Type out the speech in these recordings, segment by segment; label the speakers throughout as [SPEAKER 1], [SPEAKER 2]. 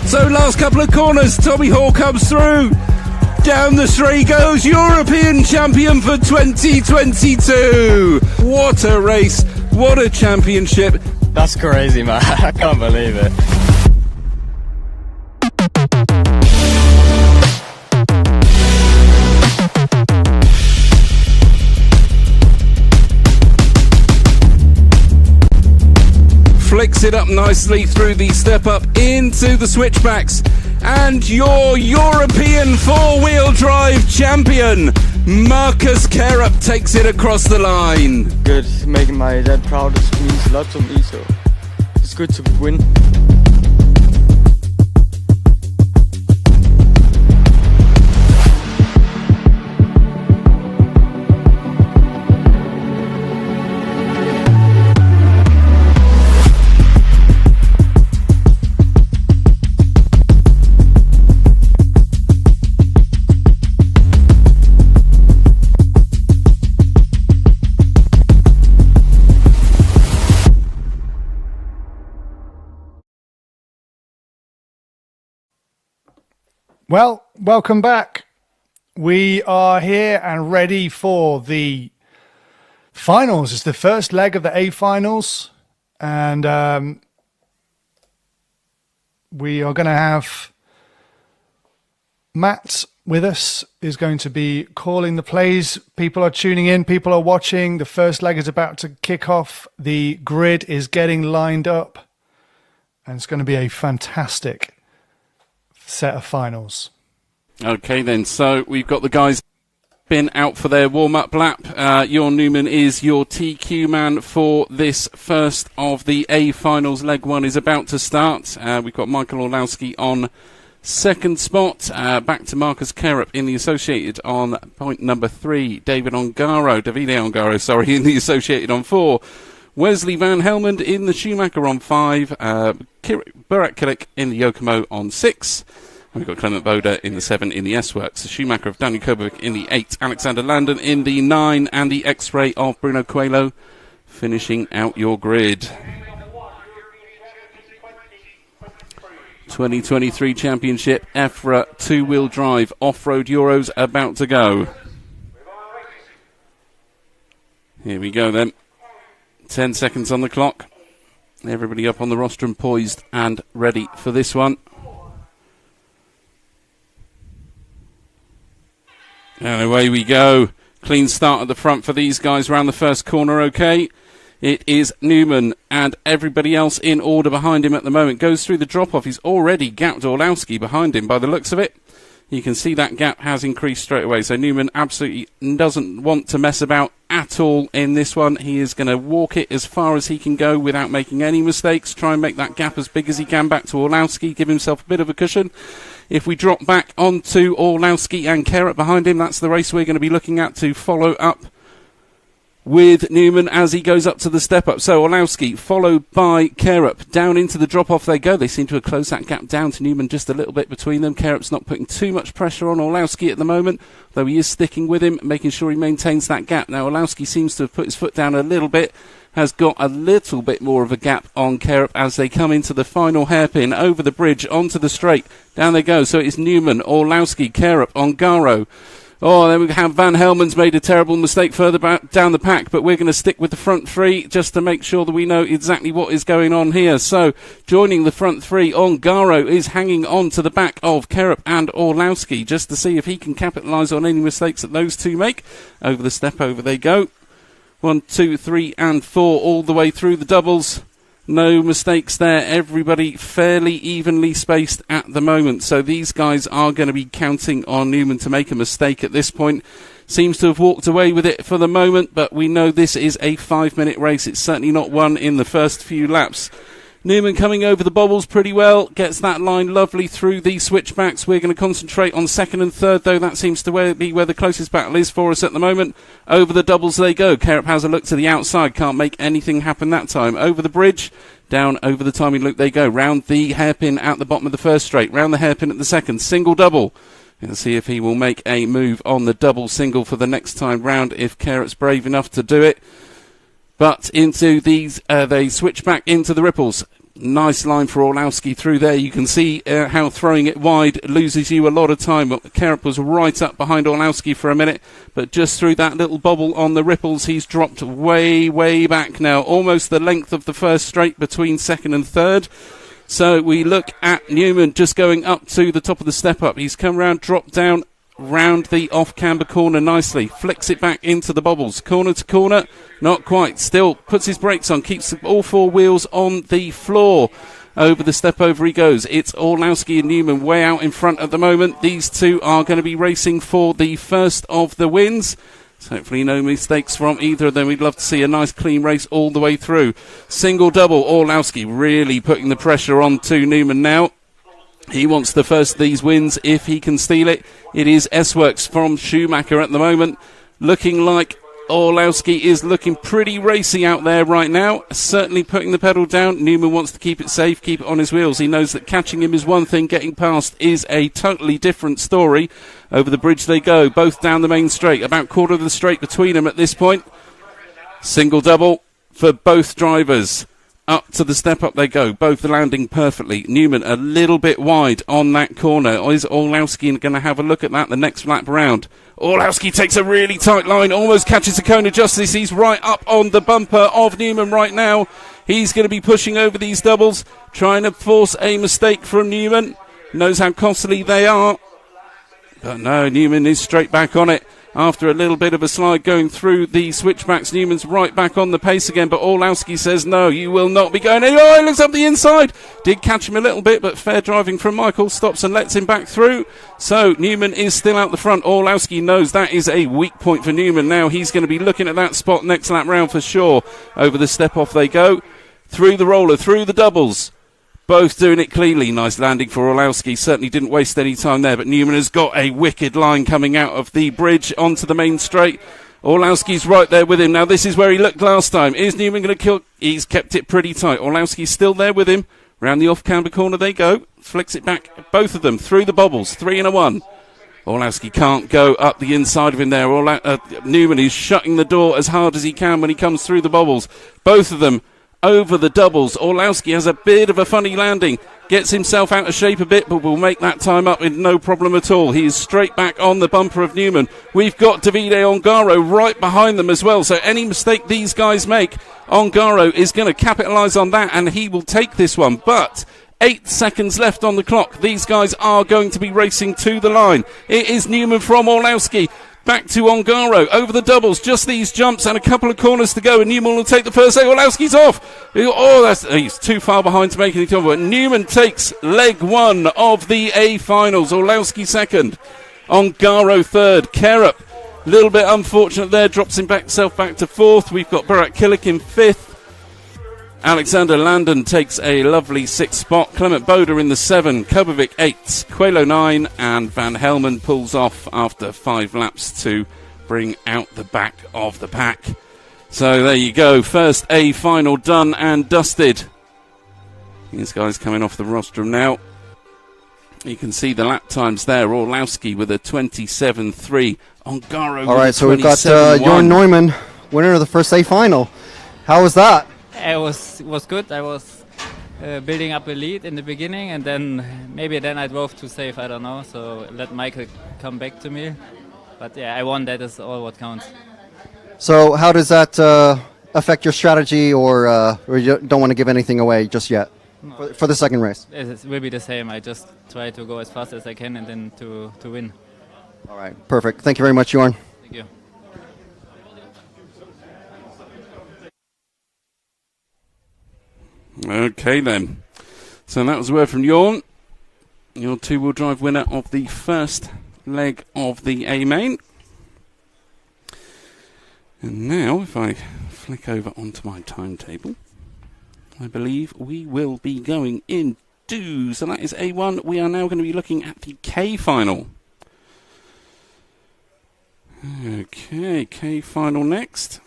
[SPEAKER 1] So last couple of corners, Tommy Hall comes through. Down the straight goes, European champion for 2022. What a race, what a championship.
[SPEAKER 2] That's crazy, man. I can't believe it.
[SPEAKER 1] Flicks it up nicely through the step up into the switchbacks. And your European four-wheel drive champion, Marcus Carup, takes it across the line.
[SPEAKER 2] Good, making my dad proud. It means a lot to me, so it's good to win.
[SPEAKER 3] Well, welcome back. We are here and ready for the finals. It's the first leg of the A finals, and we are going to have Matt with us, is going to be calling the plays. People are tuning in, people are watching. The first leg is about to kick off. The grid is getting lined up, and it's going to be a fantastic set of finals.
[SPEAKER 1] Okay then, so we've got the guys been out for their warm-up lap. Jorn Newman is your TQ man for this first of the A finals. Leg one is about to start. We've got Michael Orlowski on second spot. Back to Marcus Carup in the associated on point number 3. Davide Ongaro, in the associated on 4. Wesley Van Helmond in the Schumacher on 5, Burak Kilik in the Yokomo on 6, and we've got Clement Boda in the 7 in the S-Works, the Schumacher of Daniel Kobovic in the 8, Alexander Landon in the 9, and the X-Ray of Bruno Coelho finishing out your grid. 2023 Championship, EFRA two-wheel drive off-road Euros about to go. Here we go then. 10 seconds on the clock. Everybody up on the rostrum, poised and ready for this one. And away we go. Clean start at the front for these guys around the first corner, okay. It is Newman and everybody else in order behind him at the moment. Goes through the drop-off. He's already gapped Orlowski behind him by the looks of it. You can see that gap has increased straight away. So Newman absolutely doesn't want to mess about at all in this one. He is going to walk it as far as he can go without making any mistakes. Try and make that gap as big as he can back to Orlowski. Give himself a bit of a cushion. If we drop back onto Orlowski and Carup behind him, that's the race we're going to be looking at to follow up with Newman as he goes up to the step-up. So Orlowski followed by Carup. Down into the drop-off they go. They seem to have closed that gap down to Newman just a little bit between them. Carup's not putting too much pressure on Orlowski at the moment, though he is sticking with him, making sure he maintains that gap. Now Orlowski seems to have put his foot down a little bit, has got a little bit more of a gap on Carup as they come into the final hairpin over the bridge onto the straight. Down they go. So it's Newman, Orlowski, Carup, Ongaro. Oh, then we have Van Helmon's made a terrible mistake further back down the pack, but we're going to stick with the front three just to make sure that we know exactly what is going on here. So, joining the front three, Ongaro is hanging on to the back of Carup and Orlowski just to see if he can capitalise on any mistakes that those two make. Over the step over they go. 1, 2, 3 and 4 all the way through the doubles. No mistakes there. Everybody fairly evenly spaced at the moment. So these guys are going to be counting on Newman to make a mistake at this point. Seems to have walked away with it for the moment, but we know this is a 5-minute race. It's certainly not won in the first few laps. Newman coming over the bobbles pretty well, gets that line lovely through the switchbacks. We're going to concentrate on second and third, though. That seems to be where the closest battle is for us at the moment. Over the doubles they go. Carup has a look to the outside, can't make anything happen that time. Over the bridge, down over the timing loop they go. Round the hairpin at the bottom of the first straight, round the hairpin at the second. Single double. And see if he will make a move on the double single for the next time round if Carup's brave enough to do it. But into these, they switch back into the ripples. Nice line for Orlowski through there. You can see how throwing it wide loses you a lot of time. Kerup was right up behind Orlowski for a minute, but just through that little bobble on the ripples, he's dropped way, way back now. Almost the length of the first straight between second and third. So we look at Newman just going up to the top of the step up. He's come round, dropped down, round the off-camber corner nicely, flicks it back into the bobbles, corner to corner, not quite, still puts his brakes on, keeps all four wheels on the floor. Over the step over he goes. It's Orlowski and Newman way out in front at the moment. These two are going to be racing for the first of the wins. So hopefully no mistakes from either of them. We'd love to see a nice clean race all the way through. Single double, Orlowski really putting the pressure on to Newman now. He wants the first of these wins if he can steal it. It is S-Works from Schumacher at the moment. Looking like Orlowski is looking pretty racy out there right now. Certainly putting the pedal down. Newman wants to keep it safe, keep it on his wheels. He knows that catching him is one thing, getting past is a totally different story. Over the bridge they go, both down the main straight. About quarter of the straight between them at this point. Single double for both drivers. Up to the step up they go, both landing perfectly. Newman a little bit wide on that corner. Is Orlowski going to have a look at that the next lap round? Orlowski takes a really tight line, almost catches a cone of justice. He's right up on the bumper of Newman right now. He's going to be pushing over these doubles, trying to force a mistake from Newman. Knows how costly they are. But no, Newman is straight back on it. After a little bit of a slide going through the switchbacks, Newman's right back on the pace again, but Orlowski says, no, you will not be going anywhere. Oh, he looks up the inside. Did catch him a little bit, but fair driving from Michael. Stops and lets him back through. So Newman is still out the front. Orlowski knows that is a weak point for Newman. Now he's going to be looking at that spot next lap round for sure. Over the step off they go. Through the roller, through the doubles. Both doing it cleanly. Nice landing for Orlowski. Certainly didn't waste any time there, but Newman has got a wicked line coming out of the bridge onto the main straight. Orlowski's right there with him. Now this is where he looked last time. Is Newman going to kill? He's kept it pretty tight. Orlowski's still there with him. Round the off-camber corner they go. Flicks it back, both of them, through the bobbles. 3 and a 1. Orlowski can't go up the inside of him there. Newman is shutting the door as hard as he can when he comes through the bobbles. Both of them over the doubles. Orlowski has a bit of a funny landing, gets himself out of shape a bit, but will make that time up with no problem at all. He is straight back on the bumper of Newman. We've got Davide Ongaro right behind them as well, so any mistake these guys make, Ongaro is going to capitalise on that, and he will take this one. But 8 seconds left on the clock. These guys are going to be racing to the line. It is Newman from Orlowski. Back to Ongaro, over the doubles, just these jumps and a couple of corners to go, and Newman will take the first leg. Orlowski's off. He's too far behind to make any time. But Newman takes leg 1 of the A finals. Orlowski second, Ongaro third. Kerup, a little bit unfortunate there, drops himself back to fourth. We've got Burak Kilik in fifth. Alexander Landon takes a lovely 6th spot. Clement Boda in the 7, Kubovic 8, Coelho 9, and Van Helmen pulls off after 5 laps to bring out the back of the pack. So there you go, first A final done and dusted. These guys coming off the rostrum now. You can see the lap times there. Orlowski with a 27.3. Ongaro with
[SPEAKER 4] All right,
[SPEAKER 1] a
[SPEAKER 4] so we've got
[SPEAKER 1] 27.1.
[SPEAKER 4] Jorn Neumann, winner of the first A final. How was that?
[SPEAKER 5] It was good. I was building up a lead in the beginning, and then I drove too safe. I don't know. So let Michael come back to me. But yeah, I won. That is all what counts.
[SPEAKER 4] So how does that affect your strategy, or you don't want to give anything away just yet for the second race?
[SPEAKER 5] It will be the same. I just try to go as fast as I can and then to win.
[SPEAKER 4] All right, perfect. Thank you very much, Jorn.
[SPEAKER 5] Thank you.
[SPEAKER 1] Okay then. So that was a word from Jorn, your two-wheel drive winner of the first leg of the A main. And now, if I flick over onto my timetable, I believe we will be going into, so that is A1. We are now going to be looking at the K final. Okay, K final next.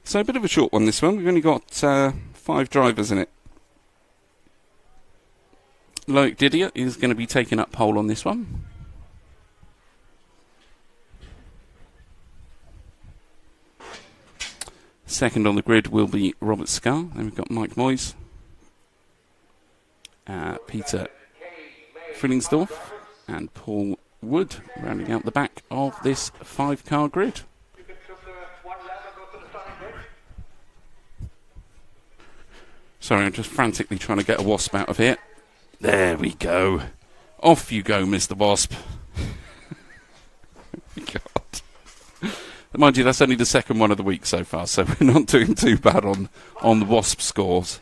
[SPEAKER 1] So a bit of a short one, this one. We've only got 5 drivers in it. Loic Didier is going to be taking up pole on this one. Second on the grid will be Robert Scarr. Then we've got Mike Moyes, Peter Frillingsdorf, and Paul Wood rounding out the back of this 5-car grid. Sorry, I'm just frantically trying to get a wasp out of here. There we go. Off you go, Mr. Wasp. God. Mind you, that's only the second one of the week so far, so we're not doing too bad on the wasp scores.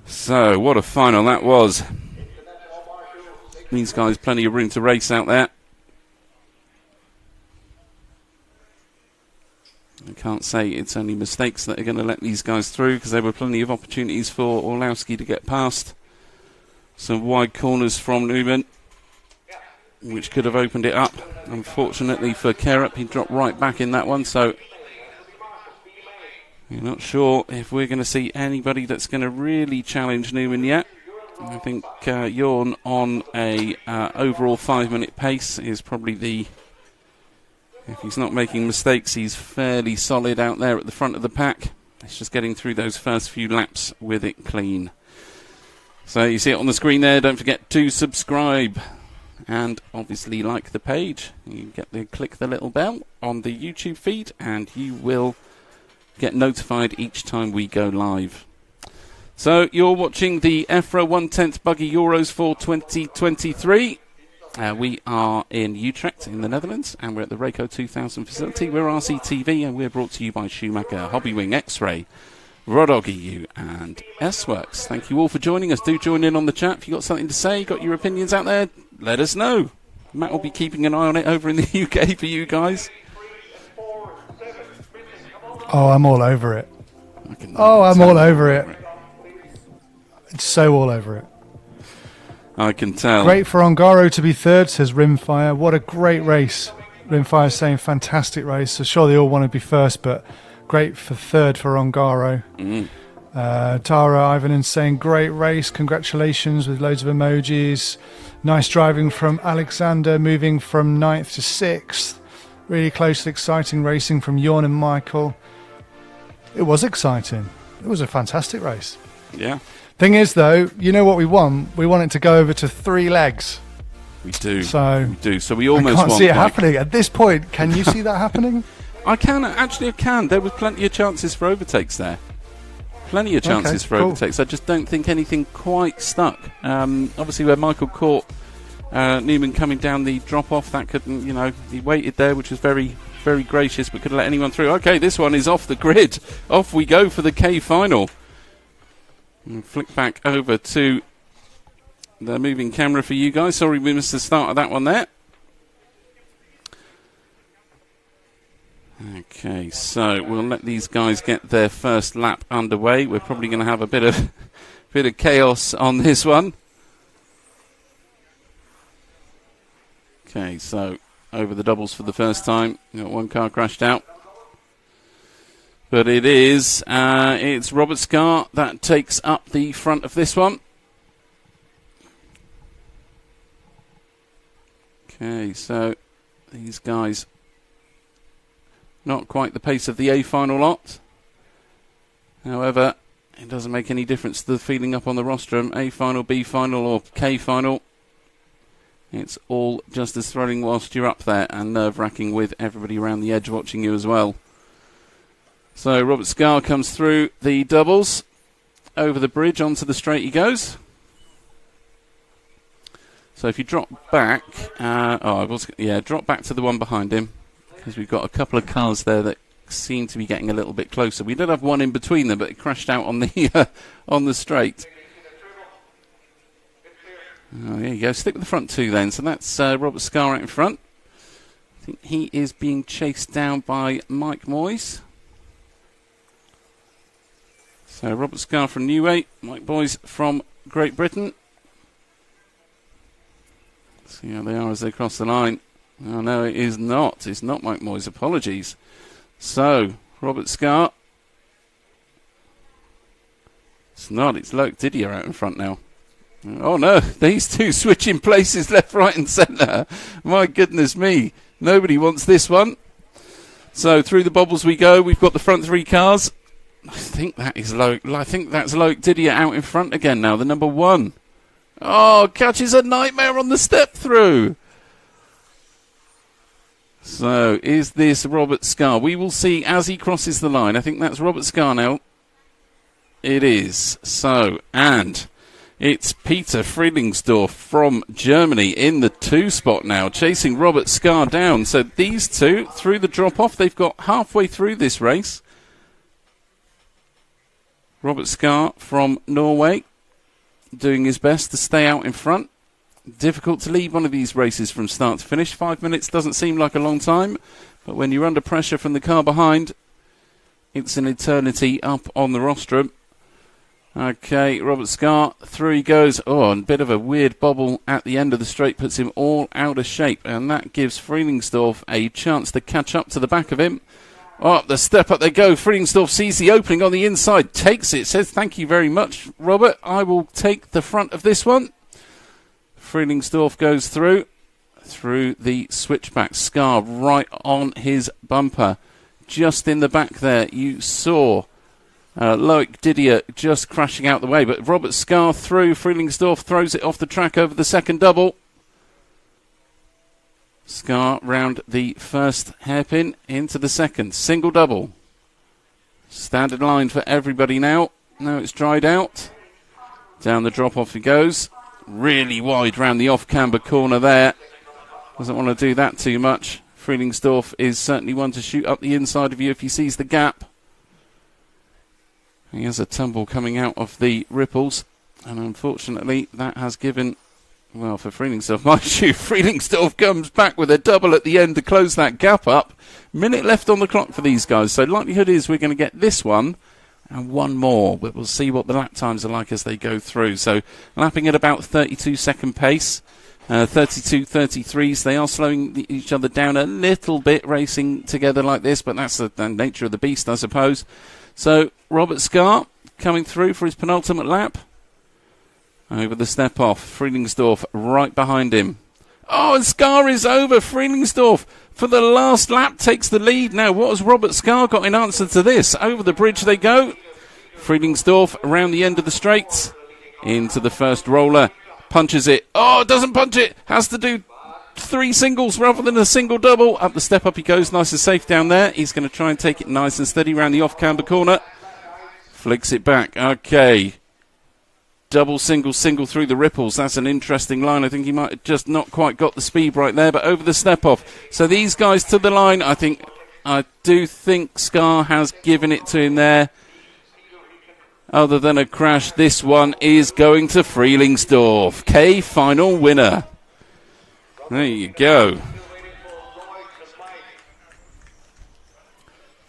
[SPEAKER 1] So, what a final that was. These guys plenty of room to race out there. I can't say it's only mistakes that are going to let these guys through, because there were plenty of opportunities for Orlowski to get past. Some wide corners from Newman, which could have opened it up. Unfortunately for Kerup, he dropped right back in that one, so you're not sure if we're going to see anybody that's going to really challenge Newman yet. I think Jorn on a overall 5-minute pace is probably the... If he's not making mistakes, he's fairly solid out there at the front of the pack. It's just getting through those first few laps with it clean. So you see it on the screen there. Don't forget to subscribe and obviously like the page. You click the little bell on the YouTube feed and you will get notified each time we go live. So you're watching the EFRA 1/10 Buggy Euros for 2023. We are in Utrecht in the Netherlands, and we're at the Rayco 2000 facility. We're RCTV, and we're brought to you by Schumacher, Hobbywing, X-Ray, Rodog EU, and S-Works. Thank you all for joining us. Do join in on the chat. If you've got something to say, got your opinions out there, let us know. Matt will be keeping an eye on it over in the UK for you guys.
[SPEAKER 3] Oh, I'm all over it. I'm all over it. It's so all over it.
[SPEAKER 1] I can tell.
[SPEAKER 3] Great for Ongaro to be third, says Rimfire. What a great race. Rimfire saying fantastic race. So sure they all want to be first, but great for third for Ongaro. Tara Ivanen saying great race. Congratulations, with loads of emojis. Nice driving from Alexander, moving from 9th to 6th. Really close, exciting racing from Jorn and Michael. It was exciting. It was a fantastic race.
[SPEAKER 1] Yeah.
[SPEAKER 3] Thing is, though, you know what we want? We want it to go over to 3 legs.
[SPEAKER 1] We do.
[SPEAKER 3] So
[SPEAKER 1] we do. So we almost
[SPEAKER 3] I can't
[SPEAKER 1] want,
[SPEAKER 3] see it happening at this point. Can you see that happening?
[SPEAKER 1] I can. Actually, I can. There was plenty of chances for overtakes there. Plenty of chances for overtakes. I just don't think anything quite stuck. Obviously, where Michael caught Newman coming down the drop-off, that couldn't, he waited there, which was very, very gracious, but couldn't let anyone through. Okay, this one is off the grid. Off we go for the K final. And flick back over to the moving camera for you guys. Sorry we missed the start of that one there. Okay, so we'll let these guys get their first lap underway. We're probably going to have a bit of chaos on this one. Okay, so over the doubles for the first time. Got one car crashed out. But it's Robert Scarr that takes up the front of this one. Okay, so these guys, not quite the pace of the A final lot. However, it doesn't make any difference to the feeling up on the rostrum. A final, B final, or K final. It's all just as thrilling whilst you're up there, and nerve-wracking with everybody around the edge watching you as well. So Robert Scarr comes through the doubles, over the bridge, onto the straight he goes. So if you drop back, drop back to the one behind him, because we've got a couple of cars there that seem to be getting a little bit closer. We did have one in between them, but it crashed out on the on the straight. Oh, there you go. Stick with the front two then. So that's Robert Scarr out in front. I think he is being chased down by Mike Moyes. So Robert Scarr from Neway, Mike Moyes from Great Britain. Let's see how they are as they cross the line. Oh no, it is not. It's not Mike Moyes. Apologies. So Robert Scarr. It's not. It's Loic Didier out in front now. Oh no, these two switching places left, right and centre. My goodness me. Nobody wants this one. So through the bobbles we go. We've got the front three cars. I think that is I think that's Loic Didier out in front again now, the number 1. Oh, catches a nightmare on the step through. So is this Robert Scar? We will see as he crosses the line. I think that's Robert Scar now. It is. So, and it's Peter Friedlingsdorf from Germany in the 2 spot now, chasing Robert Scar down. So these two, through the drop-off, they've got halfway through this race. Robert Scar from Norway doing his best to stay out in front. Difficult to lead one of these races from start to finish. 5 minutes doesn't seem like a long time, but when you're under pressure from the car behind, it's an eternity up on the rostrum. Okay, Robert Scar, through he goes. Oh, and a bit of a weird bobble at the end of the straight puts him all out of shape, and that gives Friedlingsdorf a chance to catch up to the back of him. Oh, the step up they go. Friedlingsdorf sees the opening on the inside, takes it, says thank you very much, Robert. I will take the front of this one. Friedlingsdorf goes through the switchback. Scar right on his bumper. Just in the back there, you saw Loic Didier just crashing out the way. But Robert Scar through. Friedlingsdorf throws it off the track over the second double. Scar round the first hairpin into the second. Single double. Standard line for everybody now. Now it's dried out. Down the drop-off he goes. Really wide round the off-camber corner there. Doesn't want to do that too much. Friedlingsdorf is certainly one to shoot up the inside of you if he sees the gap. He has a tumble coming out of the ripples. And unfortunately, that has given... Well, for Friedlingsdorf, mind you, Friedlingsdorf comes back with a double at the end to close that gap up. Minute left on the clock for these guys. So likelihood is we're going to get this one and one more. But we'll see what the lap times are like as they go through. So lapping at about 32-second pace. 32-33s. They are slowing each other down a little bit racing together like this. But that's the nature of the beast, I suppose. So Robert Scar coming through for his penultimate lap. Over the step off. Friedlingsdorf right behind him. Oh, and Scar is over. Friedlingsdorf for the last lap takes the lead. Now, what has Robert Scar got in answer to this? Over the bridge they go. Friedlingsdorf around the end of the straight. Into the first roller. Punches it. Oh, doesn't punch it. Has to do 3 singles rather than a single double. Up the step up he goes. Nice and safe down there. He's going to try and take it nice and steady around the off-camber corner. Flicks it back. Okay. Double, single through the ripples. That's an interesting line. I think he might have just not quite got the speed right there, but over the step off. So these guys to the line, I do think Scar has given it to him there. Other than a crash, this one is going to Friedlingsdorf. K final winner. There you go.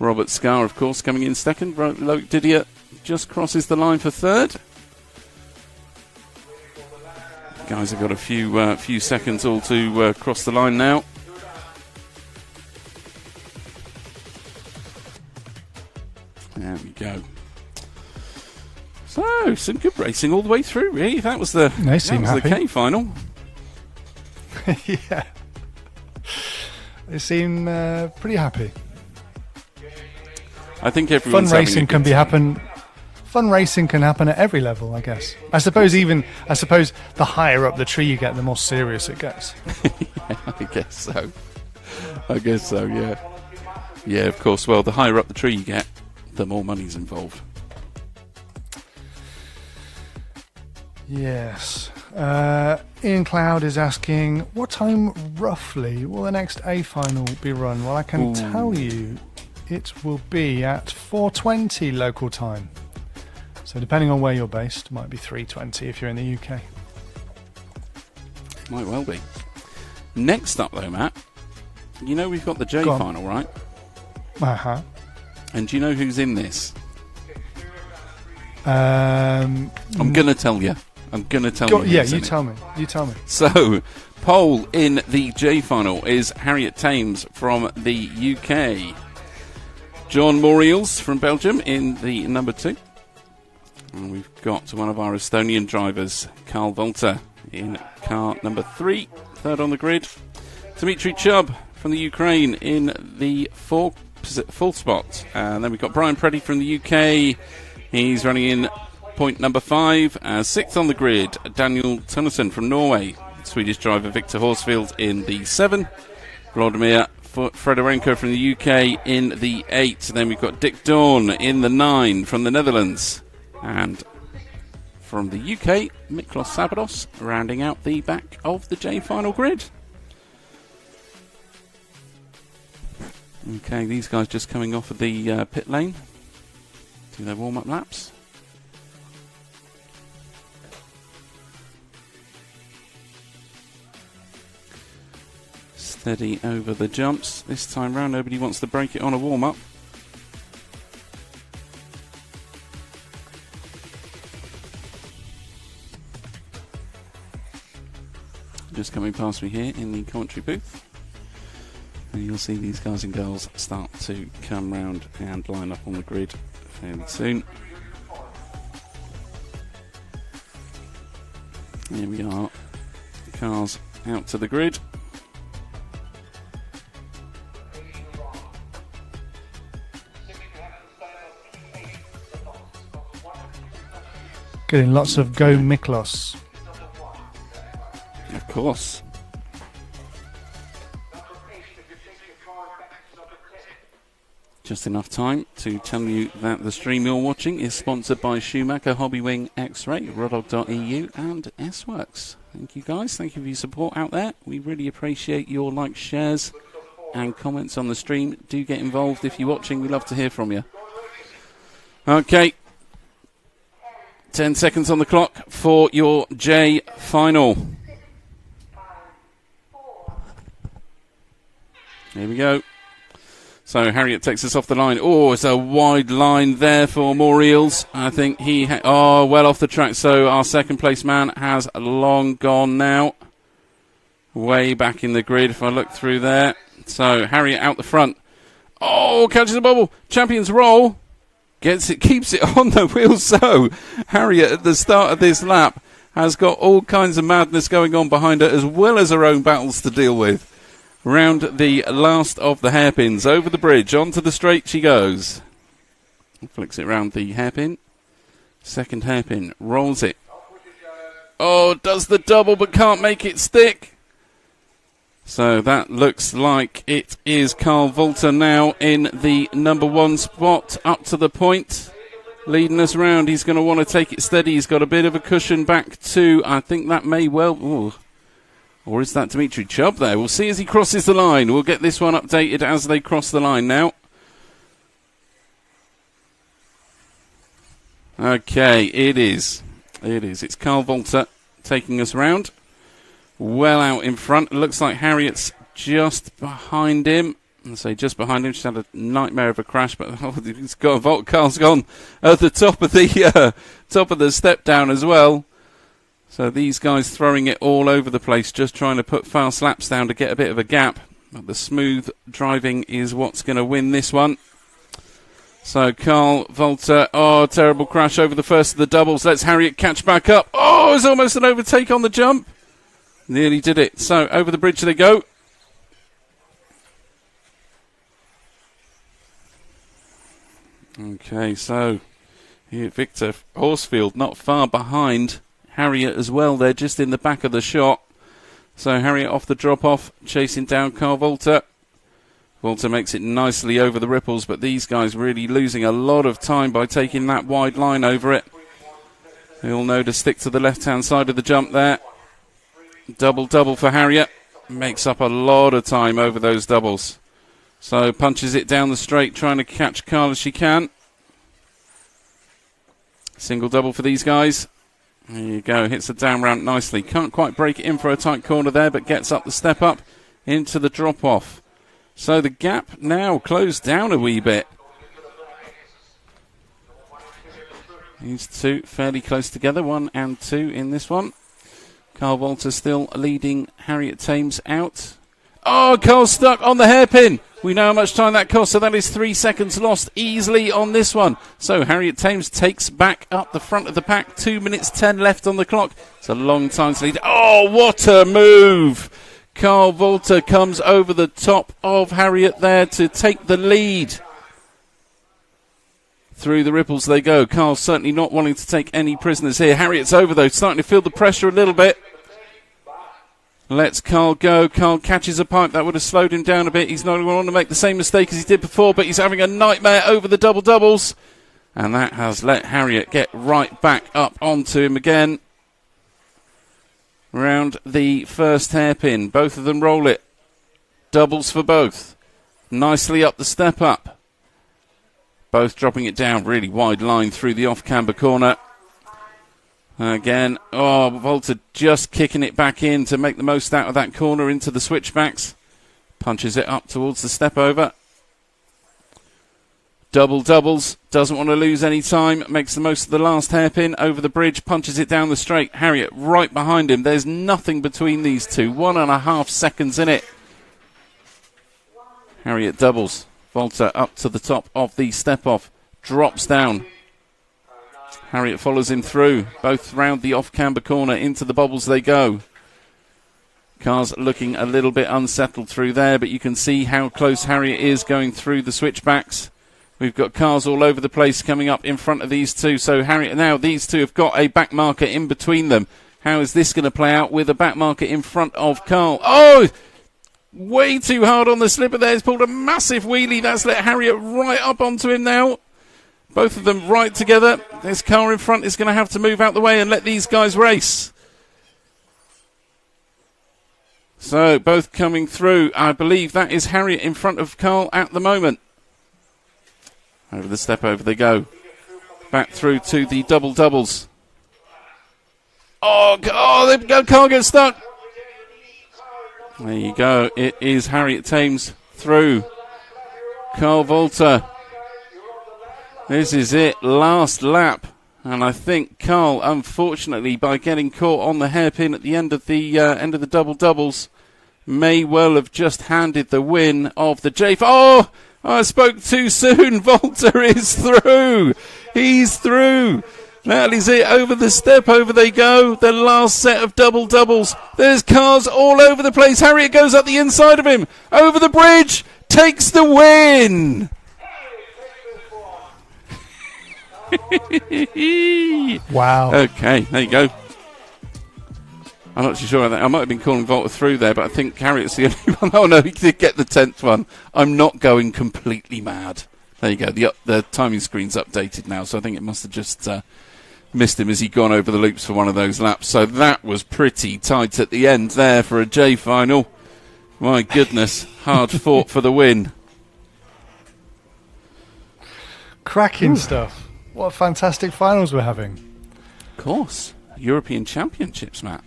[SPEAKER 1] Robert Scar, of course, coming in second. Loic Didier just crosses the line for third. Guys have got a few seconds all to cross the line now. There we go. So, some good racing all the way through, really. That was the K final.
[SPEAKER 3] Yeah. They seem pretty happy.
[SPEAKER 1] I think everyone's
[SPEAKER 3] Fun racing can happen at every level, I guess. I suppose the higher up the tree you get, the more serious it gets.
[SPEAKER 1] Yeah, I guess so, yeah. Yeah, of course. Well, the higher up the tree you get, the more money's involved.
[SPEAKER 3] Yes. Ian Cloud is asking, what time roughly will the next A final be run? Well, I can tell you it will be at 4:20 local time. So depending on where you're based, it might be 3:20 if you're in the UK.
[SPEAKER 1] Might well be. Next up, though, Matt, you know we've got the J final, right?
[SPEAKER 3] Uh-huh.
[SPEAKER 1] And do you know who's in this?
[SPEAKER 3] I'm
[SPEAKER 1] going to tell you.
[SPEAKER 3] Yeah, you tell me.
[SPEAKER 1] So, pole in the J final is Harriet Thames from the UK. John Moriels from Belgium in the number 2. And we've got one of our Estonian drivers, Carl Volter, in car number 3, third on the grid. Dmitry Chubb from the Ukraine in the 4 full spot. And then we've got Brian Preddy from the UK. He's running in point number 5. 6th on the grid, Daniel Tunnerson from Norway. Swedish driver Victor Horsfield in the 7. Vladimir Fedorenko from the UK in the 8. Then we've got Dick Dawn in the 9 from the Netherlands. And from the UK, Miklos Sabados rounding out the back of the J final grid. Okay, these guys just coming off of the pit lane. Do their warm-up laps. Steady over the jumps. This time round, nobody wants to break it on a warm-up. Just coming past me here in the commentary booth. And you'll see these guys and girls start to come round and line up on the grid fairly soon. Here we are. Cars out to the grid.
[SPEAKER 3] Getting lots of go Miklos.
[SPEAKER 1] Of course. Just enough time to tell you that the stream you're watching is sponsored by Schumacher, Hobbywing, X-Ray, Rodog.eu and S-Works. Thank you guys, thank you for your support out there. We really appreciate your likes, shares and comments on the stream. Do get involved if you're watching, we love to hear from you. Okay, 10 seconds on the clock for your J final. Here we go. So Harriet takes us off the line. Oh, it's a wide line there for Moriels. I think he... well off the track. So our second place man has long gone now. Way back in the grid if I look through there. So Harriet out the front. Oh, catches a bubble. Champions roll. Gets it, keeps it on the wheel. So Harriet at the start of this lap has got all kinds of madness going on behind her as well as her own battles to deal with. Round the last of the hairpins, over the bridge, onto the straight she goes. Flicks it round the hairpin. Second hairpin, rolls it. Oh, does the double but can't make it stick. So that looks like it is Carl Volter now in the number 1 spot, up to the point. Leading us round, he's going to want to take it steady. He's got a bit of a cushion back to, I think that may well... Ooh. Or is that Dimitri Chubb there? We'll see as he crosses the line. We'll get this one updated as they cross the line now. Okay, it is. It is. It's Carl Volter taking us round. Well out in front. It looks like Harriet's just behind him. I say just behind him. She's had a nightmare of a crash, but he's got a Volt. Carl's gone at the top of the step down as well. So these guys throwing it all over the place, just trying to put fast laps down to get a bit of a gap. But the smooth driving is what's going to win this one. So Carl Volter, terrible crash over the first of the doubles. Let's Harriet catch back up. Oh, it's almost an overtake on the jump. Nearly did it. So over the bridge they go. Okay, so here Victor Horsfield not far behind Harriet as well. They're just in the back of the shot. So Harriet off the drop-off, chasing down Carl Volter. Volter makes it nicely over the ripples, but these guys really losing a lot of time by taking that wide line over it. They all know to stick to the left-hand side of the jump there. Double for Harriet. Makes up a lot of time over those doubles. So punches it down the straight, trying to catch Carl as she can. Single double for these guys. There you go, hits the down ramp nicely. Can't quite break it in for a tight corner there, but gets up the step up into the drop-off. So the gap now closed down a wee bit. These two fairly close together, 1 and 2 in this one. Carl Volter still leading Harriet Thames out. Oh, Carl's stuck on the hairpin. We know how much time that cost, so that is 3 seconds lost easily on this one. So Harriet Thames takes back up the front of the pack. 2 minutes 10 left on the clock. It's a long time to lead. Oh, what a move! Carl Volter comes over the top of Harriet there to take the lead. Through the ripples they go. Carl's certainly not wanting to take any prisoners here. Harriet's over, though, starting to feel the pressure a little bit. Lets Carl go. Carl catches a pipe. That would have slowed him down a bit. He's not going to want to make the same mistake as he did before, but he's having a nightmare over the double-doubles. And that has let Harriet get right back up onto him again. Round the first hairpin. Both of them roll it. Doubles for both. Nicely up the step up. Both dropping it down. Really wide line through the off-camber corner. Again, Volter just kicking it back in to make the most out of that corner into the switchbacks. Punches it up towards the step over. Double-doubles. Doesn't want to lose any time. Makes the most of the last hairpin. Over the bridge. Punches it down the straight. Harriet right behind him. There's nothing between these two. 1.5 seconds in it. Harriet doubles. Volter up to the top of the step-off. Drops down. Harriet follows him through. Both round the off-camber corner. Into the bobbles they go. Car's looking a little bit unsettled through there, but you can see how close Harriet is going through the switchbacks. We've got cars all over the place coming up in front of these two. So Harriet, now these two have got a back marker in between them. How is this going to play out with a back marker in front of Carl? Oh! Way too hard on the slipper there. He's pulled a massive wheelie. That's let Harriet right up onto him now. Both of them right together. This car in front is going to have to move out the way and let these guys race. So both coming through. I believe that is Harriet in front of Carl at the moment. Over the step over they go. Back through to the double-doubles. There go. Carl gets stuck. There you go. It is Harriet Thames through. Carl Volter. This is it. Last lap. And I think Carl, unfortunately, by getting caught on the hairpin at the end of the double-doubles, may well have just handed the win of the J. Oh! I spoke too soon. Volter is through. He's through. That is it. Over the step, over they go. The last set of double-doubles. There's cars all over the place. Harriet goes up the inside of him. Over the bridge. Takes the win.
[SPEAKER 3] Wow.
[SPEAKER 1] Okay, there you go. I'm not too sure about that. I might have been calling Volter through there, but I think Harriet's the only one. Oh, no, he did get the 10th one. I'm not going completely mad. There you go. The timing screen's updated now, so I think it must have just missed him as he'd gone over the loops for one of those laps. So that was pretty tight at the end there for a J final. My goodness, hard fought for the win.
[SPEAKER 3] Cracking stuff. What fantastic finals we're having.
[SPEAKER 1] Of course. European Championships, Matt.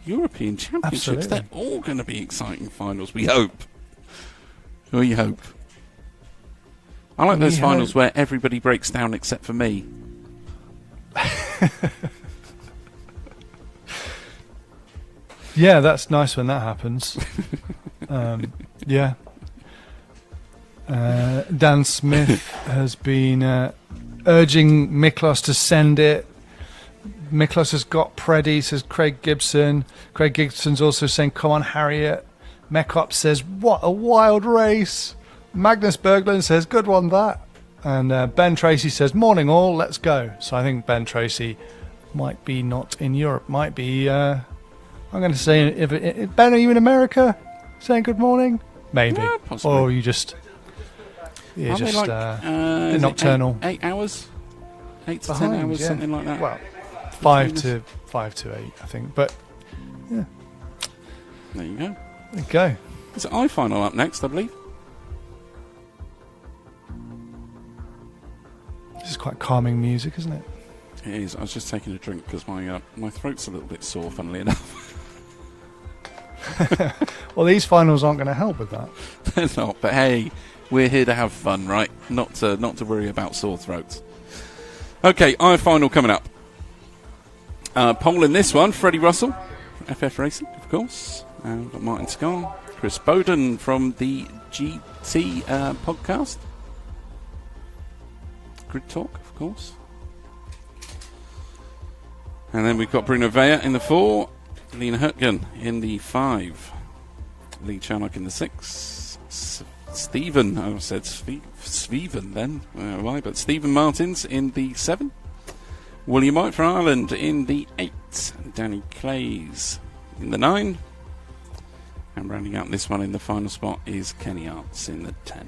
[SPEAKER 1] European Championships.
[SPEAKER 3] Absolutely.
[SPEAKER 1] They're all going to be exciting finals, we hope. We hope. I like those finals where everybody breaks down except for me.
[SPEAKER 3] Yeah, that's nice when that happens. Yeah. Dan Smith has been urging Miklos to send it. Miklos has got Preddy, says Craig Gibson. Craig Gibson's also saying, come on, Harriet. Mekop says, what a wild race. Magnus Berglund says, good one, that. And Ben Tracy says, morning all, let's go. So I think Ben Tracy might be not in Europe. Might be, I'm going to say, Ben, are you in America saying good morning? Maybe.
[SPEAKER 1] Yeah, possibly.
[SPEAKER 3] Or you just...
[SPEAKER 1] Are they like,
[SPEAKER 3] nocturnal.
[SPEAKER 1] 8 hours? 8 to
[SPEAKER 3] Behind,
[SPEAKER 1] 10 hours,
[SPEAKER 3] yeah.
[SPEAKER 1] something like that.
[SPEAKER 3] Well, 5 to 8, I think. But yeah,
[SPEAKER 1] There you go.
[SPEAKER 3] there you go.
[SPEAKER 1] It's iFinal up next, I believe.
[SPEAKER 3] This is quite calming music, isn't it?
[SPEAKER 1] It is. I was just taking a drink because my throat's a little bit sore, funnily enough.
[SPEAKER 3] Well, these finals aren't going to help with that.
[SPEAKER 1] They're not, but hey, we're here to have fun, right? Not to worry about sore throats. Okay, iFinal coming up. Pole in this one, Freddie Russell, FF Racing, of course. We've got Martin Scott, Chris Bowden from the GT podcast. Grid Talk, of course. And then we've got Bruno Vea in the 4. Lena Hurtgen in the 5. Lee Charnock in the 6. Stephen, I said Sveven then. Why? But Stephen Martins in the 7. William White for Ireland in the 8. Danny Clays in the 9. And rounding out this one in the final spot is Kenny Arts in the 10.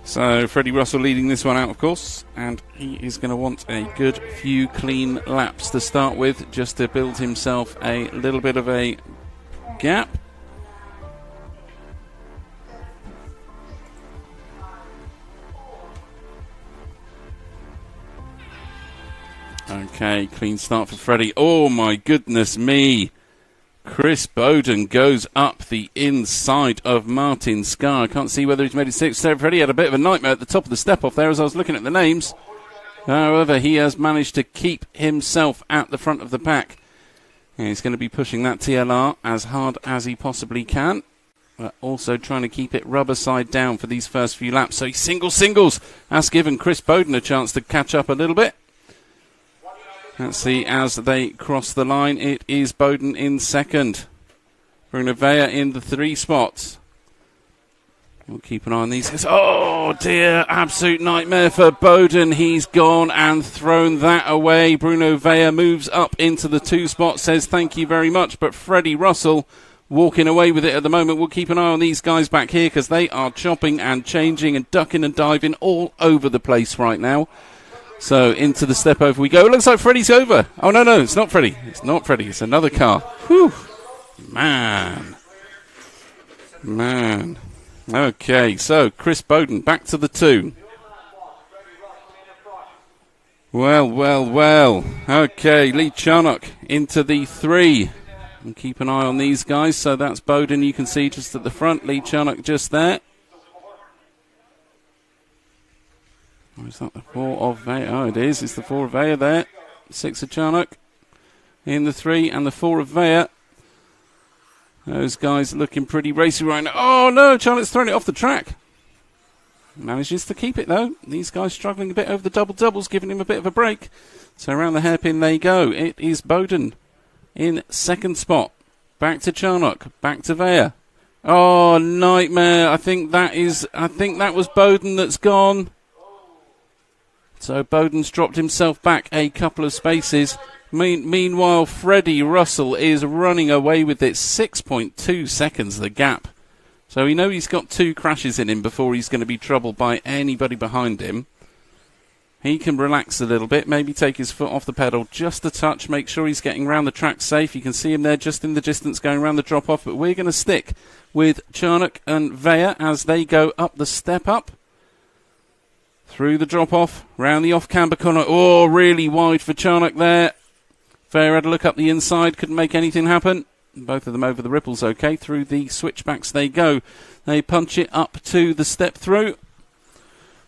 [SPEAKER 1] So Freddie Russell leading this one out, of course, and he is going to want a good few clean laps to start with, just to build himself a little bit of a gap. Okay, clean start for Freddie. Oh my goodness me! Chris Bowden goes up the inside of Martin Scar. I can't see whether he's made it 6th. So Freddie had a bit of a nightmare at the top of the step off there as I was looking at the names. However, he has managed to keep himself at the front of the pack. And he's going to be pushing that TLR as hard as he possibly can, but also trying to keep it rubber side down for these first few laps. So he singles. That's given Chris Bowden a chance to catch up a little bit. Let's see, as they cross the line, it is Bowden in 2nd. Bruno Vea in the 3 spots. We'll keep an eye on these guys. Oh dear, absolute nightmare for Bowden. He's gone and thrown that away. Bruno Vea moves up into the 2 spot, says thank you very much. But Freddie Russell walking away with it at the moment. We'll keep an eye on these guys back here because they are chopping and changing and ducking and diving all over the place right now. So into the step over we go. It looks like Freddie's over. Oh, no, it's not Freddie. It's not Freddie. It's another car. Whew. Man. Okay, so Chris Bowden back to the 2. Well. Okay, Lee Charnock into the 3. And keep an eye on these guys. So that's Bowden, you can see just at the front. Lee Charnock just there. Or is that the 4 of Vea? Oh, it is. It's the 4 of Vea there. 6 of Charnock in the 3 and the 4 of Vea. Those guys looking pretty racy right now. Oh, no, Charnock's thrown it off the track. Manages to keep it, though. These guys struggling a bit over the double-doubles, giving him a bit of a break. So around the hairpin they go. It is Bowden in 2nd spot. Back to Charnock. Back to Vea. Oh, nightmare. I think that was Bowden that's gone. So Bowden's dropped himself back a couple of spaces. Meanwhile, Freddie Russell is running away with it. 6.2 seconds the gap. So we know he's got 2 crashes in him before he's going to be troubled by anybody behind him. He can relax a little bit, maybe take his foot off the pedal just a touch, make sure he's getting around the track safe. You can see him there just in the distance going around the drop-off. But we're going to stick with Charnock and Vea as they go up the step up. Through the drop-off, round the off-camber corner. Oh, really wide for Charnock there. Vea had a look up the inside, couldn't make anything happen. Both of them over the ripples, okay. Through the switchbacks they go. They punch it up to the step through.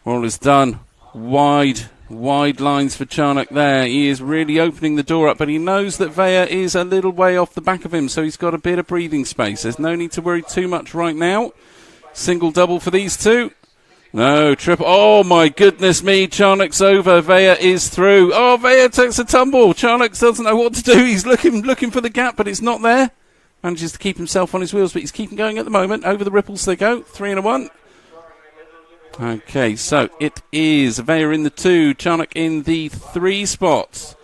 [SPEAKER 1] All is done. Wide lines for Charnock there. He is really opening the door up, but he knows that Vea is a little way off the back of him, so he's got a bit of breathing space. There's no need to worry too much right now. Single-double for these two. No, triple. Oh, my goodness me. Charnock's over. Vea is through. Oh, Vea takes a tumble. Charnock doesn't know what to do. He's looking for the gap, but it's not there. Manages to keep himself on his wheels, but he's keeping going at the moment. Over the ripples they go. 3 and a 1. Okay, so it is Vea in the 2. Charnock in the 3 spots.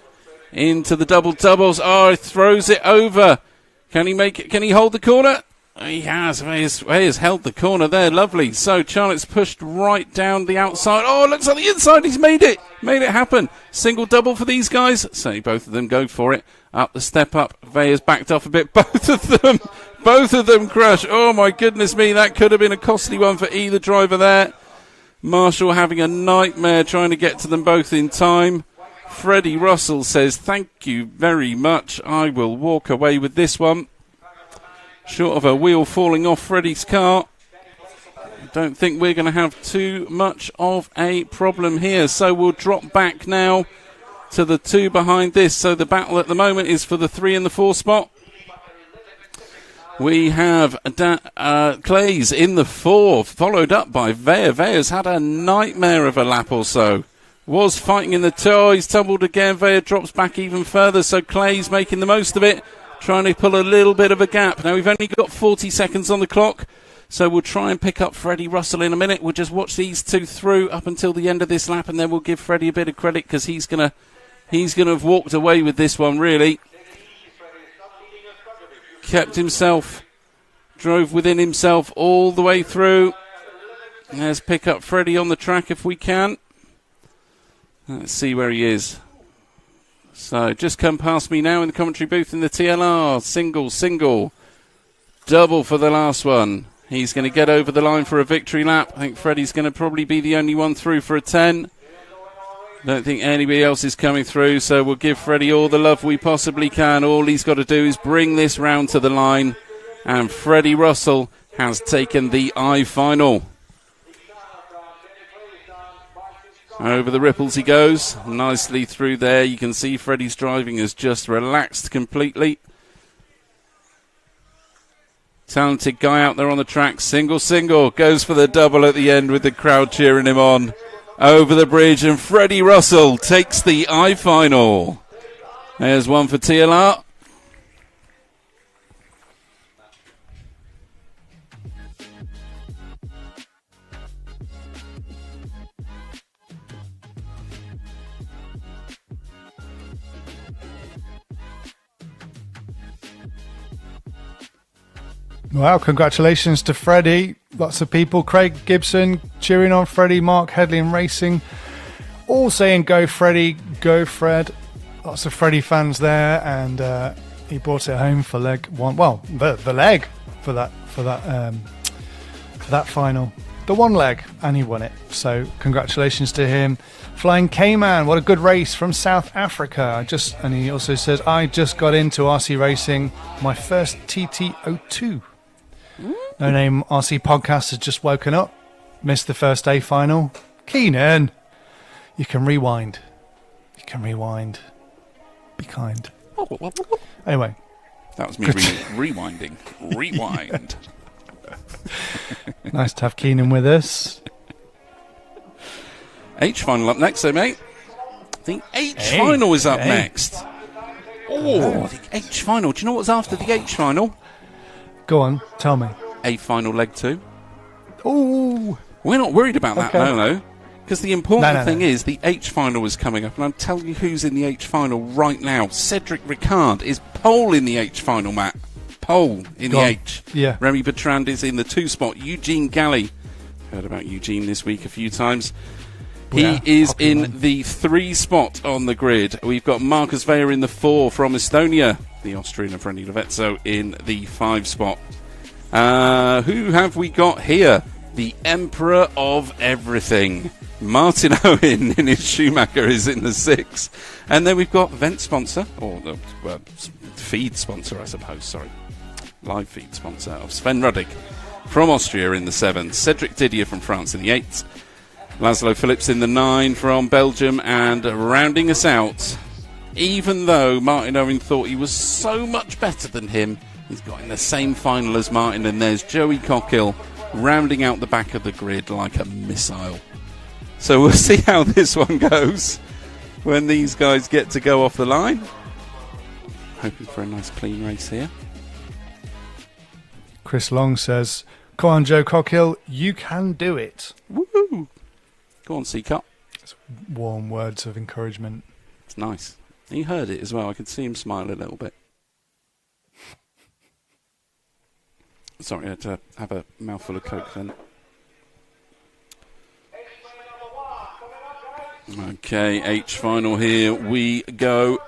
[SPEAKER 1] Into the double-doubles. Oh, he throws it over. Can he make it? Can he hold the corner? He has. Vea's held the corner there. Lovely. So Charnock's pushed right down the outside. Oh, it looks like the inside. He's made it. Made it happen. Single double for these guys. So both of them go for it. Up the step up. Vea's backed off a bit. Both of them crash. Oh, my goodness me. That could have been a costly one for either driver there. Marshall having a nightmare trying to get to them both in time. Freddie Russell says, thank you very much. I will walk away with this one. Short of a wheel falling off Freddie's car. I don't think we're going to have too much of a problem here. So we'll drop back now to the 2 behind this. So the battle at the moment is for the 3 and the 4 spot. We have Clays in the 4, followed up by Vea. Vea's had a nightmare of a lap or so. was fighting in the toe. He's tumbled again. Vea drops back even further, so Clay's making the most of it, trying to pull a little bit of a gap. Now, we've only got 40 seconds on the clock, so we'll try and pick up Freddie Russell in a minute. We'll just watch these two through up until the end of this lap, and then we'll give Freddie a bit of credit because he's gonna have walked away with this one, really. Kept himself, drove within himself all the way through. Let's pick up Freddie on the track if we can. Let's see where he is. So, just come past me now in the commentary booth in the TLR. Single. Double for the last one. He's going to get over the line for a victory lap. I think Freddie's going to probably be the only one through for a 10. Don't think anybody else is coming through, so we'll give Freddie all the love we possibly can. All he's got to do is bring this round to the line, and Freddie Russell has taken the I-final. Over the ripples he goes, nicely through there. You can see Freddie's driving has just relaxed completely. Talented guy out there on the track. Single. Goes for the double at the end with the crowd cheering him on. Over the bridge, and Freddie Russell takes the I-final. There's one for TLR.
[SPEAKER 3] Wow, congratulations to Freddie. Lots of people. Craig Gibson cheering on Freddie. Mark Headley and Racing all saying go Freddie, go Fred. Lots of Freddie fans there, and he brought it home for leg one. Well, the leg for that final. The one leg, and he won it. So congratulations to him. Flying Cayman, what a good race from South Africa. And he also says, I just got into RC racing, my first TT02. No Name RC podcast has just woken up. Missed the first day final. Keenan, you can rewind. Be kind. Anyway.
[SPEAKER 1] That was me rewinding. Rewind.
[SPEAKER 3] Nice to have Keenan with us.
[SPEAKER 1] H final up next, though, mate. The H final is up next. Oh, the H final. Do you know what's after the H final?
[SPEAKER 3] Go on, tell me.
[SPEAKER 1] A final leg 2.
[SPEAKER 3] Oh,
[SPEAKER 1] we're not worried about that, no. Because the important thing is the H final is coming up, and I'm telling you who's in the H final right now. Cedric Ricard is pole in the H final, Matt. Pole in the H.
[SPEAKER 3] Yeah.
[SPEAKER 1] Remy Bertrand is in the 2 spot. Eugene Galley. Heard about Eugene this week a few times. He is in the 3 spot on the grid. We've got Marcus Vea in the 4 from Estonia. The Austrian of Renny Lovezzo in the 5 spot. Who have we got here? The Emperor of Everything. Martin Owen in his Schumacher is in the 6. And then we've got vent sponsor, or the feed sponsor, I suppose, sorry. Live feed sponsor of Sven Ruddick from Austria in the 7. Cedric Didier from France in the 8. Laszlo Phillips in the 9 from Belgium. And rounding us out, even though Martin Owen thought he was so much better than him, he's got in the same final as Martin, and there's Joey Cockhill rounding out the back of the grid like a missile. So we'll see how this one goes when these guys get to go off the line. Hoping for a nice clean race here.
[SPEAKER 3] Chris Long says, come on, Joe Cockhill, you can do it.
[SPEAKER 1] Woo! Go on, C-Cup.
[SPEAKER 3] It's warm words of encouragement.
[SPEAKER 1] It's nice. He heard it as well. I could see him smile a little bit. Sorry, I had to have a mouthful of Coke then. Okay, H final here we go.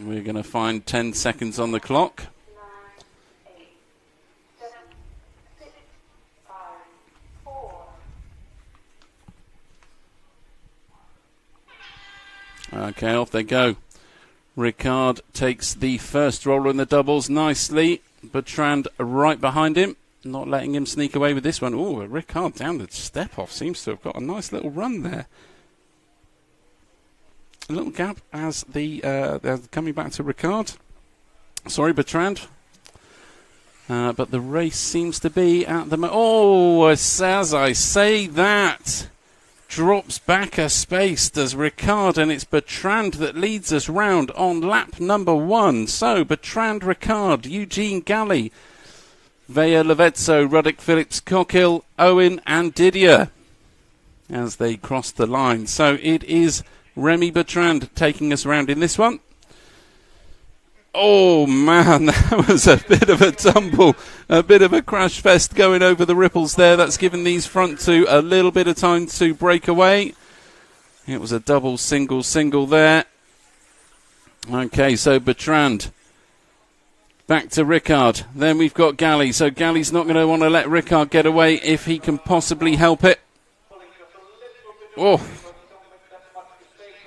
[SPEAKER 1] We're going to find 10 seconds on the clock. Okay, off they go. Ricard takes the first roller in the doubles nicely. Bertrand right behind him, not letting him sneak away with this one. Oh, Ricard down the step off seems to have got a nice little run there. A little gap as they're coming back to Ricard. Sorry, Bertrand. But the race seems to be at the... as I say that, drops back a space, does Ricard, and it's Bertrand that leads us round on lap number 1. So, Bertrand, Ricard, Eugene Galley, Vea Levezzo, Ruddick, Phillips, Cockhill, Owen and Didier as they cross the line. So it is Remy Bertrand taking us round in this one. Oh man, that was a bit of a tumble, a bit of a crash fest going over the ripples there. That's given these front two a little bit of time to break away. It was a double, single, single there. Okay, so Bertrand. Back to Ricard. Then we've got Galley. So Galley's not going to want to let Ricard get away if he can possibly help it.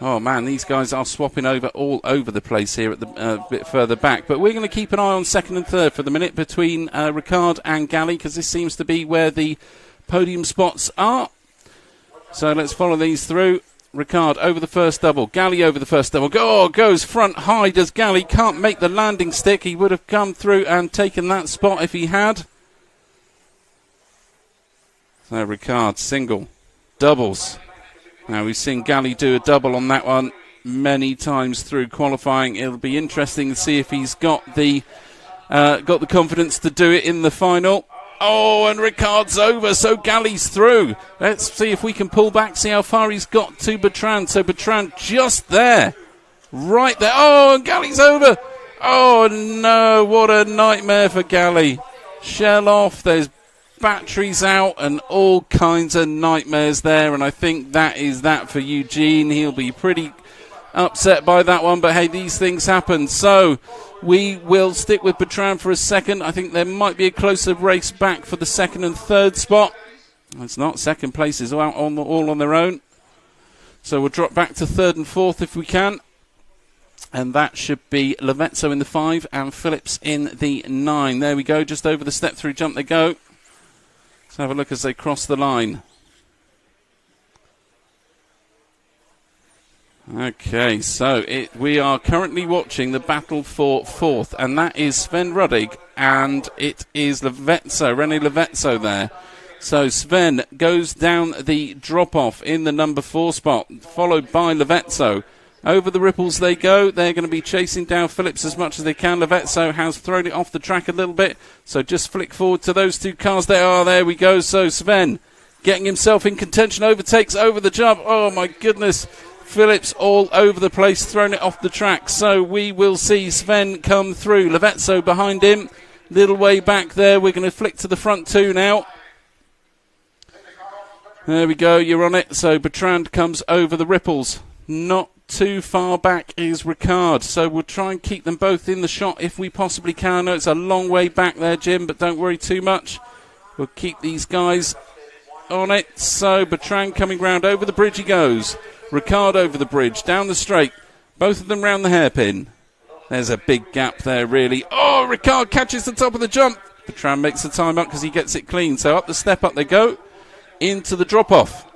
[SPEAKER 1] Oh man, these guys are swapping over all over the place here at the bit further back. But we're going to keep an eye on second and third for the minute between Ricard and Galley, because this seems to be where the podium spots are. So let's follow these through. Ricard over the first double. Galley over the first double. Goes front high. Does Galley. Can't make the landing stick. He would have come through and taken that spot if he had. So Ricard, single. Doubles. Now we've seen Galley do a double on that one many times through qualifying. It'll be interesting to see if he's got the confidence to do it in the final. Oh, and Ricard's over, so Galley's through. Let's see if we can pull back, see how far he's got to Bertrand. So Bertrand just there, right there. Oh, and Galley's over. Oh no, what a nightmare for Galley. Shell off, there's batteries out and all kinds of nightmares there, and I think that is that for Eugene. He'll be pretty upset by that one, but hey, these things happen. So we will stick with Bertrand for a second. I think there might be a closer race back for the second and third spot. It's not. Second place is all on their own. So we'll drop back to third and fourth if we can. And that should be Levezzo in the 5 and Phillips in the 9. There we go, just over the step through jump they go. Let's have a look as they cross the line. Okay, so we are currently watching the battle for fourth, and that is Sven Ruddig, and it is René Levezzo there. So Sven goes down the drop-off in the number 4 spot, followed by Levezzo. Over the ripples they go. They're going to be chasing down Phillips as much as they can. Levezzo has thrown it off the track a little bit. So just flick forward to those two cars. There we go. So Sven getting himself in contention. Overtakes over the jump. Oh, my goodness. Phillips all over the place, thrown it off the track. So we will see Sven come through. Levezzo behind him. Little way back there. We're going to flick to the front two now. There we go. You're on it. So Bertrand comes over the ripples. Not too far back is Ricard, so we'll try and keep them both in the shot if we possibly can. I know it's a long way back there, Jim, but don't worry too much. We'll keep these guys on it. So Bertrand coming round over the bridge he goes. Ricard over the bridge, down the straight. Both of them round the hairpin. There's a big gap there, really. Oh, Ricard catches the top of the jump. Bertrand makes the time up because he gets it clean. So up the step up they go, into the drop-off.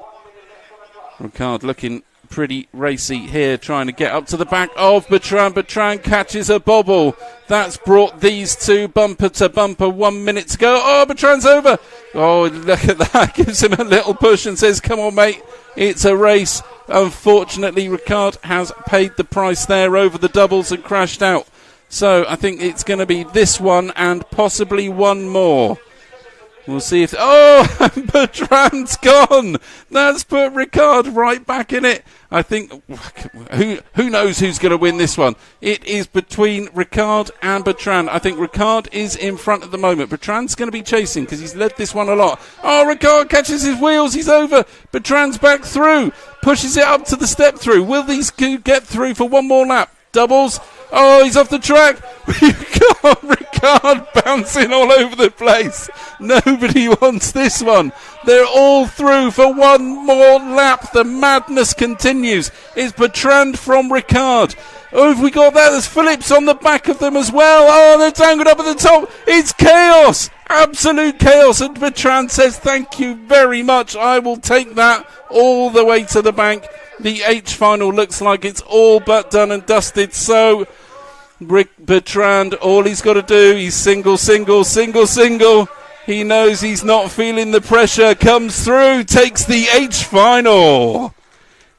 [SPEAKER 1] Ricard looking pretty racy here, trying to get up to the back of Bertrand. Bertrand catches a bobble. That's brought these two bumper to bumper. 1 minute to go. Oh, Bertrand's over. Oh, look at that. Gives him a little push and says, come on, mate. It's a race. Unfortunately, Ricard has paid the price there over the doubles and crashed out. So I think it's going to be this one and possibly one more. We'll see if... Oh, Bertrand's gone. That's put Ricard right back in it. I think... Who knows who's going to win this one? It is between Ricard and Bertrand. I think Ricard is in front at the moment. Bertrand's going to be chasing because he's led this one a lot. Oh, Ricard catches his wheels. He's over. Bertrand's back through. Pushes it up to the step through. Will these two get through for one more lap? Doubles. Oh, he's off the track. We've got Ricard bouncing all over the place. Nobody wants this one. They're all through for one more lap. The madness continues. It's Bertrand from Ricard. Oh, have we got that? There's Phillips on the back of them as well. Oh, they're tangled up at the top. It's chaos. Absolute chaos. And Bertrand says, thank you very much. I will take that all the way to the bank. The H final looks like it's all but done and dusted. So Bertrand, all he's got to do, he's single. He knows he's not feeling the pressure. Comes through, takes the H final.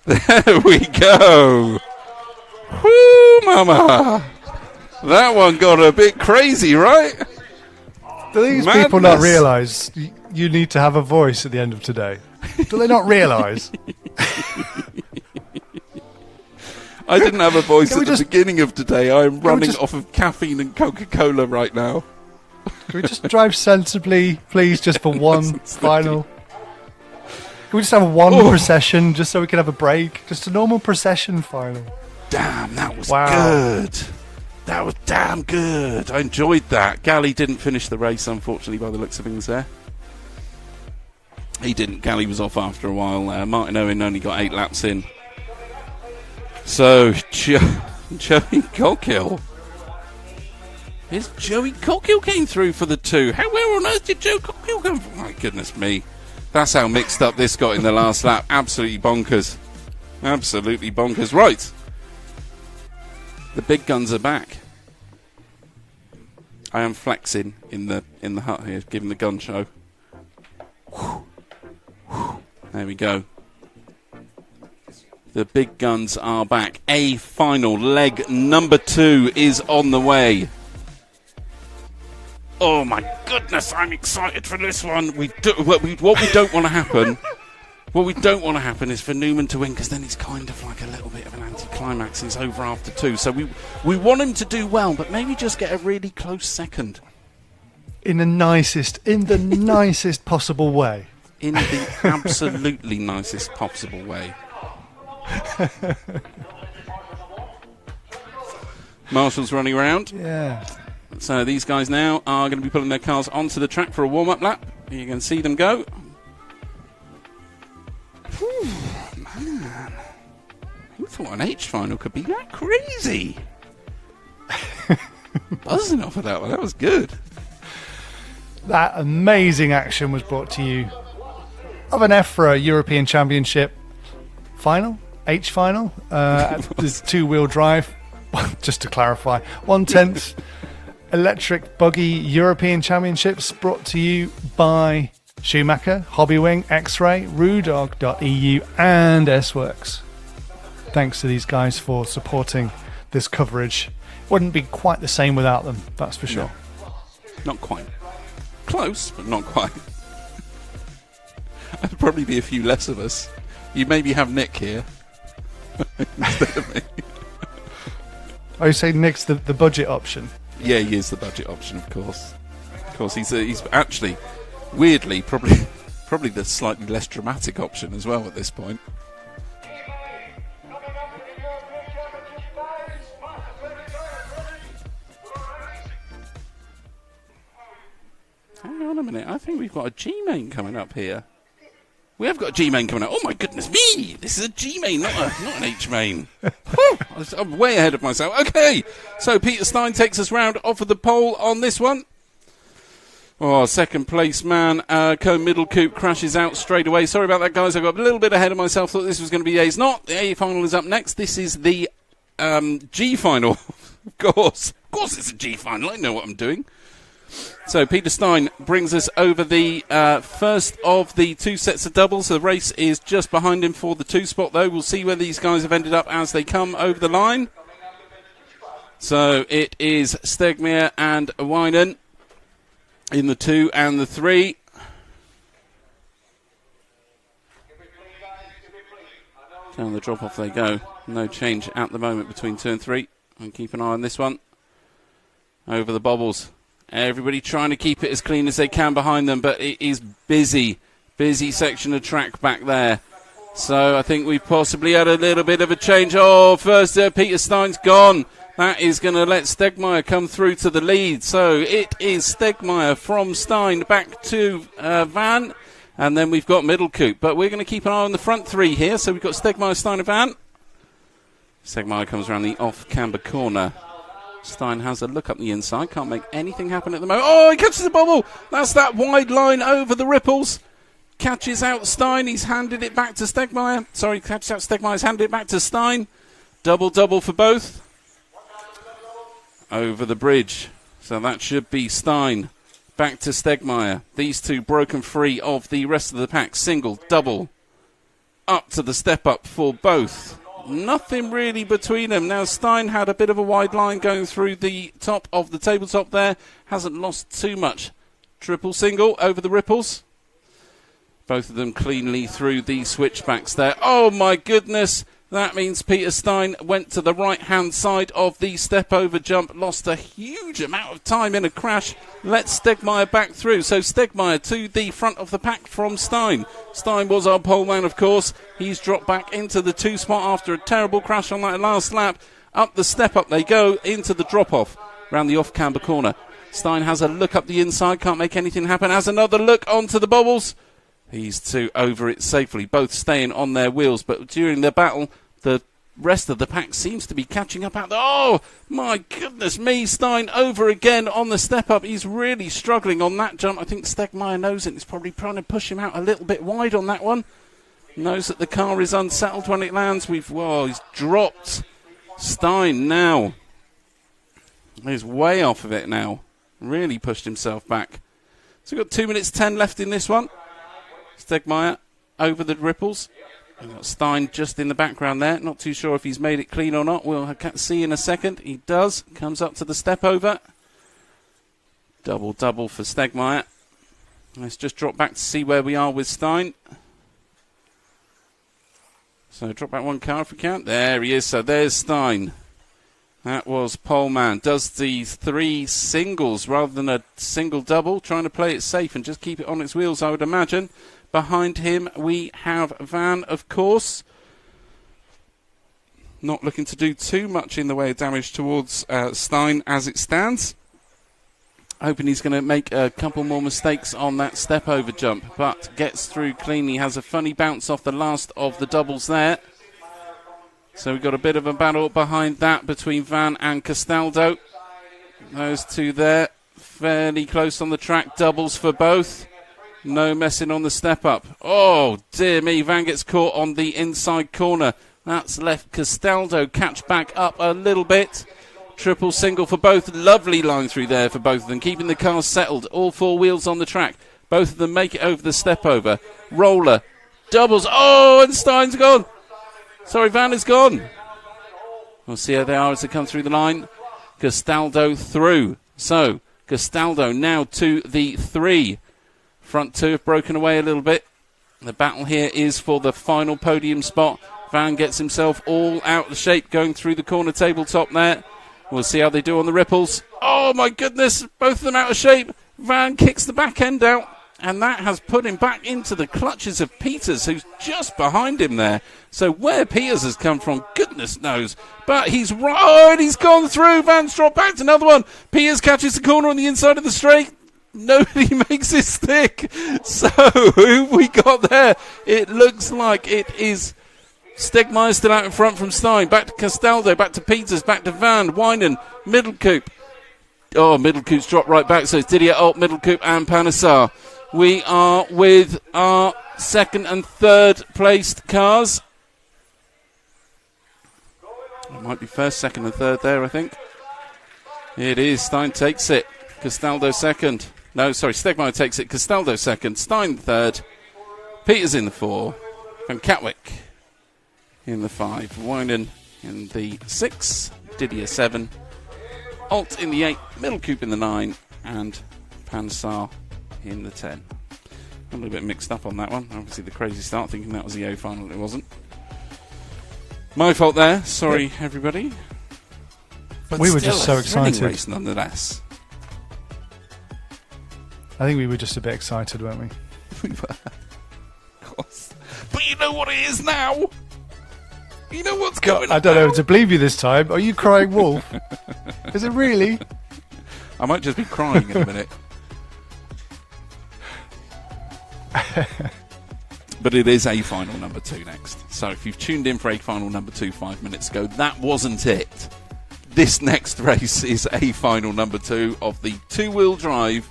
[SPEAKER 1] There we go. Whoo, mama. That one got a bit crazy, right?
[SPEAKER 3] Do these
[SPEAKER 1] Madness.
[SPEAKER 3] people not realise you need to have a voice at the end of today? Do they not realise?
[SPEAKER 1] I didn't have a voice
[SPEAKER 3] Can
[SPEAKER 1] at
[SPEAKER 3] we
[SPEAKER 1] the beginning of today. I'm running off of caffeine and Coca-Cola right now.
[SPEAKER 3] Can we just drive sensibly, please, just for one final? Can we just have one procession, just so we can have a break? Just a normal procession final.
[SPEAKER 1] Damn, that was good. That was damn good. I enjoyed that. Galley didn't finish the race, unfortunately, by the looks of things there. He didn't. Galley was off after a while. Martin Owen only got 8 laps in. So, Joey Cockhill. Joey Cockhill came through for the 2. How where on earth did Joe Cockhill come from? My goodness me. That's how mixed up this got in the last lap. Absolutely bonkers. Absolutely bonkers. Right. The big guns are back. I am flexing in the hut here, giving the gun show. There we go. The big guns are back. A final leg number 2 is on the way. Oh my goodness, I'm excited for this one. What we don't want to happen. What we don't want to happen is for Newman to win, because then he's kind of like a little bit of an anti-climax. He's over after 2, so we want him to do well, but maybe just get a really close second.
[SPEAKER 3] In the nicest possible way.
[SPEAKER 1] In the absolutely nicest possible way. Marshall's running around.
[SPEAKER 3] Yeah.
[SPEAKER 1] So these guys now are going to be pulling their cars onto the track for a warm-up lap. You can see them go. Whew, man. Who thought an H final could be that crazy? Buzzing off of that one. That was good.
[SPEAKER 3] That amazing action was brought to you of an EFRA European Championship final, H final. There's 2-wheel drive. Just to clarify, 1/10 electric buggy European Championships brought to you by Schumacher, Hobbywing, X-Ray, Rudog.eu and S-Works. Thanks to these guys for supporting this coverage. Wouldn't be quite the same without them, that's for sure.
[SPEAKER 1] No, not quite. Close, but not quite. There'd probably be a few less of us. You maybe have Nick here instead of me.
[SPEAKER 3] Oh, you say Nick's the budget option?
[SPEAKER 1] Yeah, he is the budget option, of course. Of course, he's actually, weirdly, probably the slightly less dramatic option as well at this point. Hang on a minute, I think we've got a G-main coming up here. We have got a G-main coming up. Oh my goodness me! This is a G-main, not an H-main. I'm way ahead of myself. Okay, so Peter Stein takes us round off of the pole on this one. Oh, second place man, middle coupe crashes out straight away. Sorry about that, guys. I got a little bit ahead of myself. Thought this was going to be A's. Not. The A final is up next. This is the G final. Of course it's a G final. I know what I'm doing. So Peter Stein brings us over the first of the 2 sets of doubles. The race is just behind him for the 2 spot, though. We'll see where these guys have ended up as they come over the line. So it is Stegmaier and Wynan in the 2 and the 3. Down the drop-off they go. No change at the moment between 2 and 3. And keep an eye on this one. Over the bobbles. Everybody trying to keep it as clean as they can behind them, but it is busy section of track back there. So I think we've possibly had a little bit of a change. Oh, first Peter Stein's gone. That is going to let Stegmaier come through to the lead. So it is Stegmaier from Stein back to Van, and then we've got middle coupe. But we're going to keep an eye on the front 3 here. So we've got Stegmaier, Stein and Van. Stegmaier comes around the off-camber corner. Stein has a look up the inside. Can't make anything happen at the moment. Oh, he catches the bobble. That's that wide line over the ripples. Catches out Stein. He's handed it back to Stegmaier. Sorry, catches out Stegmaier. He's handed it back to Stein. Double for both. Over the bridge. So that should be Stein Back to Stegmaier. These two broken free of the rest of the pack. Single, double. Up to the step up for both. Nothing really between them. Now Stein had a bit of a wide line going through the top of the tabletop there. Hasn't lost too much. Triple single over the ripples. Both of them cleanly through the switchbacks there. Oh my goodness. That means Peter Stein went to the right-hand side of the step-over jump, lost a huge amount of time in a crash, let Stegmaier back through. So Stegmaier to the front of the pack from Stein. Stein was our pole man, of course. He's dropped back into the 2 spot after a terrible crash on that last lap. Up the step-up they go into the drop-off round the off-camber corner. Stein has a look up the inside, can't make anything happen. Has another look onto the bobbles. These two over it safely, both staying on their wheels. But during the battle, the rest of the pack seems to be catching up out there. Oh, my goodness me. Stein over again on the step-up. He's really struggling on that jump. I think Stegmaier knows it. He's probably trying to push him out a little bit wide on that one. Knows that the car is unsettled when it lands. He's dropped Stein now. He's way off of it now. Really pushed himself back. So we've got 2 minutes 10 left in this one. Stegmaier over the ripples. We've got Stein just in the background there. Not too sure if he's made it clean or not. We'll see in a second. He does. Comes up to the step over. Double for Stegmaier. Let's just drop back to see where we are with Stein. So drop back one car if we can. There he is. So there's Stein. That was poleman. Does the 3 singles rather than a single double. Trying to play it safe and just keep it on its wheels, I would imagine. Behind him we have Van, of course. Not looking to do too much in the way of damage towards Stein as it stands. Hoping he's going to make a couple more mistakes on that step-over jump, but gets through cleanly. Has a funny bounce off the last of the doubles there. So we've got a bit of a battle behind that between Van and Castaldo. Those two there, fairly close on the track. Doubles for both. No messing on the step-up. Oh, dear me. Van gets caught on the inside corner. That's left Castaldo catch back up a little bit. Triple single for both. Lovely line through there for both of them, keeping the cars settled. All 4 wheels on the track. Both of them make it over the step-over. Roller. Doubles. Oh, and Stein's gone. Sorry, Van is gone. We'll see how they are as they come through the line. Castaldo through. So, Castaldo now to the 3. Front 2 have broken away a little bit. The battle here is for the final podium spot. Van gets himself all out of shape going through the corner tabletop there. We'll see how they do on the ripples. Oh, my goodness. Both of them out of shape. Van kicks the back end out. And that has put him back into the clutches of Peters, who's just behind him there. So where Peters has come from, goodness knows. But he's right. Oh, and he's gone through. Van's dropped back to another one. Peters catches the corner on the inside of the straight. Nobody makes it stick. So who have we got there? It looks like it is Stegmaier still out in front from Stein. Back to Castaldo, back to Peters, back to Van, Wynan, Middlecoop. Oh, Middlecoop's dropped right back. So it's Didier Alt, Middlecoop and Panissar. We are with our second and third placed cars. It might be first, second and third there, I think. It is. Stein takes it. Castaldo second. No, sorry, Stegmaier takes it. Castaldo second. Stein third. Peters in the 4. Van Katwijk in the 5. Wynan in the 6. Didier 7. Alt in the 8. Middlecoop in the 9. And Panissar in the 10. A little bit mixed up on that one. Obviously the crazy start, thinking that was the A final. It wasn't. My fault there. Sorry, everybody. But
[SPEAKER 3] we were just so
[SPEAKER 1] a thrilling
[SPEAKER 3] excited.
[SPEAKER 1] Race nonetheless.
[SPEAKER 3] I think we were just a bit excited, weren't we?
[SPEAKER 1] We were. Of course. But you know what it is now. You know what's going on.
[SPEAKER 3] I don't
[SPEAKER 1] now.
[SPEAKER 3] know to believe you this time. Are you crying wolf? Is it really?
[SPEAKER 1] I might just be crying in a minute. But it is A final number 2 next. So if you've tuned in for A final number 2 5 minutes ago, that wasn't it. This next race is A final number 2 of the 2-wheel drive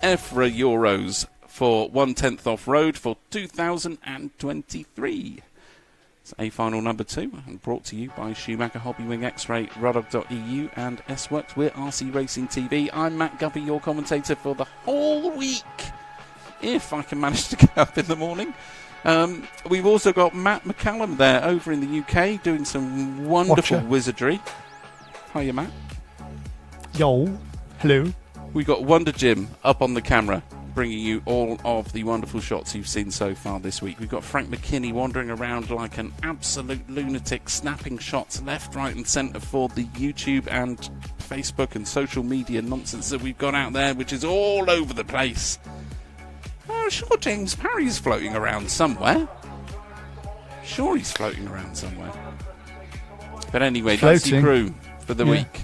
[SPEAKER 1] EFRA Euros for 1/10 off-road for 2023. It's A final number 2, and brought to you by Schumacher Hobbywing X-Ray, Rodog.eu and S-Works. We're RC Racing TV. I'm Matt Guppy, your commentator for the whole week, if I can manage to get up in the morning. We've also got Matt McCallum there over in the UK doing some wonderful wizardry. Hiya, Matt.
[SPEAKER 3] Yo. Hello.
[SPEAKER 1] We've got Wonder Jim up on the camera, bringing you all of the wonderful shots you've seen so far this week. We've got Frank McKinney wandering around like an absolute lunatic, snapping shots left, right and centre for the YouTube and Facebook and social media nonsense that we've got out there, which is all over the place. Oh, sure, James Parry's floating around somewhere. Sure, he's floating around somewhere. But anyway, that's the crew for the week.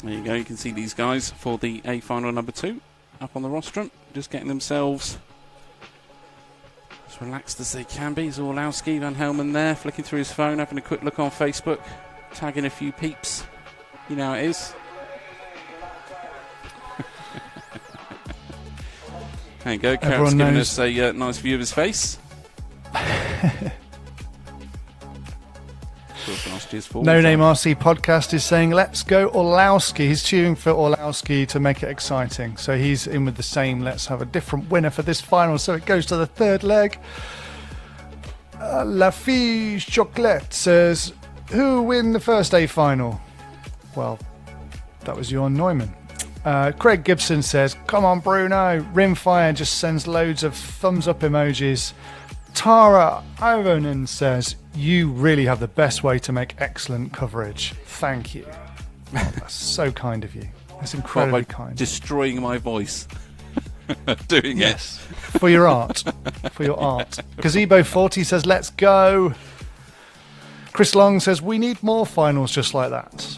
[SPEAKER 1] There you go, you can see these guys for the A final number 2 up on the rostrum, just getting themselves as relaxed as they can be. Orlowski, Van Helmen there, flicking through his phone, having a quick look on Facebook, tagging a few peeps. You know how it is. There you go, Carrot's giving us a nice view of his face.
[SPEAKER 3] No Name RC Podcast is saying, let's go Orlowski. He's cheering for Orlowski to make it exciting. So he's in with the same, let's have a different winner for this final. So it goes to the third leg. La Fille Chocolate says, who win the first A final? Well, that was Jorn Neumann. Craig Gibson says, come on Bruno. Rimfire just sends loads of thumbs up emojis. Tara Ironen says, you really have the best way to make excellent coverage. Thank you. Oh, that's so kind of you. That's incredibly kind.
[SPEAKER 1] Destroying my voice. Doing
[SPEAKER 3] yes. For your art. For your art. Gazebo40 says, let's go. Chris Long says, we need more finals just like that.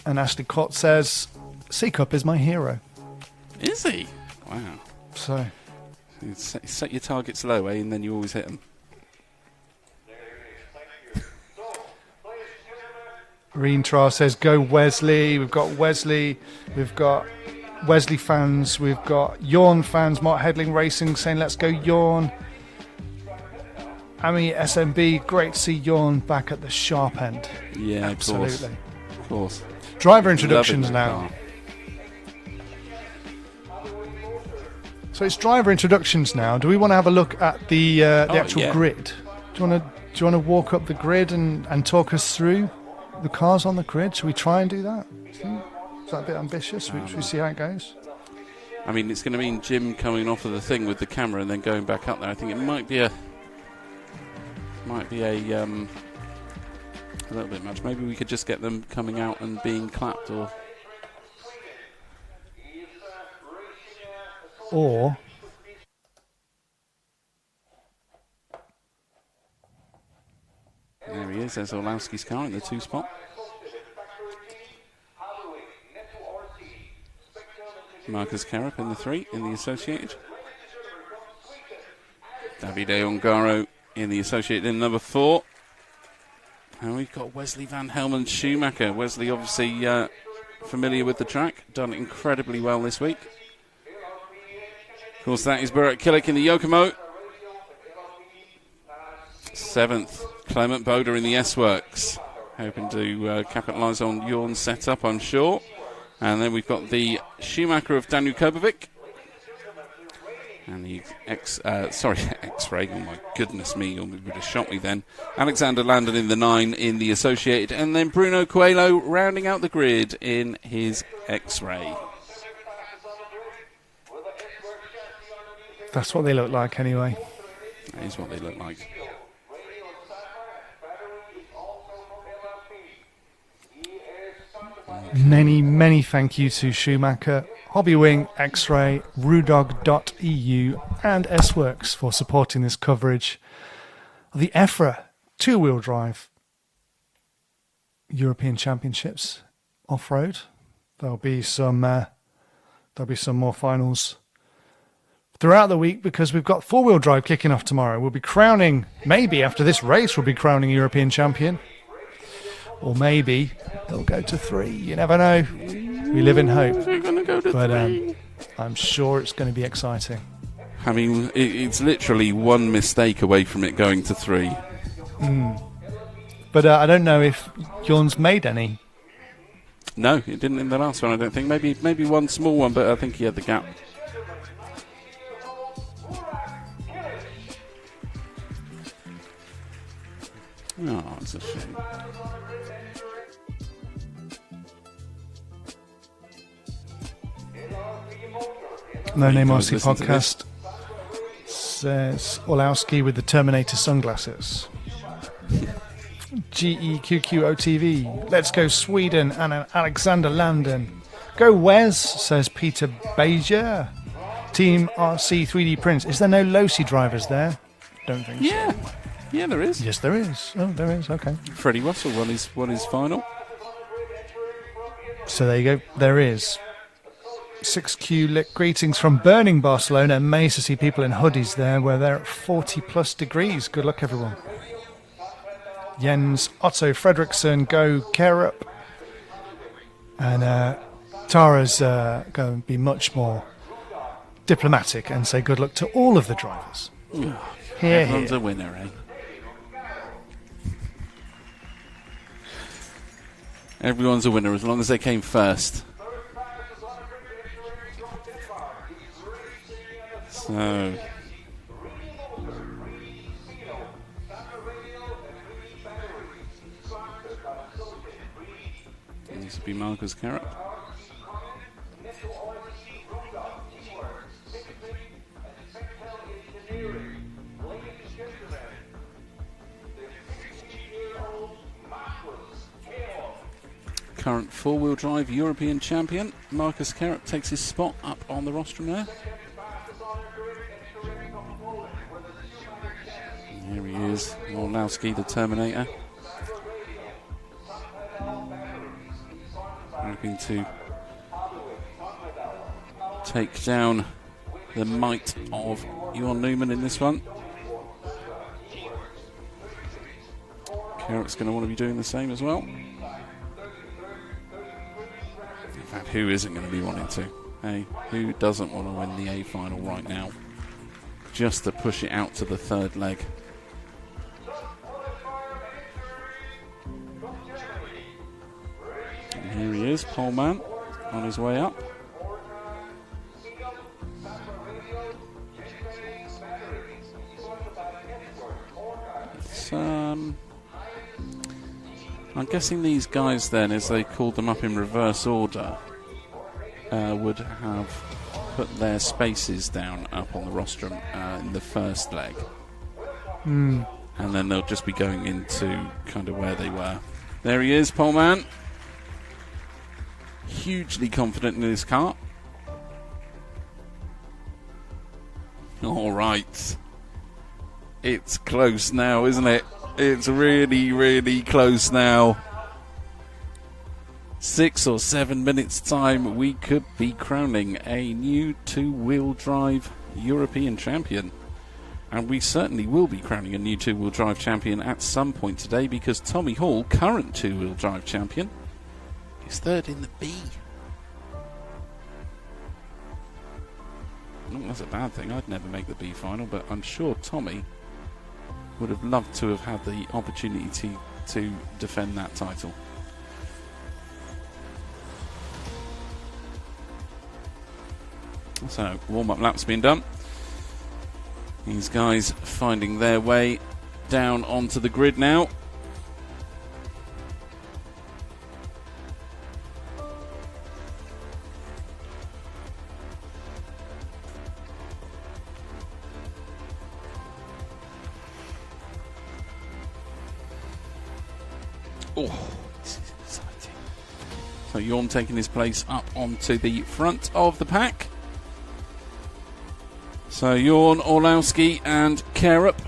[SPEAKER 3] And Ashley Cott says, C-Cup is my hero.
[SPEAKER 1] Is he? Wow.
[SPEAKER 3] So...
[SPEAKER 1] set your targets low, and then you always hit them.
[SPEAKER 3] Reentra says, go Wesley. We've got Wesley. We've got Wesley fans. We've got Jorn fans. Mark Hedling Racing saying, let's go Jorn. Ami SMB, great to see Jorn back at the sharp end.
[SPEAKER 1] Yeah,
[SPEAKER 3] absolutely.
[SPEAKER 1] Of course.
[SPEAKER 3] Driver introductions now. So it's driver introductions now. Do we want to have a look at the actual grid? Do you want to walk up the grid and talk us through the cars on the grid? Should we try and do that? Is that a bit ambitious? Should we see how it goes?
[SPEAKER 1] I mean, it's going to mean Jim coming off of the thing with the camera and then going back up there. I think it might be a little bit much. Maybe we could just get them coming out and being clapped,
[SPEAKER 3] or
[SPEAKER 1] there he is. There's Orlowski's car in the 2 spot. Marcus Carup in the 3 in the Associated. Davide Ongaro in the Associated in number 4. And we've got Wesley Van Helmen Schumacher. Wesley obviously familiar with the track, done incredibly well this week. Of course, that is Burak Killick in the Yokomo. 7th, Clement Boda in the S-Works. Hoping to capitalise on Jorn's setup, I'm sure. And then we've got the Schumacher of Daniel Kobovic. And the X-Ray. Oh, my goodness me, you would have shot me then. Alexander Landon in the 9 in the Associated. And then Bruno Coelho rounding out the grid in his X-Ray.
[SPEAKER 3] That's what they look like anyway.
[SPEAKER 1] That is what they look like.
[SPEAKER 3] Many, many thank you to Schumacher, Hobbywing, X-Ray, Rudog.eu and S-Works for supporting this coverage of the EFRA 2-wheel drive European Championships off-road. There'll be some more finals throughout the week because we've got 4-wheel drive kicking off tomorrow. We'll be crowning, maybe after this race, we'll be crowning European champion. Or maybe they'll go to 3. You never know. We live in hope.
[SPEAKER 1] They're going to go to 3.
[SPEAKER 3] I'm sure it's going to be exciting.
[SPEAKER 1] I mean, it's literally one mistake away from it going to 3.
[SPEAKER 3] But I don't know if Jorn's made any.
[SPEAKER 1] No, it didn't in the last one, I don't think. Maybe one small one, but I think he had the gap. Oh, it's a shame.
[SPEAKER 3] No Name RC
[SPEAKER 1] listen to
[SPEAKER 3] podcast says Orlowski with the Terminator sunglasses. GEQQOTV. Let's go Sweden and Alexander Landen. Go Wes, says Peter Beja. Team RC 3D Prints. Is there no Losi drivers there? Don't think so.
[SPEAKER 1] Yeah, there is.
[SPEAKER 3] Yes, there is. Oh, there is. Okay.
[SPEAKER 1] Freddie Russell won his final.
[SPEAKER 3] So there you go. There is. 6Q lit greetings from burning Barcelona. Amazed to see people in hoodies there where they're at 40 plus degrees. Good luck, everyone. Jens Otto Fredriksson, go Kerup. And Tara's going to be much more diplomatic and say good luck to all of the drivers.
[SPEAKER 1] Everyone's a winner, eh? Everyone's a winner as long as they came first. So this will be Marcus Carrot. Current four-wheel drive European champion Marcus Carrot takes his spot up on the rostrum there. And here he is, Orlowski the Terminator. Looking to take down the might of Johan Newman in this one. Carrot's going to want to be doing the same as well. In fact, who isn't going to be wanting to? Hey, who doesn't want to win the A final right now? Just to push it out to the third leg. And here he is, pole man, on his way up. It's, I'm guessing these guys then, as they called them up in reverse order, would have put their spaces down up on the rostrum in the first leg. And then they'll just be going into kind of where they were. There he is, pole man. Hugely confident in his car. All right. It's close now, isn't it? It's really, really close now. 6 or 7 minutes time, we could be crowning a new two-wheel drive European champion. And we certainly will be crowning a new two-wheel drive champion at some point today, because Tommy Hall, current two-wheel drive champion, is third in the B. Not that's a bad thing. I'd never make the B final, but I'm sure Tommy would have loved to have had the opportunity to defend that title. So, warm-up lap's been done. These guys finding their way down onto the grid now. Oh, this is exciting. So Jorn taking his place up onto the front of the pack. So Jorn, Orlowski and Kerup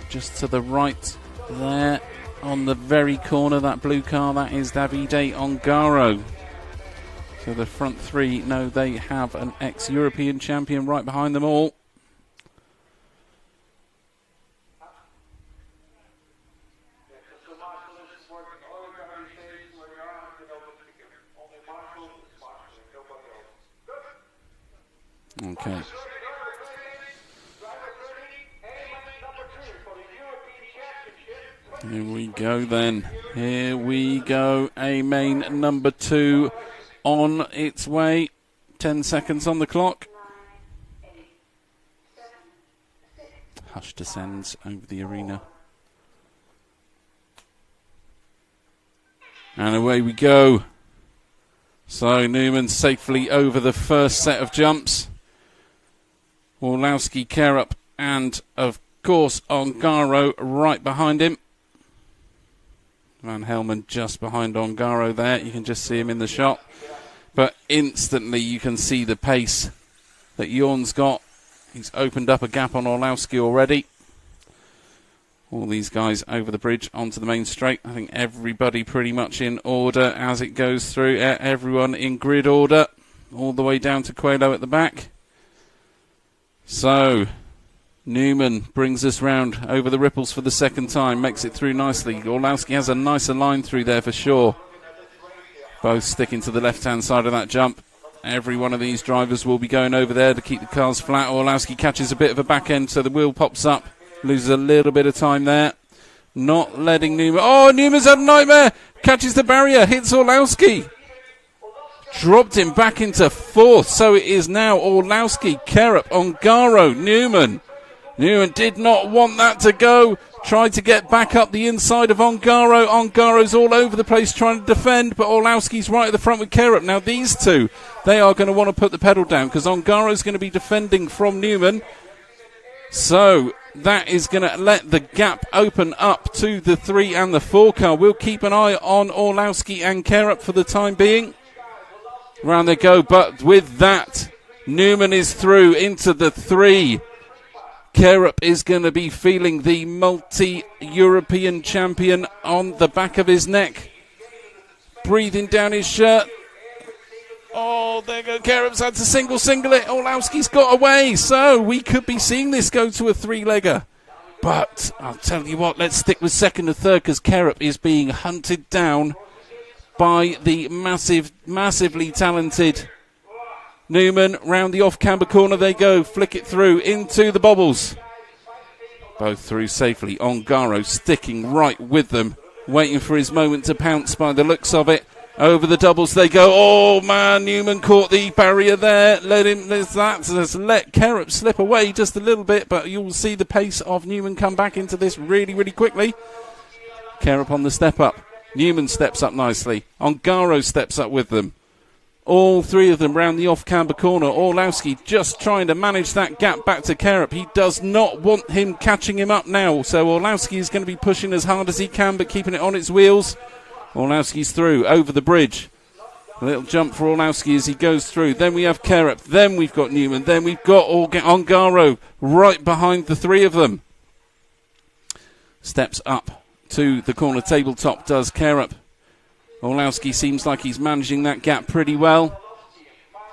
[SPEAKER 1] just to the right there on the very corner. That blue car, that is Davide Ongaro. So the front three know they have an ex-European champion right behind them all. Okay. Here we go then. Here we go. A main number 2 on its way. 10 seconds on the clock. Hush descends over the arena. And away we go. So Newman safely over the first set of jumps. Orlowski, Kerup, and of course Ongaro right behind him. Van Helmen just behind Ongaro there. You can just see him in the shot. But instantly you can see the pace that Jorn's got. He's opened up a gap on Orlowski already. All these guys over the bridge onto the main straight. I think everybody pretty much in order as it goes through. Everyone in grid order. All the way down to Coelho at the back. So, Newman brings us round over the ripples for the second time. Makes it through nicely. Orlowski has a nicer line through there for sure. Both sticking to the left-hand side of that jump. Every one of these drivers will be going over there to keep the cars flat. Orlowski catches a bit of a back end, so the wheel pops up. Loses a little bit of time there. Not letting Newman... Oh, Newman's had a nightmare! Catches the barrier, hits Orlowski. Dropped him back into 4th, so it is now Orlowski, Kerup, Ongaro, Newman. Newman did not want that to go. Tried to get back up the inside of Ongaro. Ongaro's all over the place trying to defend, but Orlowski's right at the front with Kerup. Now these two, they are going to want to put the pedal down because Ongaro's going to be defending from Newman. So that is going to let the gap open up to the 3 and the 4 car. We'll keep an eye on Orlowski and Kerup for the time being. Round they go, but with that, Newman is through into the 3. Kerup is going to be feeling the multi-European champion on the back of his neck. Breathing down his shirt. Oh, there goes Kerup's had to single it. Orlowski's got away, so we could be seeing this go to a 3-legger. But I'll tell you what, let's stick with second and third because Kerup is being hunted down by the massively talented Newman. Round the off-camber corner they go. Flick it through into the bobbles. Both through safely. Ongaro sticking right with them. Waiting for his moment to pounce by the looks of it. Over the doubles they go. Oh, man, Newman caught the barrier there. Let Kerup slip away just a little bit, but you'll see the pace of Newman come back into this really, really quickly. Kerup on the step up. Newman steps up nicely. Ongaro steps up with them. All 3 of them round the off-camber corner. Orlowski just trying to manage that gap back to Kerup. He does not want him catching him up now. So Orlowski is going to be pushing as hard as he can, but keeping it on its wheels. Orlowski's through, over the bridge. A little jump for Orlowski as he goes through. Then we have Kerup. Then we've got Newman. Then we've got Ongaro right behind the 3 of them. Steps up to the corner tabletop does Kerup. Orlowski seems like he's managing that gap pretty well.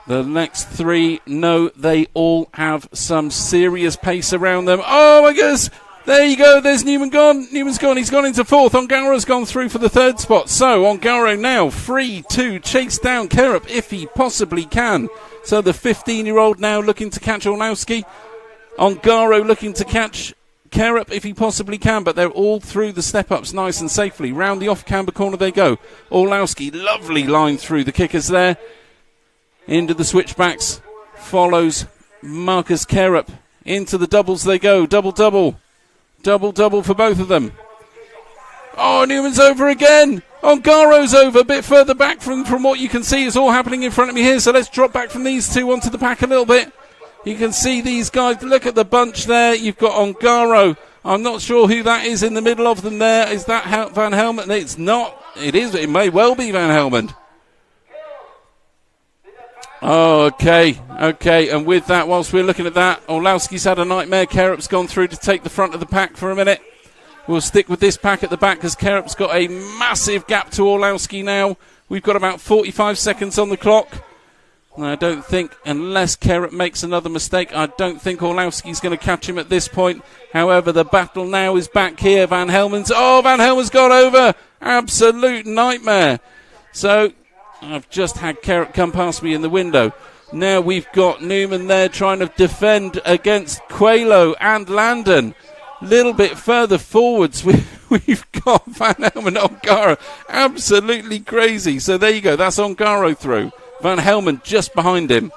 [SPEAKER 1] The next 3, no, they all have some serious pace around them. Oh, I guess, there you go, there's Newman gone. Newman's gone, he's gone into 4th. Ongaro's gone through for the 3rd spot. So Ongaro now free to chase down Kerup if he possibly can. So the 15-year-old now looking to catch Orlowski. Ongaro looking to catch Kerup if he possibly can, but they're all through the step-ups nice and safely. Round the off-camber corner they go. Orlowski, lovely line through the kickers there. Into the switchbacks. Follows Marcus Kerup. Into the doubles they go. Double-double. Double-double for both of them. Oh, Newman's over again. Ongaro's over. A bit further back from what you can see. It's all happening in front of me here, so let's drop back from these 2 onto the pack a little bit. You can see these guys. Look at the bunch there. You've got Ongaro. I'm not sure who that is in the middle of them there. Is that Van Helmen? It's not. It is. It may well be Van Helmen. Oh, okay. Okay. And with that, whilst we're looking at that, Orlowski's had a nightmare. Kerup's gone through to take the front of the pack for a minute. We'll stick with this pack at the back because Kerup's got a massive gap to Orlowski now. We've got about 45 seconds on the clock. And I don't think, unless Kerup makes another mistake, I don't think Orlowski's going to catch him at this point. However, the battle now is back here. Van Helmen's got over. Absolute nightmare. So, I've just had Kerup come past me in the window. Now we've got Newman there trying to defend against Coelho and Landon. Little bit further forwards, we've got Van Helmen, Ongaro. Absolutely crazy. So there you go. That's Ongaro through. Van Helmen just behind him.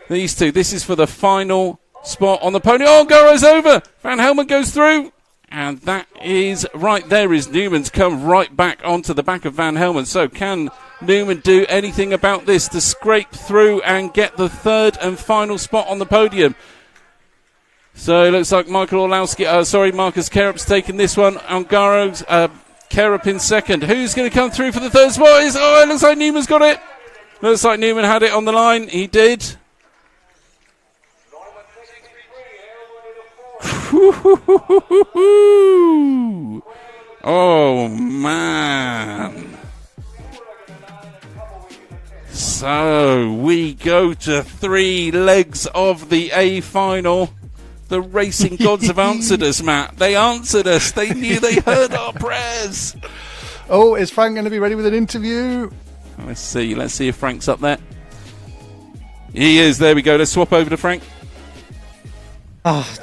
[SPEAKER 1] These two. This is for the final spot on the podium. Ongaro's over. Van Helmen goes through. And that is right there is Newman's come right back onto the back of Van Helmen. So can Newman do anything about this to scrape through and get the third and final spot on the podium? So it looks like Marcus Kerup's taking this one. Ongaro's Kerup in second. Who's going to come through for the third spot? It looks like Newman's got it. Looks like Newman had it on the line. He did. Oh, man. So we go to 3 legs of the A final. The racing gods have answered us, Matt. They answered us. They knew, they heard our prayers.
[SPEAKER 3] Oh, is Frank going to be ready with an interview?
[SPEAKER 1] Let's see if Frank's up there. He is. There we go. Let's swap over to Frank.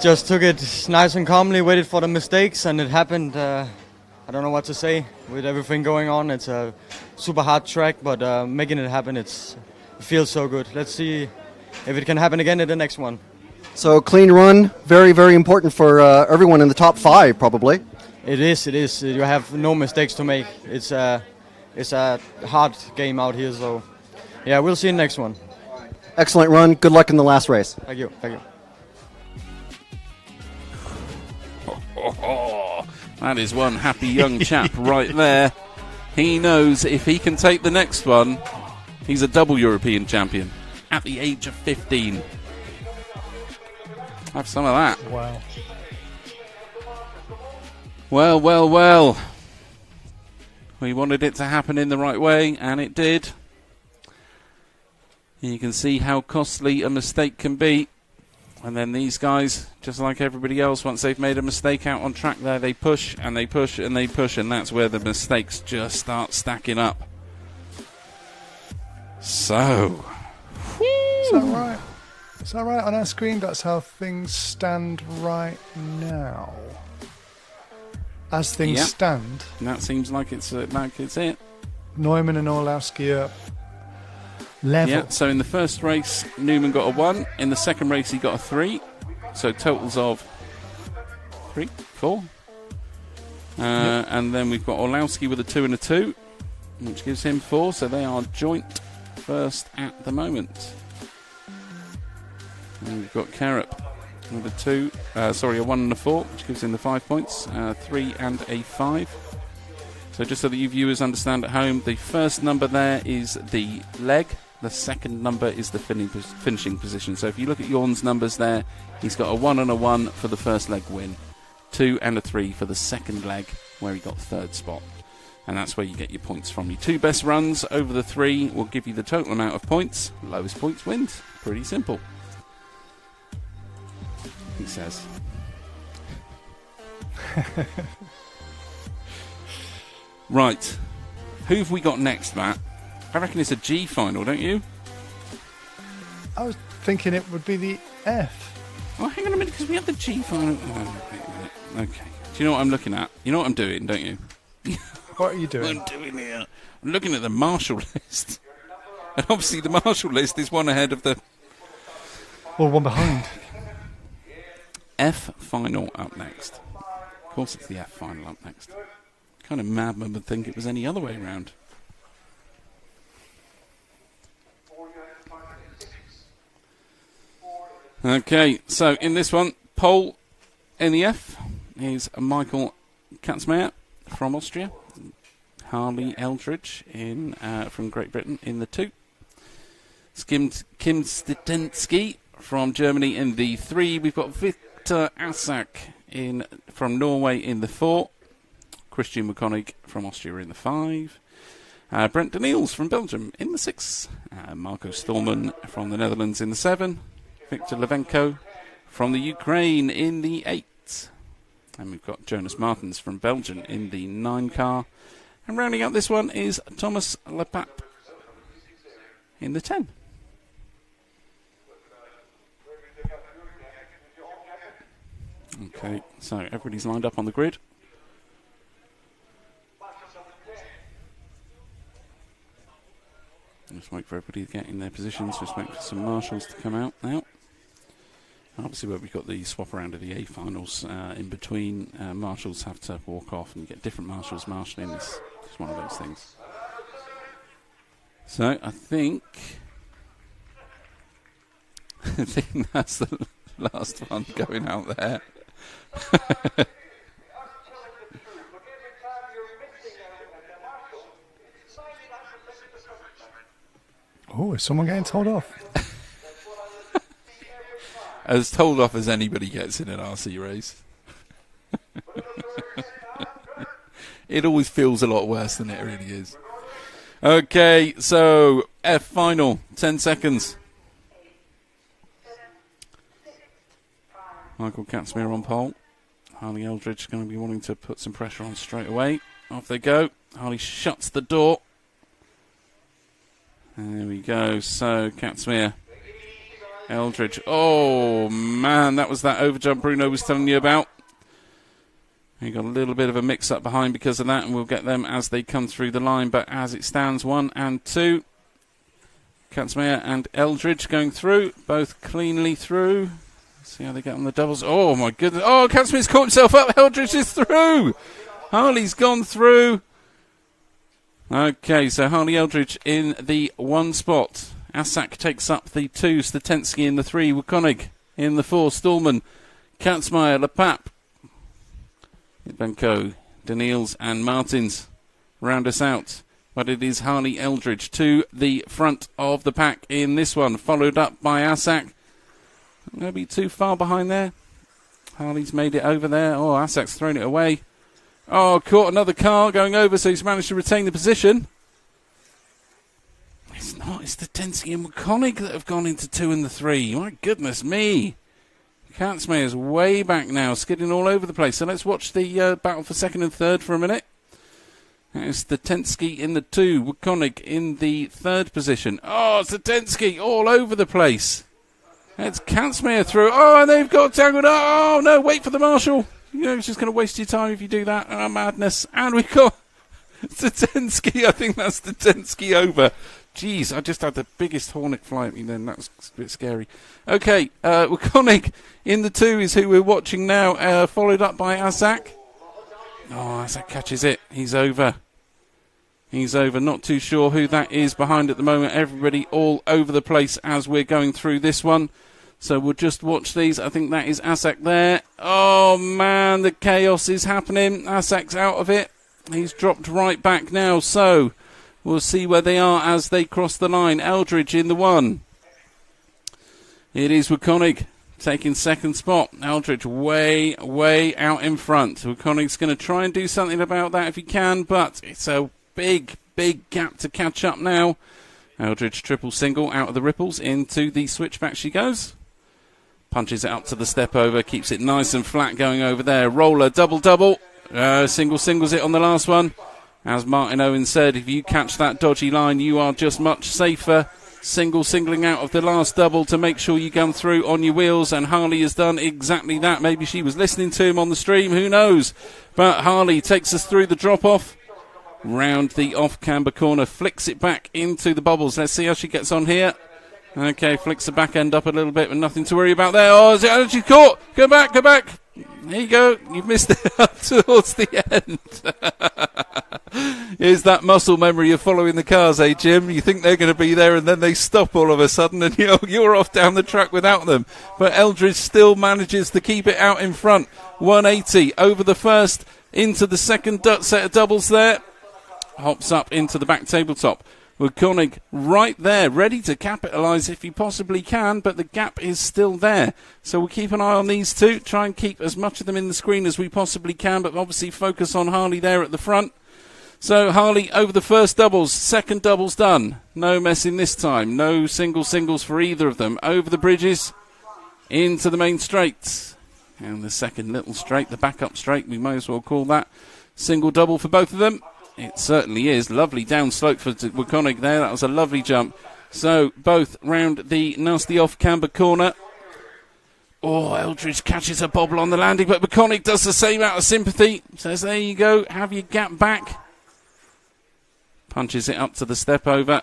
[SPEAKER 2] Just took it nice and calmly, waited for the mistakes, and it happened. I don't know what to say with everything going on. It's a super hard track, but making it happen, it feels so good. Let's see if it can happen again in the next one.
[SPEAKER 4] So clean run, very, very important for everyone in the top 5, probably.
[SPEAKER 2] It is. You have no mistakes to make. It's a hard game out here, so yeah, we'll see in the next one.
[SPEAKER 4] Excellent run. Good luck in the last race.
[SPEAKER 2] Thank you.
[SPEAKER 1] That is one happy young chap right there. He knows if he can take the next one, he's a double European champion at the age of 15. Have some of that.
[SPEAKER 3] Wow.
[SPEAKER 1] Well. We wanted it to happen in the right way, and it did. You can see how costly a mistake can be. And then these guys, just like everybody else, once they've made a mistake out on track there, they push and they push and they push, and that's where the mistakes just start stacking up. So.
[SPEAKER 3] Is that right? Is that right on our screen? That's how things stand right now. As things stand.
[SPEAKER 1] And that seems like it's it.
[SPEAKER 3] Neumann and Orlowski are level.
[SPEAKER 1] Yeah, so in the first race, Newman got a 1. In the second race, he got a 3. So totals of 3, 4. And then we've got Orlowski with a 2 and a 2, which gives him 4. So they are joint first at the moment. And we've got Kerup with a 1 and a 4, which gives him the 5 points. 3 and a 5. So just so that you viewers understand at home, the first number there is the leg. The second number is the finishing position. So if you look at Jorn's numbers there, he's got a 1 and a 1 for the first leg win, 2 and a 3 for the second leg, where he got third spot. And that's where you get your points from. Your 2 best runs over the 3 will give you the total amount of points. Lowest points wins. Pretty simple, he says. Right. Who have we got next, Matt? I reckon it's a G final, don't you?
[SPEAKER 3] I was thinking it would be the F.
[SPEAKER 1] Oh, hang on a minute, because we have the G final. Okay. Do you know what I'm looking at? You know what I'm doing, don't you?
[SPEAKER 3] What are you doing?
[SPEAKER 1] I'm doing here. I'm looking at the Marshall list. And obviously the Marshall list is one ahead of the...
[SPEAKER 3] Or one behind.
[SPEAKER 1] F final up next. Of course it's the F final up next. Kind of madman would think it was any other way around. Okay, so in this one, pole in the F is Michael Katzmeyer from Austria. Harley Eldridge from Great Britain in the 2. Kim Stidensky from Germany in the 3. We've got Victor Asak from Norway in the 4. Christian McConaughey from Austria in the 5. Brent Daniels from Belgium in the 6. Marco Stallman from the Netherlands in the 7. Victor Levenko from the Ukraine in the 8. And we've got Jonas Martens from Belgium in the 9 car. And rounding out this one is Thomas Lepap in the 10. Okay, so everybody's lined up on the grid. wait for everybody to get in their positions. Just wait for some marshals to come out now. Obviously, where we've got the swap around of the A finals in between, marshals have to walk off and you get different marshals marshalling. It's one of those things. So I think that's the last one going out there.
[SPEAKER 3] Oh, is someone getting told off?
[SPEAKER 1] As told off as anybody gets in an RC race. It always feels a lot worse than it really is. Okay, so F final, 10 seconds. Michael Katzmir on pole. Harley Eldridge is going to be wanting to put some pressure on straight away. Off they go. Harley shuts the door. There we go. So Katzmir, Eldridge. Oh man, that was that overjump Bruno was telling you about. You got a little bit of a mix-up behind because of that, and we'll get them as they come through the line. But as it stands, 1 and 2. Katzmir and Eldridge going through, both cleanly through. See how they get on the doubles. Oh my goodness! Oh, Katzmir's caught himself up. Eldridge is through. Harley's gone through. Okay, so Harley Eldridge in the 1 spot. Asak takes up the 2, Statensky in the 3, Wukonig in the 4, Stallman, Katzmir, Lepap, Benko, Daniels and Martins round us out. But it is Harley Eldridge to the front of the pack in this one, followed up by Asak. Not going to be too far behind there. Harley's made it over there. Oh, Asak's thrown it away. Oh, caught another car going over, so he's managed to retain the position. It's not. It's the Statensky and Wukonig that have gone into 2 and the 3. My goodness me. Katzmir is way back now, skidding all over the place. So let's watch the battle for 2nd and 3rd for a minute. It's the Statensky in the 2, Wukonig in the 3rd position. Oh, Statensky all over the place. It's Katzmir through. Oh, and they've got tangled up. Oh, no, wait for the marshal. You know, it's just going to waste your time if you do that. Oh, madness. And we've got Statensky. I think that's Statensky over. Jeez, I just had the biggest hornet fly at me then. That was a bit scary. Okay, Wukonig in the 2 is who we're watching now, followed up by Asak. Oh, Asak catches it. He's over. He's over. Not too sure who that is behind at the moment. Everybody all over the place as we're going through this one. So we'll just watch these. I think that is Asak there. Oh, man, the chaos is happening. Asak's out of it. He's dropped right back now. So we'll see where they are as they cross the line. Eldridge in the 1. It is Wukonig taking 2nd spot. Eldridge way, way out in front. Wukonig's going to try and do something about that if he can, but it's a big, big gap to catch up now. Eldridge triple single out of the ripples. Into the switchback she goes. Punches it up to the step over. Keeps it nice and flat going over there. Roller, double. Singles it on the last one. As Martin Owen said, if you catch that dodgy line, you are just much safer. Singling out of the last double to make sure you come through on your wheels, and Harley has done exactly that. Maybe she was listening to him on the stream, who knows? But Harley takes us through the drop-off, round the off-camber corner, flicks it back into the bubbles. Let's see how she gets on here. Okay, flicks the back end up a little bit, but nothing to worry about there. Oh, she's caught! Go back! There you go. You've missed it up towards the end. Here's that muscle memory of following the cars, eh, Jim? You think they're going to be there and then they stop all of a sudden and you're off down the track without them. But Eldridge still manages to keep it out in front. 180 over the first, into the second set of doubles there. Hops up into the back tabletop. Wukonig right there, ready to capitalise if he possibly can, but the gap is still there. So we'll keep an eye on these two, try and keep as much of them in the screen as we possibly can, but obviously focus on Harley there at the front. So Harley over the first doubles, second doubles done. No messing this time, no singles for either of them. Over the bridges, into the main straight. And the second little straight, the backup straight, we may as well call that. Single-double for both of them. It certainly is. Lovely downslope for Wukonig there. That was a lovely jump. So both round the nasty off-camber corner. Oh, Eldridge catches a bobble on the landing, but Wukonig does the same out of sympathy. Says, there you go, have your gap back. Punches it up to the step over.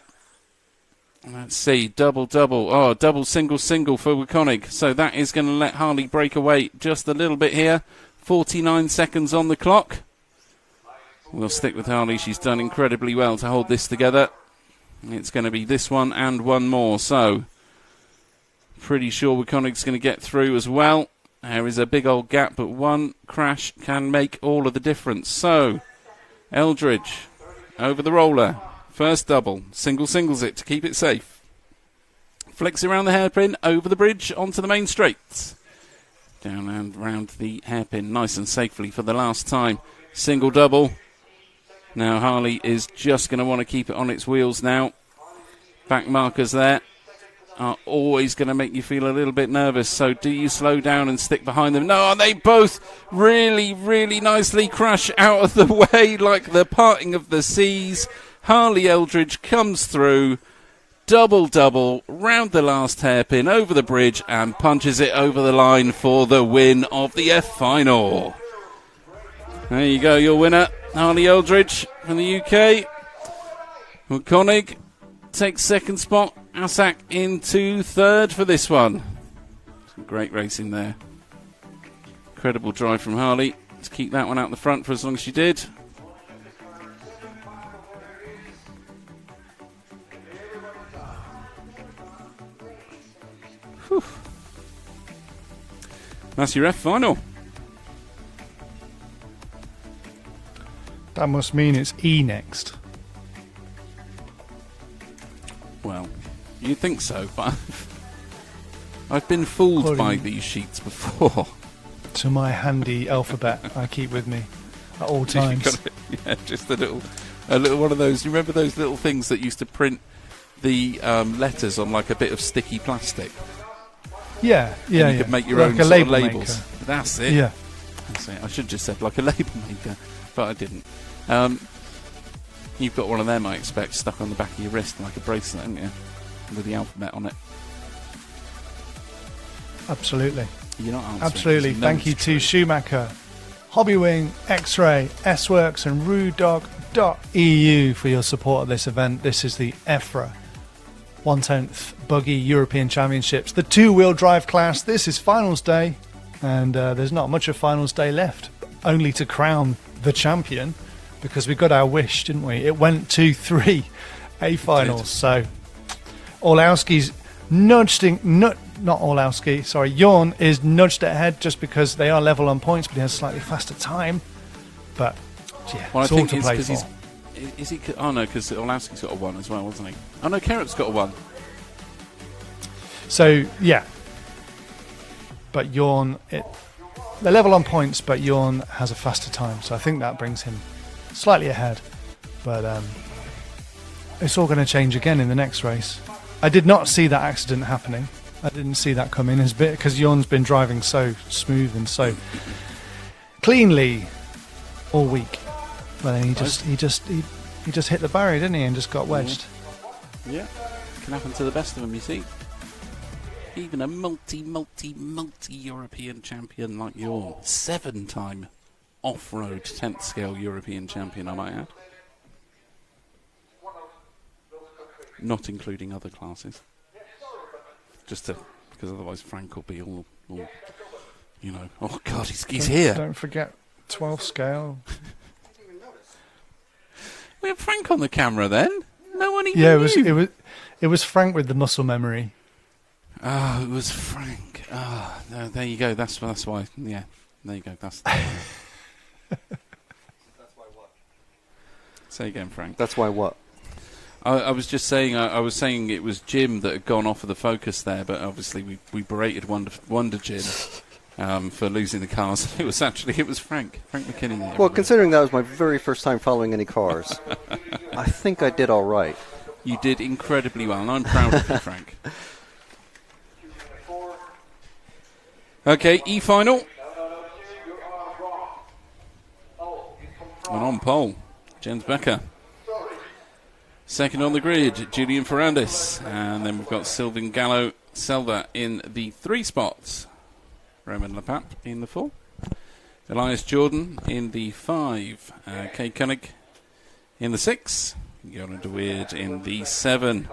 [SPEAKER 1] Let's see, double. Oh, double, single for Waconic. So that is going to let Harley break away just a little bit here. 49 seconds on the clock. We'll stick with Harley. She's done incredibly well to hold this together. It's going to be this one and one more. So, pretty sure Waconic's going to get through as well. There is a big old gap, but one crash can make all of the difference. So, Eldridge over the roller. First double. Singles it to keep it safe. Flicks around the hairpin, over the bridge, onto the main straight. Down and round the hairpin, nice and safely for the last time. Single double. Now Harley is just going to want to keep it on its wheels now. Back markers there are always going to make you feel a little bit nervous. So do you slow down and stick behind them? No, they both really, really nicely crash out of the way like the parting of the seas. Harley Eldridge comes through. Double, round the last hairpin, over the bridge, and punches it over the line for the win of the F final. There you go, your winner, Harley Eldridge from the UK. Waconic takes second spot. Asak into third for this one. Some great racing there. Incredible drive from Harley to keep that one out the front for as long as she did. Whew. That's your F final.
[SPEAKER 3] That must mean it's E next.
[SPEAKER 1] Well, you'd think so, but I've been fooled by these sheets before.
[SPEAKER 3] To my handy alphabet I keep with me at all times.
[SPEAKER 1] Yeah, just a little one of those. You remember those little things that used to print the letters on like a bit of sticky plastic?
[SPEAKER 3] Yeah.
[SPEAKER 1] You could make your
[SPEAKER 3] like
[SPEAKER 1] own
[SPEAKER 3] a
[SPEAKER 1] sort
[SPEAKER 3] label
[SPEAKER 1] of labels.
[SPEAKER 3] maker.
[SPEAKER 1] That's it.
[SPEAKER 3] Yeah.
[SPEAKER 1] That's it. I should have just said like a label maker, but I didn't. You've got one of them, I expect, stuck on the back of your wrist like a bracelet, haven't you? With the alphabet on it.
[SPEAKER 3] Absolutely.
[SPEAKER 1] You're not answering.
[SPEAKER 3] Absolutely. Thank you to Schumacher, Hobbywing, X-Ray, S-Works and Rudog.eu for your support of this event. This is the EFRA 10th Buggy European Championships, the two-wheel drive class. This is finals day, and there's not much of finals day left, only to crown the champion, because we got our wish, didn't we? It went 2-3 A finals. So Orlowski's not Orlowski, sorry, Jorn is nudged ahead just because they are level on points, but he has slightly faster time. But yeah,
[SPEAKER 1] well,
[SPEAKER 3] it's
[SPEAKER 1] I
[SPEAKER 3] all
[SPEAKER 1] think
[SPEAKER 3] to
[SPEAKER 1] it's
[SPEAKER 3] play
[SPEAKER 1] because
[SPEAKER 3] for.
[SPEAKER 1] is he? Oh no, because Orlowski's got a 1 as well, wasn't he? Oh no, Carrot's got a 1.
[SPEAKER 3] So yeah, but Jorn, they're level on points, but Jorn has a faster time, so I think that brings him slightly ahead. But it's all going to change again in the next race. I did not see that accident happening. I didn't see that come in as bit because Jorn's been driving so smooth and so cleanly all week. But then he just hit the barrier, didn't he, and just got wedged.
[SPEAKER 1] Yeah, can happen to the best of them, you see. Even a multi European champion like Jorn, 7-time off-road 10th scale European champion, I might add. Not including other classes. Because otherwise Frank will be all you know, oh God, he's here.
[SPEAKER 3] Don't forget 12 scale.
[SPEAKER 1] We have Frank on the camera then. No one even knew.
[SPEAKER 3] It was Frank with the muscle memory.
[SPEAKER 1] Oh, it was Frank. Ah, no, there you go. That's why. Yeah, there you go. That's why what? Say again, Frank.
[SPEAKER 4] That's why what?
[SPEAKER 1] I was just saying. I was saying it was Jim that had gone off of the focus there, but obviously we berated Wonder Jim for losing the cars. It was Frank McKinney.
[SPEAKER 4] Well, considering that was my very first time following any cars, I think I did all right.
[SPEAKER 1] You did incredibly well, and I'm proud of you, Frank. Okay, E-final. And on pole, Jens Becker. Second on the grid, Julian Ferrandis. And then we've got Sylvain Gallo Selva in the 3 spots. Roman Lepap in the 4. Elias Jordan in the 5. Kay Koenig in the 6. Joran de Weerd in the 7.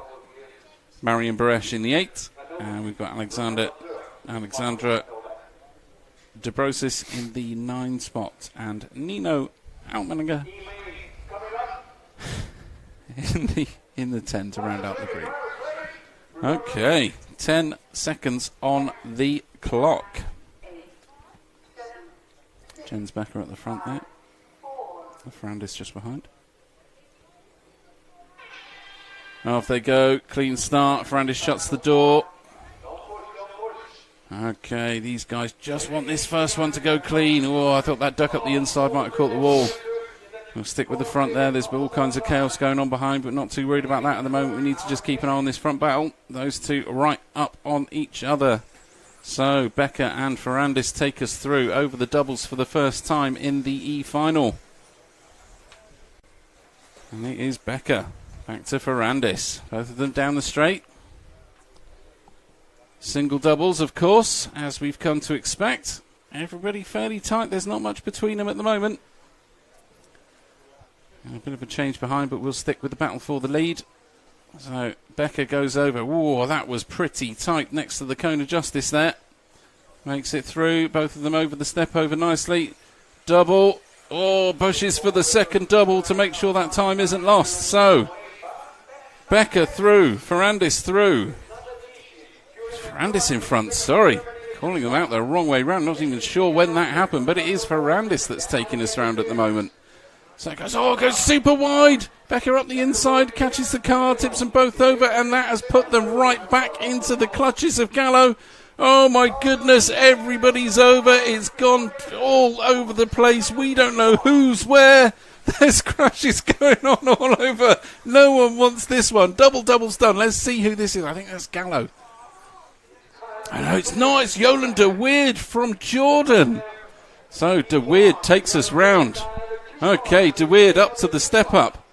[SPEAKER 1] Marian Baresh in the 8. And we've got Alexandra Dobrosis in the 9 spot. And Nino Altmaninger in the 10 to round out the group. Okay, 10 seconds on the clock. Jens Becker at the front there. Ferrandis just behind. Off they go. Clean start. Ferrandis shuts the door. Okay, these guys just want this first one to go clean. Oh, I thought that duck up the inside might have caught the wall. We'll stick with the front there. There's all kinds of chaos going on behind, but not too worried about that at the moment. We need to just keep an eye on this front battle. Those two right up on each other. So, Becker and Ferrandis take us through over the doubles for the first time in the E-final. And it is Becker. Back to Ferrandis. Both of them down the straight. Single doubles, of course, as we've come to expect. Everybody fairly tight. There's not much between them at the moment. And a bit of a change behind, but we'll stick with the battle for the lead. So Becker goes over. Whoa, that was pretty tight next to the cone of justice there. Makes it through. Both of them over the step over nicely. Double. Oh, pushes for the second double to make sure that time isn't lost. So Becker through. Ferrandis through. Ferrandis in front, sorry. Calling them out the wrong way round. Not even sure when that happened, but it is Ferrandis that's taking us round at the moment. So it goes super wide. Becker up the inside, catches the car, tips them both over, and that has put them right back into the clutches of Gallo. Oh my goodness, everybody's over. It's gone all over the place. We don't know who's where. There's crashes going on all over. No one wants this one. Doubles done. Let's see who this is. I think that's Gallo. I know it's not. It's Yolan de Weerd from Jordan. So de Weerd takes us round. Okay, de Weerd up to the step up.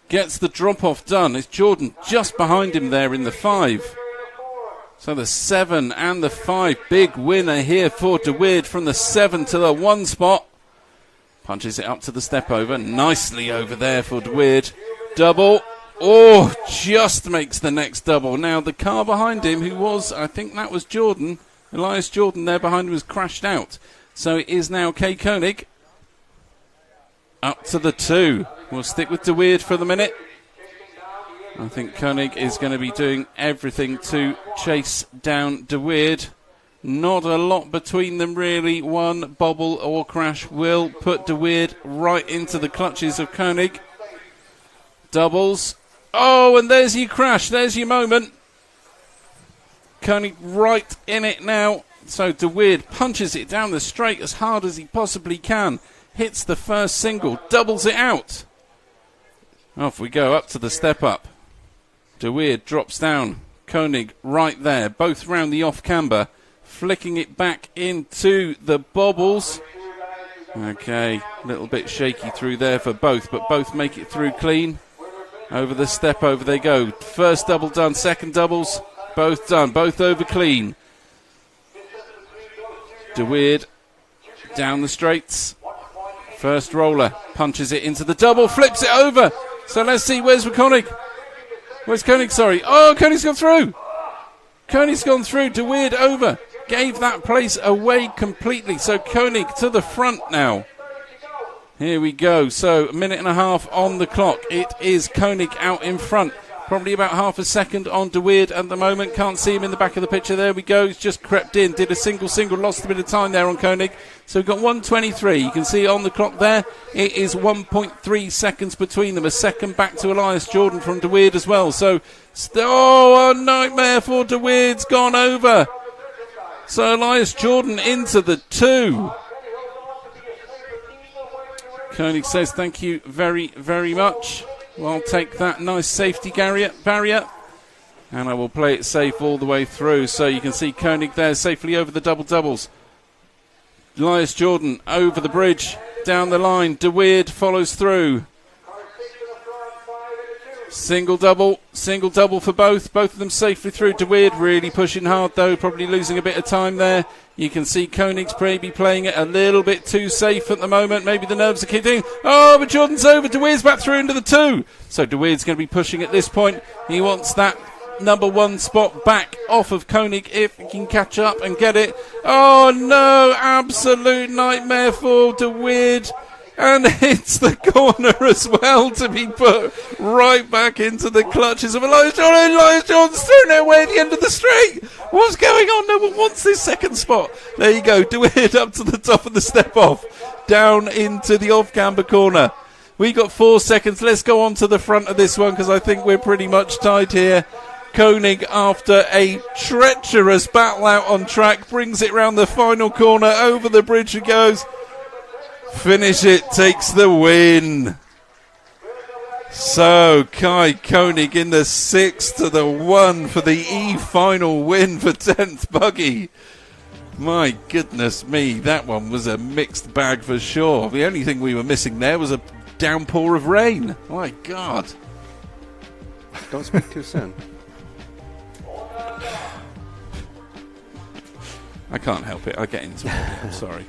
[SPEAKER 1] Gets the drop-off done. It's Jordan just behind him there in the 5. So the 7 and the 5. Big winner here for de Weerd from the 7 to the 1 spot. Punches it up to the step over. Nicely over there for de Weerd. Double. Oh, just makes the next double. Now the car behind him, who was, I think that was Jordan, Elias Jordan there behind him, was crashed out. So it is now Kay Koenig. Up to the 2. We'll stick with de Weerd for the minute. I think Koenig is going to be doing everything to chase down de Weerd. Not a lot between them really. One bobble or crash will put de Weerd right into the clutches of Koenig. Doubles. Oh, and there's your crash. There's your moment. Koenig right in it now. So de Weerd punches it down the straight as hard as he possibly can. Hits the first single. Doubles it out. Off we go up to the step up. De Weerd drops down. Koenig right there. Both round the off camber. Flicking it back into the bobbles. Okay, a little bit shaky through there for both, but both make it through clean. Over the step over they go. First double done, second doubles, both done, both over clean. De Weerd down the straights. First roller, punches it into the double, flips it over. So let's see, where's Koenig? Where's Koenig, sorry? Oh, Koenig's gone through. Koenig's gone through, De Weerd over. Gave that place away completely. So Koenig to the front now. Here we go. So a minute and a half on the clock. It is Koenig out in front. Probably about half a second on De Weerd at the moment. Can't see him in the back of the picture. There we go. He's just crept in. Did a single. Lost a bit of time there on Koenig. So we've got 1:23. You can see on the clock there. It is 1.3 seconds between them. A second back to Elias Jordan from De Weerd as well. So, a nightmare for De Weerd's gone over. So Elias Jordan into the 2. Koenig says thank you very, very much. Well, I'll take that nice safety barrier. And I will play it safe all the way through. So you can see Koenig there safely over the doubles. Elias Jordan over the bridge, down the line. De Weerd follows through. Single double for both. Both of them safely through. De Weerd really pushing hard though, probably losing a bit of time there. You can see Koenig's maybe playing it a little bit too safe at the moment. Maybe the nerves are kidding. Oh, but Jordan's over. De Weerd's back through into the 2. So De Weerd's going to be pushing at this point. He wants that number 1 spot back off of Koenig if he can catch up and get it. Oh no, absolute nightmare for De Weerd. And hits the corner as well to be put right back into the clutches of Elias John. Elias John's thrown it away at the end of the straight. What's going on? No one wants this second spot. There you go. De Weerd up to the top of the step off. Down into the off-camber corner. We got 4 seconds. Let's go on to the front of this one because I think we're pretty much tied here. Koenig, after a treacherous battle out on track, brings it round the final corner. Over the bridge it goes. Finish it, takes the win. So Kai Koenig in the 6-1 for the E final win for 10th Buggy. My goodness me, that one was a mixed bag for sure. The only thing we were missing there was a downpour of rain. My God.
[SPEAKER 4] Don't speak too soon.
[SPEAKER 1] I can't help it. I get into it. I'm sorry.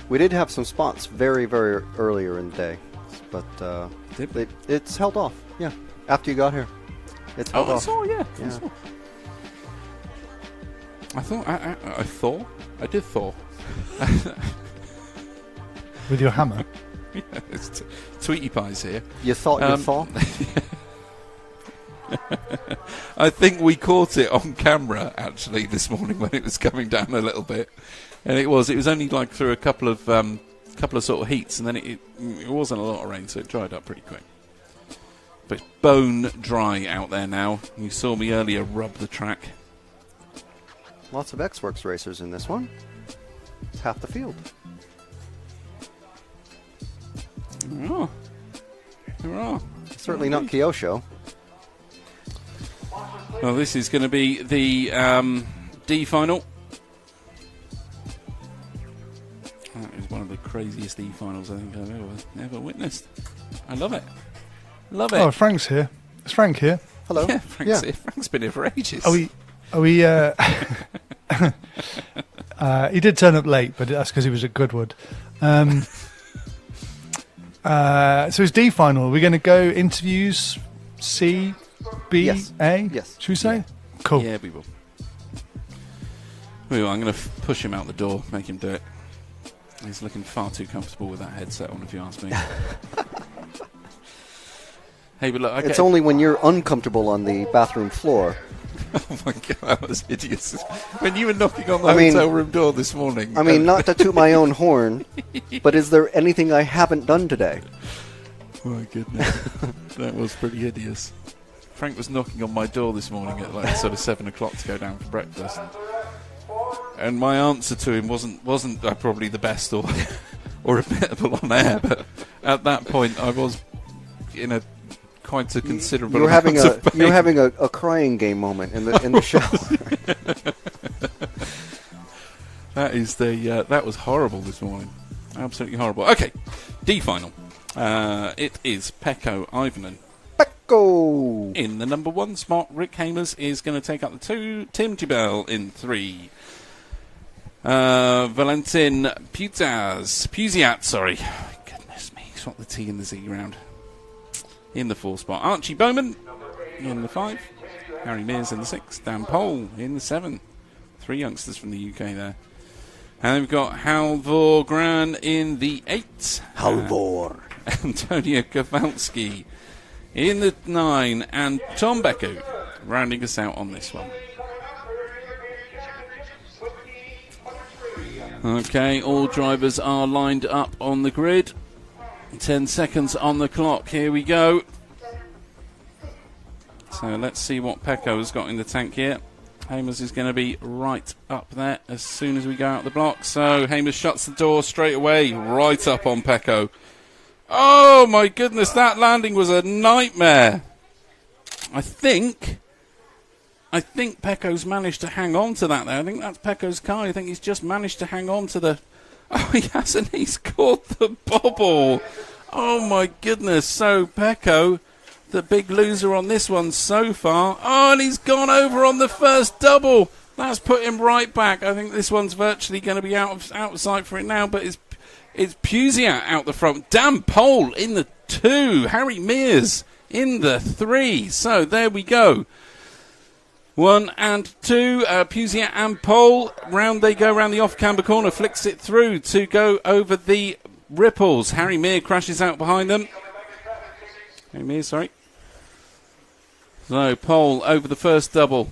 [SPEAKER 4] We did have some spots very, very earlier in the day, but it's held off. Yeah, after you got here, it's held off.
[SPEAKER 1] Yeah.
[SPEAKER 4] I saw.
[SPEAKER 1] I did thaw.
[SPEAKER 3] With your hammer?
[SPEAKER 1] Yeah, it's Tweety Pies here.
[SPEAKER 4] You thought you thaw?
[SPEAKER 1] I think we caught it on camera actually this morning when it was coming down a little bit, and it was only like through a couple of sort of heats, and then it wasn't a lot of rain, so it dried up pretty quick. But it's bone dry out there now. You saw me earlier rub the track.
[SPEAKER 4] Lots of X-Works racers in this one. It's half the field.
[SPEAKER 1] There are.
[SPEAKER 4] Certainly not Kyosho.
[SPEAKER 1] Well, this is going to be the D final. That is one of the craziest D finals I think I've ever witnessed. I love it. Love it.
[SPEAKER 3] Oh, Frank's here. Is Frank here?
[SPEAKER 4] Hello.
[SPEAKER 1] Yeah, Frank's here. Frank's been here for ages.
[SPEAKER 3] Are we he did turn up late, but that's because he was at Goodwood. So it's D final. Are we going to go interviews? C, B,
[SPEAKER 4] yes.
[SPEAKER 3] A?
[SPEAKER 4] Yes.
[SPEAKER 3] Should we say?
[SPEAKER 1] Yeah.
[SPEAKER 3] Cool.
[SPEAKER 1] Yeah, we will. I'm going to push him out the door, make him do it. He's looking far too comfortable with that headset on, if you ask me. Hey, but look,
[SPEAKER 4] it's only when you're uncomfortable on the bathroom floor.
[SPEAKER 1] Oh my God, that was hideous. When you were knocking on the hotel room door this morning.
[SPEAKER 4] I mean, not to toot my own horn, but is there anything I haven't done today?
[SPEAKER 1] My goodness. That was pretty hideous. Frank was knocking on my door this morning at like sort of 7 o'clock to go down for breakfast. And my answer to him wasn't probably the best or admittable on air, but at that point I was in a quite a considerable
[SPEAKER 4] you were
[SPEAKER 1] amount of pain.
[SPEAKER 4] You were having a crying game moment in the shower.
[SPEAKER 1] That was horrible this morning. Absolutely horrible. Okay, D final. It is Pecco Ivanen.
[SPEAKER 4] Pecco!
[SPEAKER 1] In the number 1 spot, Rick Hamers is going to take up the 2. Tim Tibel in 3. Valentin Puziat, sorry. Goodness me, swap the T and the Z round. In the 4 spot, Archie Bowman in the 5. Harry Mears in the 6. Dan Pole in the 7. 3 youngsters from the UK there. And then we've got Halvor Gran in the 8.
[SPEAKER 4] Halvor.
[SPEAKER 1] Antonio Kowalski in the 9. And Tom Becku rounding us out on this one. Okay, all drivers are lined up on the grid. 10 seconds on the clock. Here we go. So let's see what Pecco's got in the tank here. Hamers is going to be right up there as soon as we go out the block. So Hamers shuts the door straight away, right up on Pecco. Oh my goodness, that landing was a nightmare. I think Pecco's managed to hang on to that there. I think that's Pecco's car. I think he's just managed to hang on to the... Oh, he hasn't. He's caught the bobble. Oh, my goodness. So, Pecco, the big loser on this one so far. Oh, and he's gone over on the first double. That's put him right back. I think this one's virtually going to be out of sight for it now, but it's Puziat out the front. Dan Pole in the 2. Harry Mears in the 3. So, there we go. 1 and 2, Pusiat and Pole. Round they go round the off-camber corner, flicks it through to go over the ripples. Harry Meir crashes out behind them. Harry Meir, sorry. So, Pole over the first double.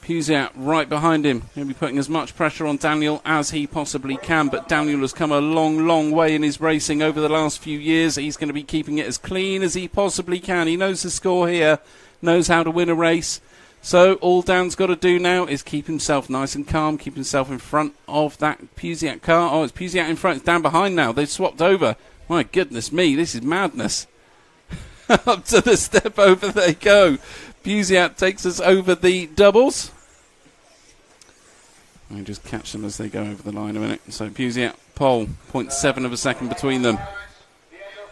[SPEAKER 1] Pusiat right behind him. He'll be putting as much pressure on Daniel as he possibly can, but Daniel has come a long, long way in his racing over the last few years. He's going to be keeping it as clean as he possibly can. He knows the score here, knows how to win a race. So all Dan's got to do now is keep himself nice and calm, keep himself in front of that Pusiat car. Oh, it's Pusiat in front, it's Dan behind now. They've swapped over. My goodness me, this is madness. Up to the step over they go. Pusiat takes us over the doubles. I just catch them as they go over the line a minute. So Pusiat, Pole, 0.7 of a second between them.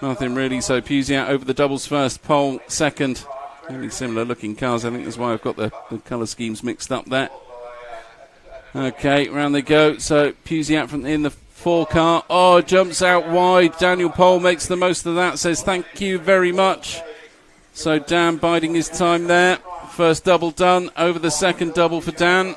[SPEAKER 1] Nothing really. So Pusiat over the doubles first, Pole second. Really similar looking cars. I think that's why I've got the colour schemes mixed up there. Okay, round they go. So Pusiat from in the 4 car. Oh, jumps out wide. Daniel Pole makes the most of that. Says thank you very much. So Dan biding his time there. First double done. Over the second double for Dan.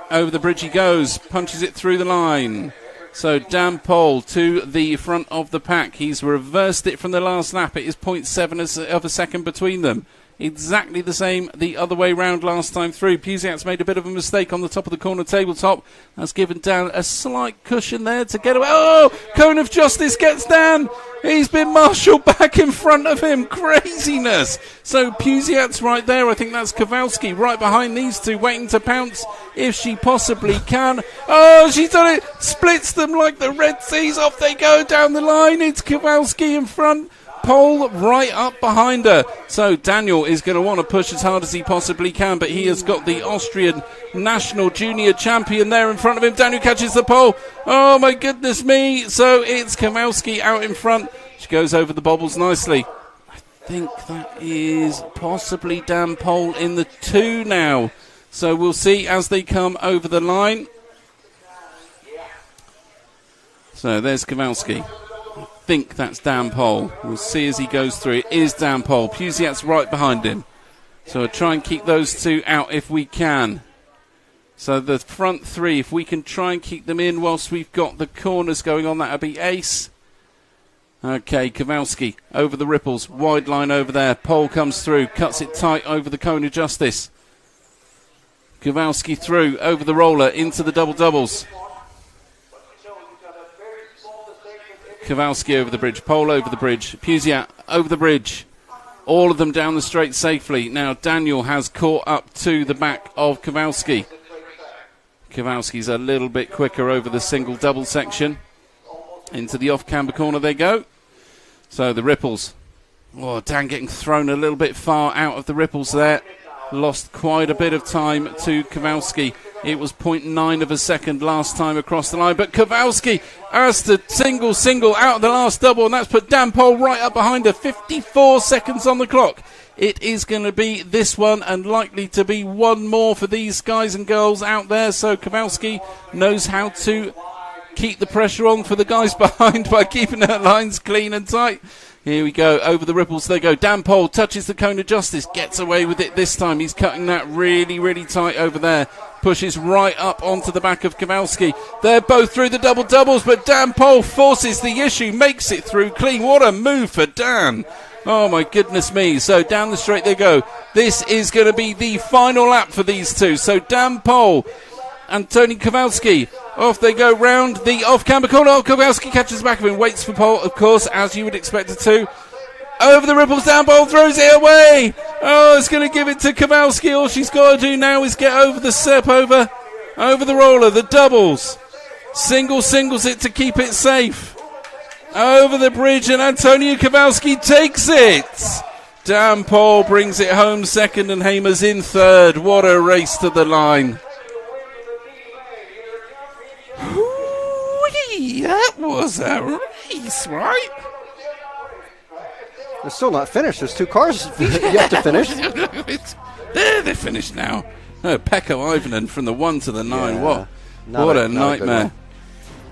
[SPEAKER 1] Over the bridge he goes, punches it through the line. So Dan Pole to the front of the pack. He's reversed it from the last lap. It is 0.7 of a second between them. Exactly the same the other way round last time through. Pusiat's made a bit of a mistake on the top of the corner tabletop. That's given Dan a slight cushion there to get away. Oh, Cone of Justice gets Dan. He's been marshalled back in front of him. Craziness. So Pusiat's right there. I think that's Kowalski right behind these two, waiting to pounce if she possibly can. Oh, she's done it. Splits them like the Red Seas. Off they go down the line. It's Kowalski in front. Pole right up behind her. So Daniel is going to want to push as hard as he possibly can, but he has got the Austrian national junior champion there in front of him. Daniel catches the pole. Oh my goodness me. So it's Kowalski out in front. She goes over the bobbles nicely. I think that is possibly Dan Pole in the 2 now. So we'll see as they come over the line. So there's Kowalski. I think that's Dan Pole. We'll see as he goes through. It is Dan Pole. Pusiat's right behind him. So we'll try and keep those two out if we can. So the front 3, if we can try and keep them in whilst we've got the corners going on, that'll be ace. Okay, Kowalski over the ripples. Wide line over there. Pole comes through. Cuts it tight over the cone of justice. Kowalski through over the roller into the double doubles. Kowalski over the bridge, Pole over the bridge, Pusiat over the bridge. All of them down the straight safely. Now Daniel has caught up to the back of Kowalski. Kowalski's a little bit quicker over the single-double section. Into the off-camber corner they go. So the ripples. Oh, Dan getting thrown a little bit far out of the ripples there. Lost quite a bit of time to Kowalski. It was 0.9 of a second last time across the line. But Kowalski has to single out of the last double, and that's put Dan Pole right up behind her. 54 seconds on the clock. It is going to be this one and likely to be one more for these guys and girls out there. So Kowalski knows how to keep the pressure on for the guys behind by keeping their lines clean and tight. Here we go, over the ripples they go. Dan Pole touches the cone of justice, gets away with it this time. He's cutting that really, really tight over there. Pushes right up onto the back of Kowalski. They're both through the double doubles, but Dan Pole forces the issue, makes it through clean. What a move for Dan. Oh my goodness me. So down the straight they go. This is going to be the final lap for these two. So Dan Pole and Tony Kowalski. Off they go round the off-camber corner. Oh, Kowalski catches the back of him. Waits for Pole, of course, as you would expect it to. Over the ripples, down, Pole throws it away. Oh, it's going to give it to Kowalski. All she's got to do now is get over the step over the roller, the doubles. Singles it to keep it safe. Over the bridge, and Antonio Kowalski takes it. Dan Pole brings it home second, and Hamer's in third. What a race to the line. That was a race, right?
[SPEAKER 4] They're still not finished. There's 2 cars you have to finish.
[SPEAKER 1] They're finished now. Oh, Pekka Ivanen from the 1 to the 9.
[SPEAKER 4] Yeah,
[SPEAKER 1] what a nightmare.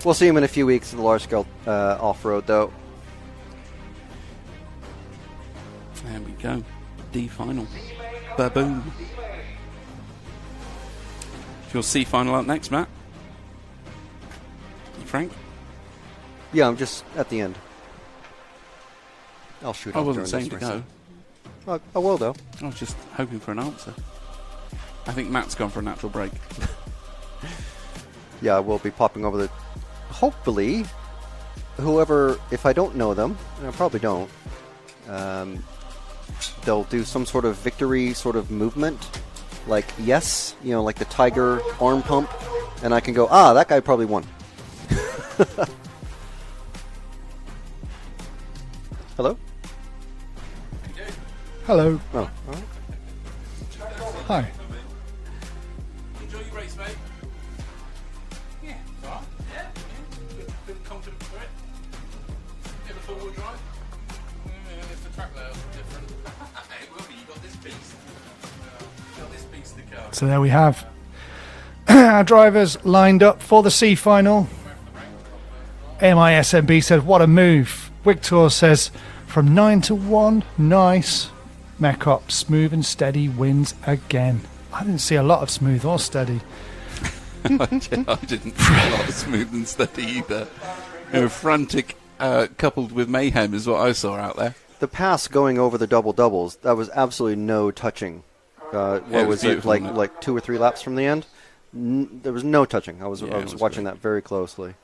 [SPEAKER 4] We'll see him in a few weeks in the large-scale off-road, though.
[SPEAKER 1] There we go. D final. Baboon. Your C final up next, Matt. Frank?
[SPEAKER 4] Yeah, I'm just at the end. I'll shoot
[SPEAKER 1] I
[SPEAKER 4] off
[SPEAKER 1] wasn't
[SPEAKER 4] during
[SPEAKER 1] saying to
[SPEAKER 4] this
[SPEAKER 1] go.
[SPEAKER 4] race. I will, though.
[SPEAKER 1] I was just hoping for an answer. I think Matt's gone for a natural break.
[SPEAKER 4] Yeah, we'll be popping over the... Hopefully, whoever... If I don't know them, and I probably don't, they'll do some sort of victory sort of movement. Like, yes, you know, like the tiger arm pump. And I can go, that guy probably won. Hello?
[SPEAKER 3] Hello.
[SPEAKER 4] Oh, all right.
[SPEAKER 3] Hi.
[SPEAKER 1] Enjoy your race, mate. Yeah, it's alright. Yeah. Feel confident for it. Get the four-wheel drive. If the track layouts are different. It will be. You got this beast. You got this beast to go.
[SPEAKER 3] So there we have our drivers lined up for the C final. MISMB said, what a move. Victor says, from 9 to 1, nice. Mekop, smooth and steady, wins again. I didn't see a lot of smooth or steady.
[SPEAKER 1] I didn't see a lot of smooth and steady either. Frantic coupled with mayhem is what I saw out there.
[SPEAKER 4] The pass going over the double-doubles, that was absolutely no touching. What was it, like 2 or 3 laps from the end? There was no touching. I was watching that very closely.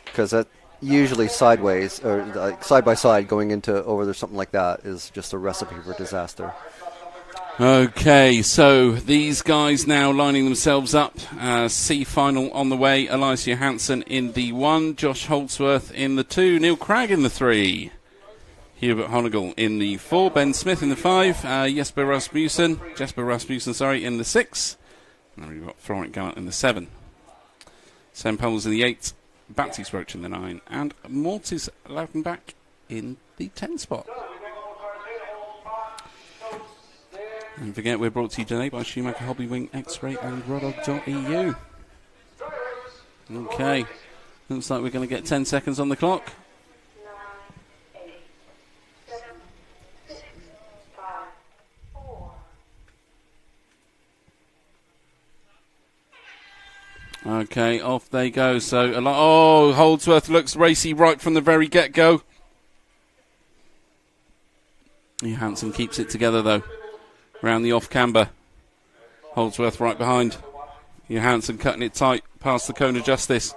[SPEAKER 4] Because that usually sideways, or like side by side going into over there, something like that is just a recipe for disaster.
[SPEAKER 1] Okay, so these guys now lining themselves up. C final on the way. Elias Johansson in the 1, Josh Holdsworth in the 2, Neil Cragg in the 3, Hubert Honegel in the 4, Ben Smith in the 5, Jesper Rasmussen in the 6, and we've got Florent Gallant in the 7, Sam Powell's in the 8, Baptiste Roach in the 9, and Mortis Lautenbach in the 10 spot. And don't forget, we're brought to you today by Schumacher Hobby Wing X-Ray and Rodog.eu. Okay, looks like we're going to get 10 seconds on the clock. Okay, off they go. So, Holdsworth looks racy right from the very get-go. Johansson keeps it together, though. Round the off-camber. Holdsworth right behind. Johansson cutting it tight past the cone of justice.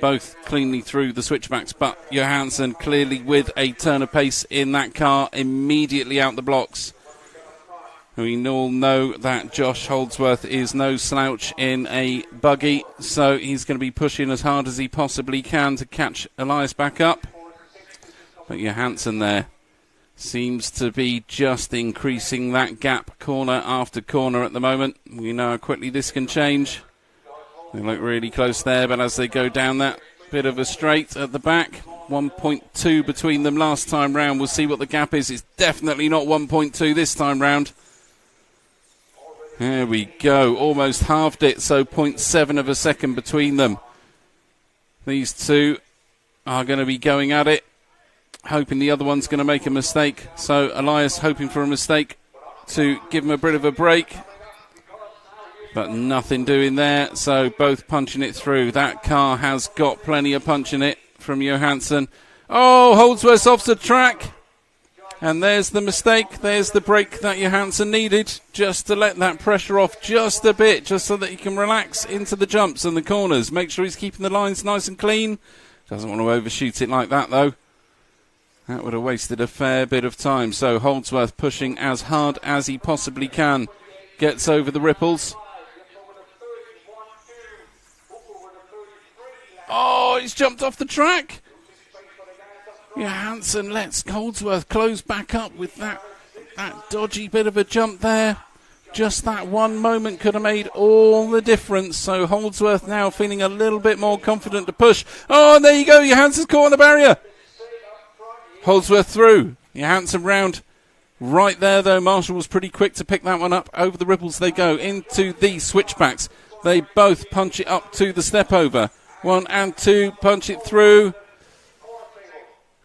[SPEAKER 1] Both cleanly through the switchbacks, but Johansson clearly with a turn of pace in that car, immediately out the blocks. We all know that Josh Holdsworth is no slouch in a buggy, so he's going to be pushing as hard as he possibly can to catch Elias back up. But Johansson there seems to be just increasing that gap corner after corner at the moment. We know how quickly this can change. They look really close there, but as they go down that bit of a straight at the back, 1.2 between them last time round. We'll see what the gap is. It's definitely not 1.2 this time round. There we go, almost halved it, so 0.7 of a second between them. These two are going to be going at it, hoping the other one's going to make a mistake. So Elias hoping for a mistake to give him a bit of a break, but nothing doing there, so both punching it through. That car has got plenty of punch in it from Johansson. Oh, Holdsworth's off the track. And there's the mistake, there's the break that Johansson needed, just to let that pressure off just a bit, just so that he can relax into the jumps and the corners. Make sure he's keeping the lines nice and clean. Doesn't want to overshoot it like that, though. That would have wasted a fair bit of time. So Holdsworth pushing as hard as he possibly can. Gets over the ripples. Oh, he's jumped off the track. Johansson lets Holdsworth close back up with that dodgy bit of a jump there. Just that one moment could have made all the difference. So Holdsworth now feeling a little bit more confident to push. Oh, and there you go. Johansson's caught on the barrier. Holdsworth through. Johansson round. Right there, though. Marshall was pretty quick to pick that one up. Over the ripples they go into the switchbacks. They both punch it up to the step over. 1 and 2 punch it through.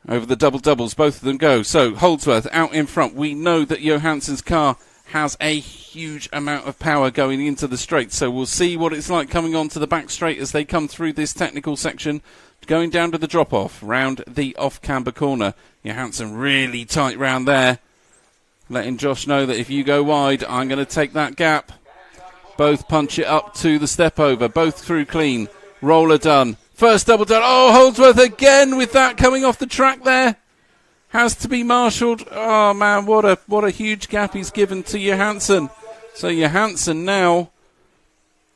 [SPEAKER 1] Over the double-doubles, both of them go. So, Holdsworth out in front. We know that Johansson's car has a huge amount of power going into the straight. So we'll see what it's like coming onto the back straight as they come through this technical section. Going down to the drop-off, round the off-camber corner. Johansson really tight round there. Letting Josh know that if you go wide, I'm going to take that gap. Both punch it up to the step over. Both through clean. Roller done. First double done. Oh, Holdsworth again with that coming off the track there. Has to be marshalled. Oh, man, what a huge gap he's given to Johansson. So Johansson now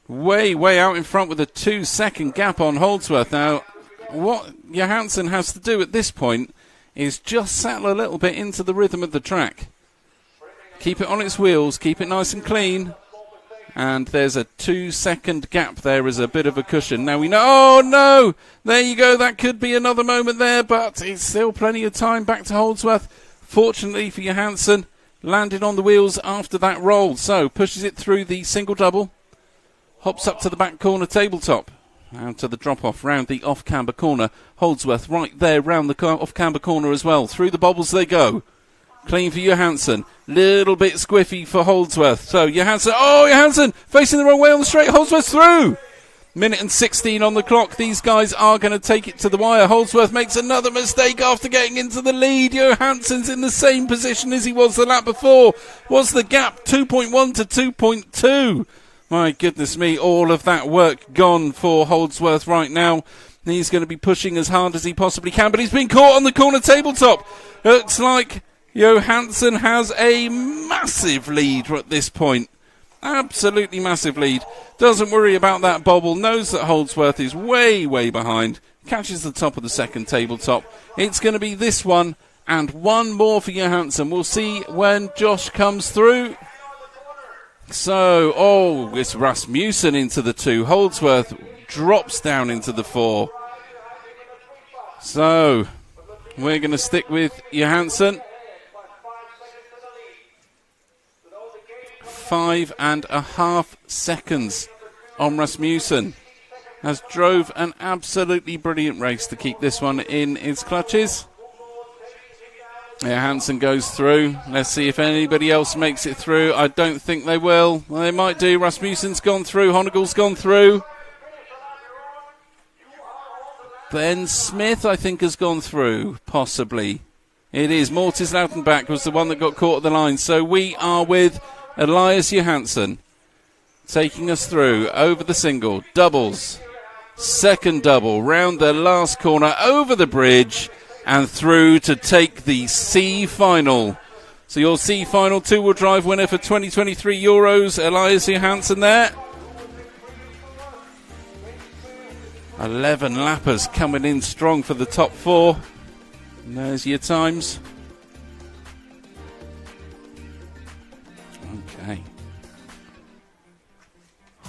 [SPEAKER 1] way out in front with a 2-second gap on Holdsworth. Now, what Johansson has to do at this point is just settle a little bit into the rhythm of the track. Keep it on its wheels, keep it nice and clean. And there's a 2-second gap there as a bit of a cushion. Now we know, oh no, there you go, that could be another moment there, but it's still plenty of time back to Holdsworth. Fortunately for Johansson, landed on the wheels after that roll. So pushes it through the single double, hops up to the back corner tabletop. Out to the drop-off, round the off-camber corner. Holdsworth right there round the off-camber corner as well. Through the bobbles they go. Clean for Johansson. Little bit squiffy for Holdsworth. So Johansson facing the wrong way on the straight. Holdsworth through. Minute and 16 on the clock. These guys are going to take it to the wire. Holdsworth makes another mistake after getting into the lead. Johansson's in the same position as he was the lap before. What's the gap? 2.1 to 2.2. My goodness me, all of that work gone for Holdsworth right now. He's going to be pushing as hard as he possibly can, but he's been caught on the corner tabletop. Looks like Johansson has a massive lead at this point. Absolutely massive lead. Doesn't worry about that bobble. Knows that Holdsworth is way behind. Catches the top of the second tabletop. It's going to be this one and one more for Johansson. We'll see when Josh comes through. So, it's Rasmussen into the 2. Holdsworth drops down into the 4. So, we're going to stick with Johansson. 5.5 seconds on Rasmussen. Has drove an absolutely brilliant race to keep this one in his clutches. Johansson goes through. Let's see if anybody else makes it through. I don't think they will. Well, they might do. Rasmussen's gone through. Honegal's gone through. Ben Smith, I think, has gone through. Possibly. It is. Mortis Lautenbach was the one that got caught at the line. So we are with Elias Johansson taking us through over the single. Doubles. Second double. Round the last corner. Over the bridge. And through to take the C final. So your C final 2-wheel drive winner for 2023 Euros, Elias Johansson there. 11 lappers coming in strong for the top 4. And there's your times. Okay.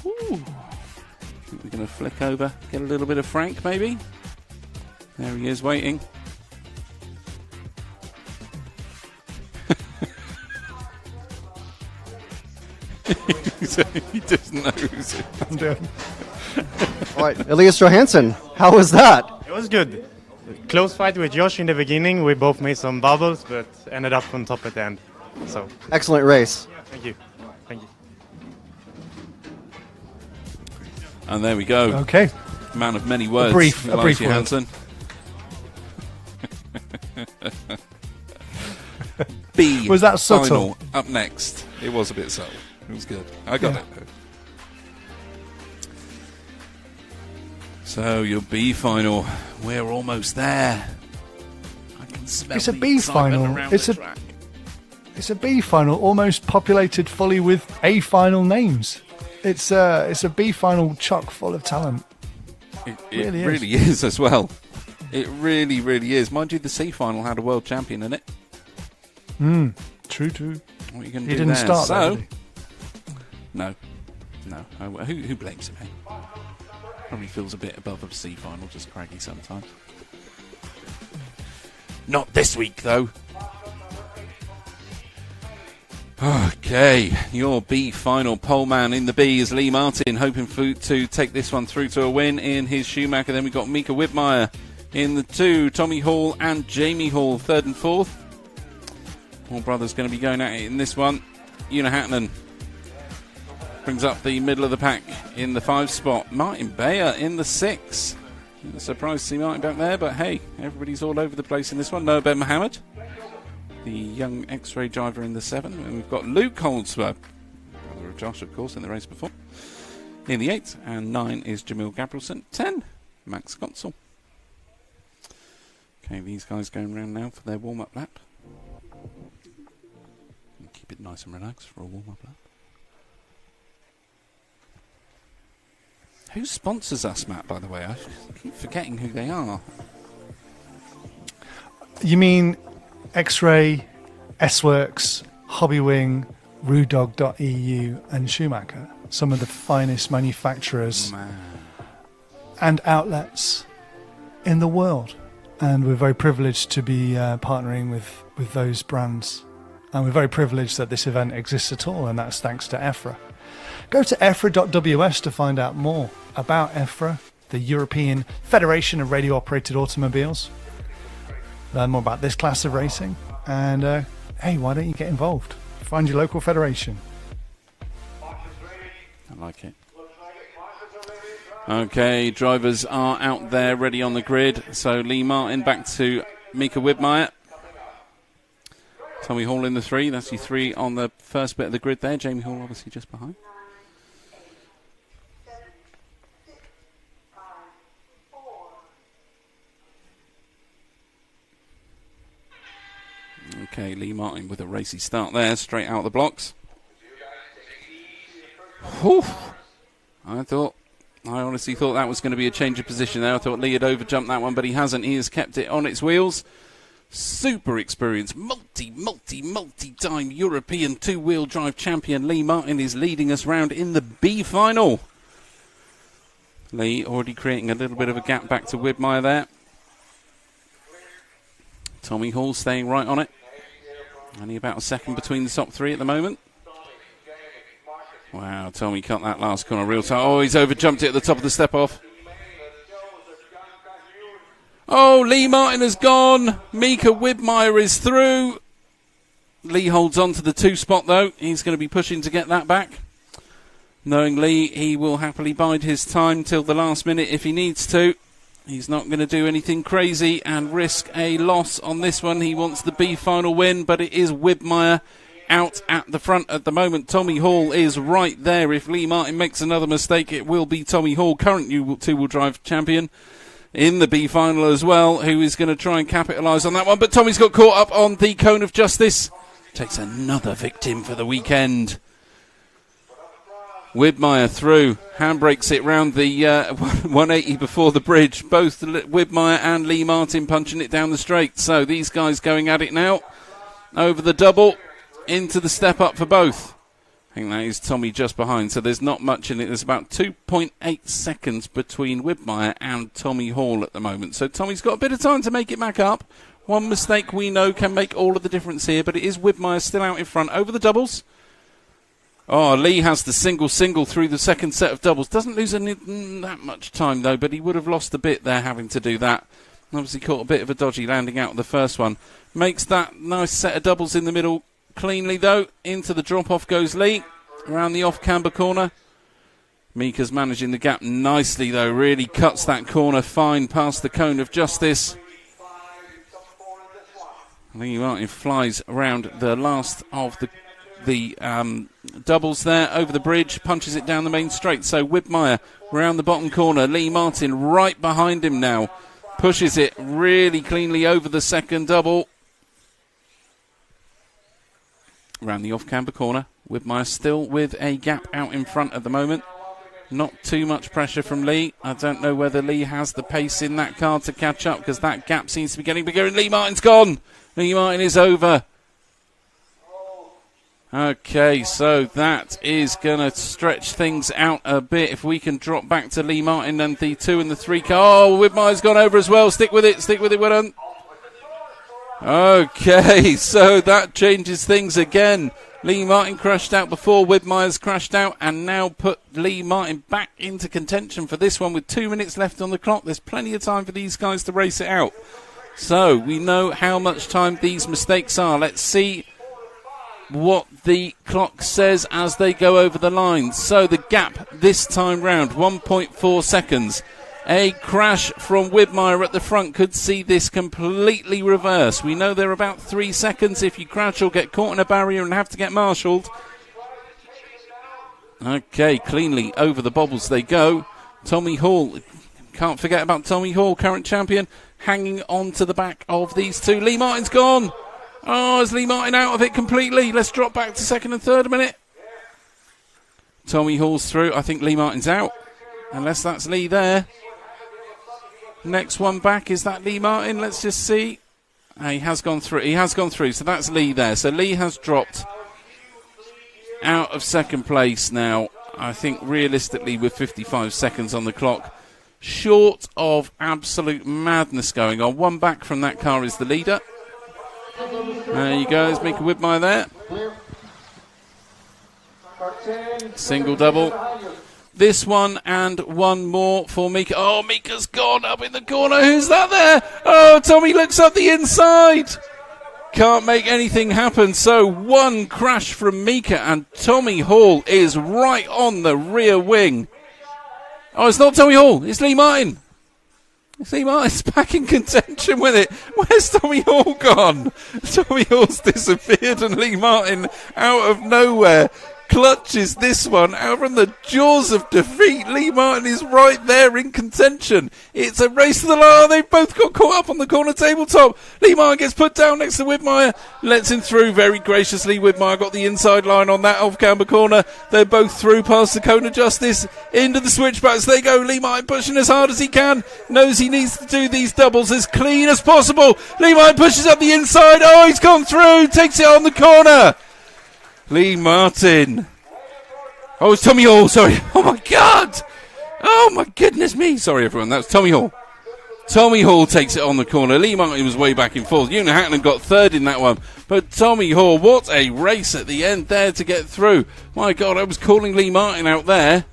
[SPEAKER 1] Ooh. I think we're going to flick over, get a little bit of Frank maybe. There he is waiting. He doesn't know who's it.
[SPEAKER 3] I'm doing.
[SPEAKER 4] All right, Elias Johansson, how was that?
[SPEAKER 6] It was good. Close fight with Josh in the beginning. We both made some bubbles, but ended up on top at the end. So
[SPEAKER 4] excellent race.
[SPEAKER 6] Thank you. Thank you.
[SPEAKER 1] And there we go.
[SPEAKER 3] Okay.
[SPEAKER 1] Man of many words.
[SPEAKER 3] A brief
[SPEAKER 1] Johansson. B.
[SPEAKER 3] Was that subtle?
[SPEAKER 1] Final up next. It was a bit subtle. It was good. I got it. So your B final. We're almost there. I can smell
[SPEAKER 3] It's a
[SPEAKER 1] the
[SPEAKER 3] B
[SPEAKER 1] excitement
[SPEAKER 3] final.
[SPEAKER 1] around
[SPEAKER 3] It's
[SPEAKER 1] the
[SPEAKER 3] a
[SPEAKER 1] track.
[SPEAKER 3] It's a B final, almost populated fully with A final names. It's a B final chock full of talent.
[SPEAKER 1] It
[SPEAKER 3] really
[SPEAKER 1] is as well. It really is. Mind you, the C final had a world champion in it.
[SPEAKER 3] True.
[SPEAKER 1] What are you going to do
[SPEAKER 3] He didn't
[SPEAKER 1] there?
[SPEAKER 3] start
[SPEAKER 1] So,
[SPEAKER 3] that, did he?
[SPEAKER 1] No. Who blames him, eh? Probably feels a bit above a C final, just craggy sometimes. Not this week, though. Okay, your B final pole man in the B is Lee Martin, hoping to take this one through to a win in his Schumacher. Then we've got Mika Whitmire in the 2, Tommy Hall and Jamie Hall, 3rd and 4th. All brothers going to be going at it in this one. Unahatnan brings up the middle of the pack in the 5 spot. Martin Bayer in the 6. Surprised to see Martin back there, but hey, everybody's all over the place in this one. Noah Ben Mohammed, the young X-Ray driver, in the 7. And we've got Luke Holdsworth, brother of Josh, of course, in the race before, in the 8. And 9 is Jamil Gabrielson. 10, Max Gonsel. Okay, these guys going round now for their warm-up lap. And keep it nice and relaxed for a warm-up lap. Who sponsors us, Matt, by the way? I keep forgetting who they are.
[SPEAKER 3] You mean X-Ray, S-Works, Hobbywing, Rudog.eu and Schumacher? Some of the finest manufacturers and outlets in the world. And we're very privileged to be partnering with those brands. And we're very privileged that this event exists at all, and that's thanks to EFRA. Go to EFRA.ws to find out more about EFRA, the European Federation of Radio-Operated Automobiles. Learn more about this class of racing. And, hey, why don't you get involved? Find your local federation.
[SPEAKER 1] I like it. Okay, drivers are out there ready on the grid. So Lee Martin back to Mika Widmeyer. Tommy Hall in the 3. That's your 3 on the first bit of the grid there. Jamie Hall obviously just behind. Okay, Lee Martin with a racy start there, straight out of the blocks. Whew. I honestly thought that was going to be a change of position there. I thought Lee had overjumped that one, but he hasn't. He has kept it on its wheels. Super experienced, multi-time European 2-wheel drive champion Lee Martin is leading us round in the B final. Lee already creating a little bit of a gap back to Widmeyer there. Tommy Hall staying right on it. Only about a second between the top 3 at the moment. Wow, Tommy cut that last corner real tight. Oh, he's overjumped it at the top of the step-off. Oh, Lee Martin has gone. Mika Widmeyer is through. Lee holds on to the 2 spot, though. He's going to be pushing to get that back. Knowing Lee, he will happily bide his time till the last minute if he needs to. He's not going to do anything crazy and risk a loss on this one. He wants the B final win, but it is Widmeyer out at the front at the moment. Tommy Hall is right there. If Lee Martin makes another mistake, it will be Tommy Hall, current 2-wheel drive champion, in the B final as well, who is going to try and capitalise on that one. But Tommy's got caught up on the cone of justice. Takes another victim for the weekend. Widmeyer through, handbrakes it round the 180 before the bridge. Both Widmeyer and Lee Martin punching it down the straight. So these guys going at it now. Over the double, into the step up for both. I think that is Tommy just behind, so there's not much in it. There's about 2.8 seconds between Widmeyer and Tommy Hall at the moment. So Tommy's got a bit of time to make it back up. One mistake we know can make all of the difference here, but it is Widmeyer still out in front over the doubles. Oh, Lee has the single through the second set of doubles. Doesn't lose that much time, though, but he would have lost a bit there having to do that. Obviously caught a bit of a dodgy landing out of the first one. Makes that nice set of doubles in the middle cleanly, though. Into the drop-off goes Lee, around the off-camber corner. Mika's managing the gap nicely, though. Really cuts that corner fine past the cone of justice. Lee Martin flies around the last of the doubles there over the bridge, punches it down the main straight. So Widmeyer around the bottom corner, Lee Martin right behind him now, pushes it really cleanly over the second double. Around the off-camber corner, Widmeyer still with a gap out in front at the moment. Not too much pressure from Lee. I don't know whether Lee has the pace in that car to catch up, because that gap seems to be getting bigger, and Lee Martin's gone. Lee Martin is over. Okay, so that is going to stretch things out a bit. If we can drop back to Lee Martin and the 2 and the 3 car. Oh, Widmeyer's gone over as well. Stick with it, well done. Okay, so that changes things again. Lee Martin crashed out before, Widmeyer's crashed out, and now put Lee Martin back into contention for this one with 2 minutes left on the clock. There's plenty of time for these guys to race it out. So we know how much time these mistakes are. Let's see what the clock says as they go over the line. So the gap this time round, 1.4 seconds. A crash from Widmeyer at the front could see this completely reverse. We know they're about 3 seconds. If you crash, you'll get caught in a barrier and have to get marshalled. Okay, cleanly over the bobbles they go. Tommy Hall, can't forget about Tommy Hall, current champion, hanging on to the back of these two. Lee Martin's gone. Oh, is Lee Martin out of it completely? Let's drop back to second and third a minute. Tommy Hall's through. I think Lee Martin's out, unless that's Lee there. Next one back, is that Lee Martin? Let's just see. He has gone through. He has gone through, so that's Lee there. So Lee has dropped out of second place now, I think realistically with 55 seconds on the clock. Short of absolute madness going on. One back from that car is the leader. There you go, there's Mika Widmeyer there. Single double. This one and one more for Mika. Oh, Mika's gone up in the corner. Who's that there? Oh, Tommy looks up the inside. Can't make anything happen. So one crash from Mika and Tommy Hall is right on the rear wing. Oh, it's not Tommy Hall. It's Lee Martin. It's Lee Martin's back in contention with it. Where's Tommy Hall gone? Tommy Hall's disappeared and Lee Martin out of nowhere clutches this one out from the jaws of defeat. Lee Martin is right there in contention. It's a race to the line. They've both got caught up on the corner tabletop. Lee Martin gets put down next to Widmeyer, lets him through very graciously. Widmeyer got the inside line on that off-camber corner. They're both through past the cone of justice into the switchbacks. They go. Lee Martin pushing as hard as he can. Knows he needs to do these doubles as clean as possible. Lee Martin pushes up the inside. Oh, he's gone through. Takes it on the corner. Lee Martin. Oh, it's Tommy Hall, sorry. Oh, my God. Oh, my goodness me. Sorry, everyone. That was Tommy Hall. Tommy Hall takes it on the corner. Lee Martin was way back and forth. Ewan Hackland got third in that one. But Tommy Hall, what a race at the end there to get through. My God, I was calling Lee Martin out there.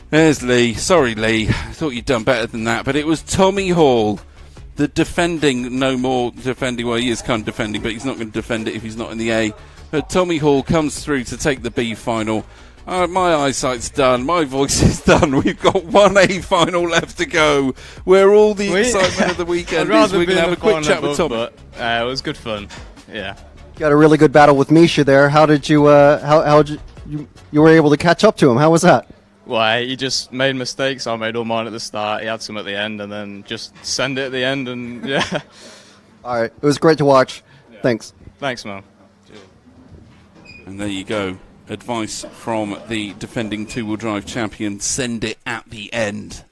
[SPEAKER 1] There's Lee. Sorry, Lee. I thought you'd done better than that. But it was Tommy Hall. The defending, no more defending. Well, he is kind of defending, but he's not going to defend it if he's not in the A. But Tommy Hall comes through to take the B final. My eyesight's done. My voice is done. We've got one A final left to go. Where all the excitement of the weekend is. We're going to have a quick chat with Tommy.
[SPEAKER 7] It was good fun. Yeah.
[SPEAKER 4] You had a really good battle with Misha there. How did you? You were able to catch up to him? How was that?
[SPEAKER 7] Well, he just made mistakes. I made all mine at the start. He had some at the end, and then just send it at the end. And yeah.
[SPEAKER 4] All right. It was great to watch. Yeah. Thanks.
[SPEAKER 7] Thanks, man.
[SPEAKER 1] And there you go. Advice from the defending two-wheel drive champion. Send it at the end.